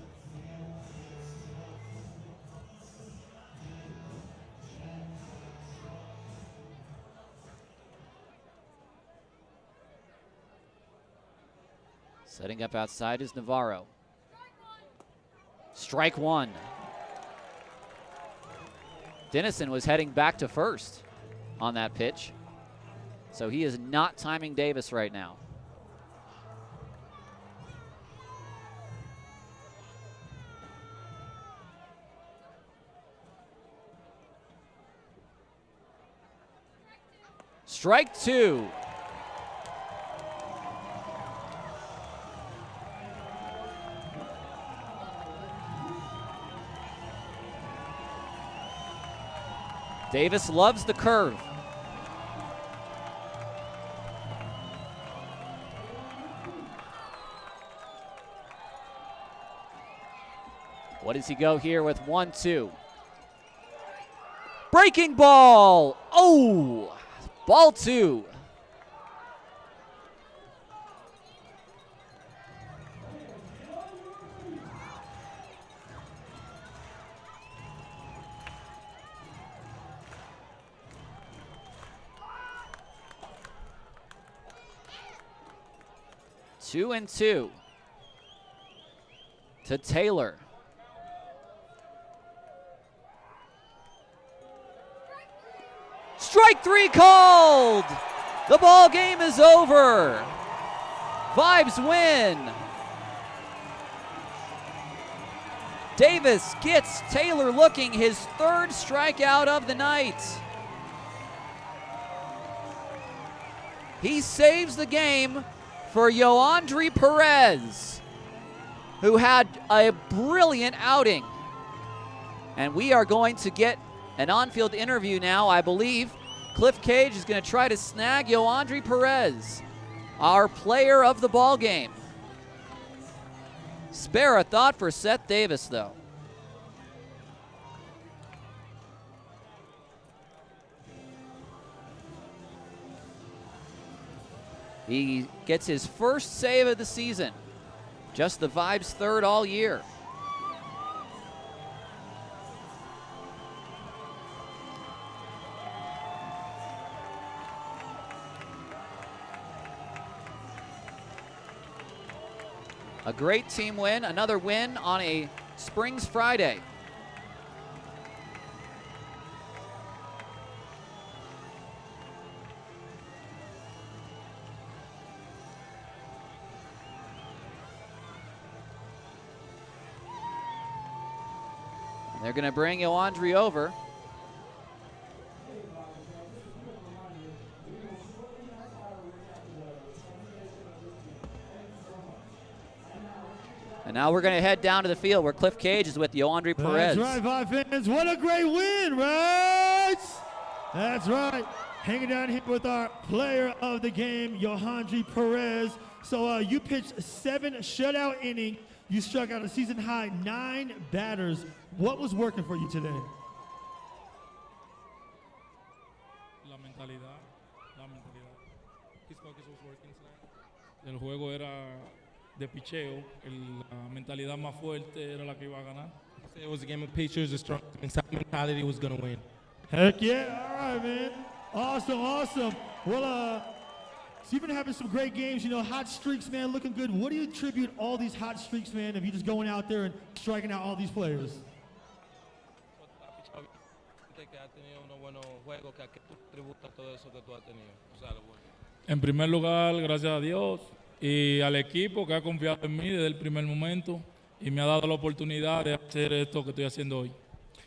Setting up outside is Navarro. Strike one. Dennison was heading back to first on that pitch, so he is not timing Davis right now. Strike two. Davis loves the curve. What does he go here with 1-2? Breaking ball. Oh, ball two. Two and two to Taylor. Strike three called. The ball game is over. Vibes win. Davis gets Taylor looking, his third strikeout of the night. He saves the game for Yoandri Perez, who had a brilliant outing. And we are going to get an on-field interview now, I believe. Cliff Cage is going to try to snag Yoandri Perez, our player of the ball game. Spare a thought for Seth Davis, though. He gets his first save of the season. Just the Vibes' third all year. A great team win, another win on a Springs Friday. They're going to bring Yoandri over. And now we're going to head down to the field where Cliff Cage is with Yoandri Perez. That's right, Vibe fans. What a great win, right? That's right. Hanging down here with our player of the game, Yoandri Perez. So you pitched 7 shutout innings. You struck out a season-high 9 batters. What was working for you today? La mentalidad. His focus was working today. El juego era de picheo. La mentalidad más fuerte era la que iba a ganar. It was a game of pitchers. The strong mentality was going to win. Heck yeah. All right, man. Awesome, awesome. Well, so you've been having some great games, you know, hot streaks, man, looking good. What do you attribute all these hot streaks, man, if you're just going out there and striking out all these players? En primer lugar, gracias a Dios y al equipo que ha confiado en mí desde el primer momento y me ha dado la oportunidad de hacer esto que estoy haciendo hoy.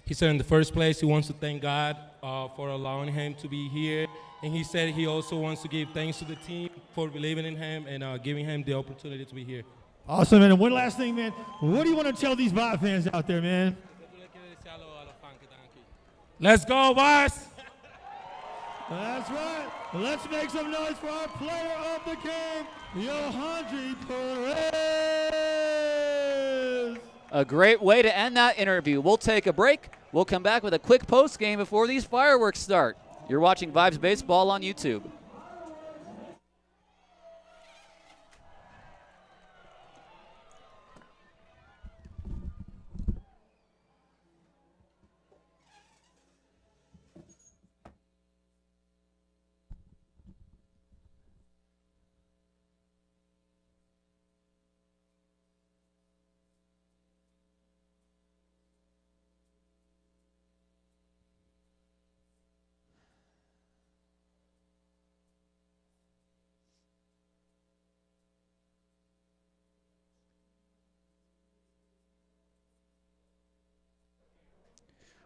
He said in the first place he wants to thank God for allowing him to be here. And he said he also wants to give thanks to the team for believing in him and giving him the opportunity to be here. Awesome, man. And one last thing, man. What do you want to tell these Vibe fans out there, man? Let's go, boys! That's right. Let's make some noise for our player of the game, Yoandri Perez. A great way to end that interview. We'll take a break. We'll come back with a quick post game before these fireworks start. You're watching Vibes Baseball on YouTube.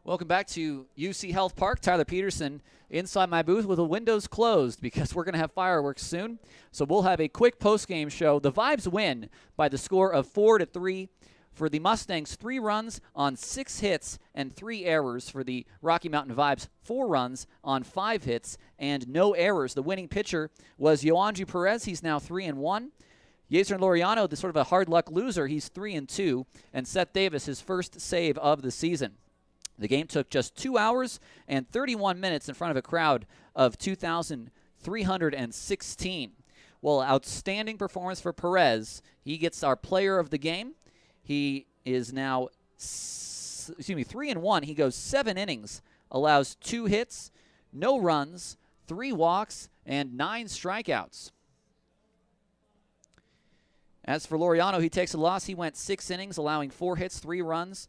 Welcome back to UCHealth Park. Tyler Peterson inside my booth with the windows closed because we're going to have fireworks soon. So we'll have a quick post-game show. The Vibes win by the score of 4-3. For the Mustangs, 3 runs on 6 hits and 3 errors. For the Rocky Mountain Vibes, 4 runs on 5 hits and no errors. The winning pitcher was Yoanji Perez. He's now 3-1. Yeser Laureano, the sort of a hard luck loser, he's 3-2. And Seth Davis, his first save of the season. The game took just 2 hours and 31 minutes in front of a crowd of 2,316. Well, outstanding performance for Perez. He gets our player of the game. He is now 3-1. He goes 7 innings, allows 2 hits, no runs, 3 walks, and 9 strikeouts. As for Laureano, he takes a loss. He went 6 innings, allowing 4 hits, 3 runs,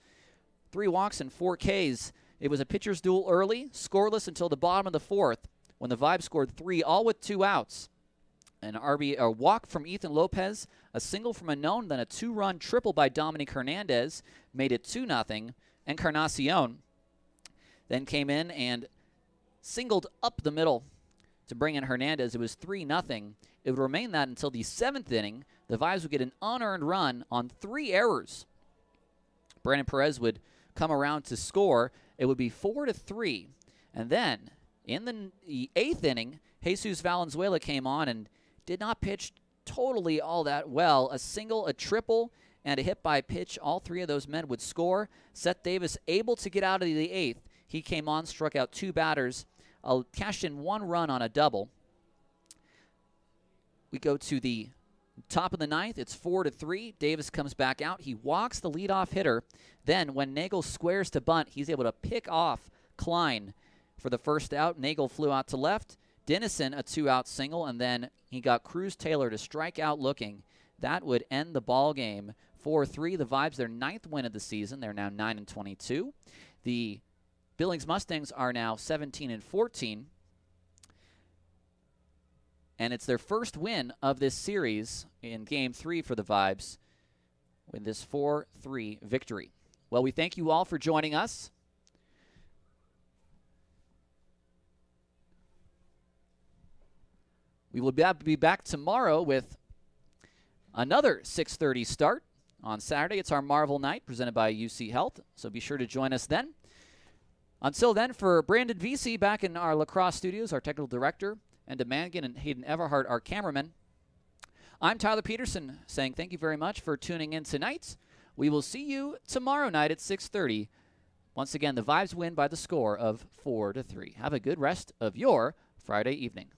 3 walks, and 4 Ks. It was a pitcher's duel early, scoreless until the bottom of the 4th, when the Vibes scored 3, all with 2 outs. A walk from Ethan Lopez, a single from Unknown, then a 2-run triple by Dominic Hernandez made it 2-0. Encarnacion then came in and singled up the middle to bring in Hernandez. It was 3-0. It would remain that until the 7th inning. The Vibes would get an unearned run on 3 errors. Brandon Perez would come around to score. It would be 4-3. And then in the 8th inning, Jesus Valenzuela came on and did not pitch totally all that well. A single, a triple, and a hit by pitch. All 3 of those men would score. Seth Davis able to get out of the 8th. He came on, struck out 2 batters, cashed in 1 run on a double. We go to the top of the 9th. It's 4-3. Davis comes back out. He walks the leadoff hitter. Then when Nagel squares to bunt, he's able to pick off Klein for the first out. Nagel flew out to left. Dennison, a 2-out single, and then he got Cruz Taylor to strike out looking. That would end the ball game. 4-3. The Vibes, their 9th win of the season. They're now 9-22. The Billings Mustangs are now 17-14. And it's their first win of this series in Game 3 for the Vibes with this 4-3 victory. Well, we thank you all for joining us. We will be back tomorrow with another 6:30 start. On Saturday, it's our Marvel Night presented by UCHealth, so be sure to join us then. Until then, for Brandon Vesey back in our lacrosse studios, our technical director, and to Mangan and Hayden Everhart, our cameraman, I'm Tyler Peterson saying thank you very much for tuning in tonight. We will see you tomorrow night at 6:30. Once again, the Vibes win by the score of 4-3. Have a good rest of your Friday evening.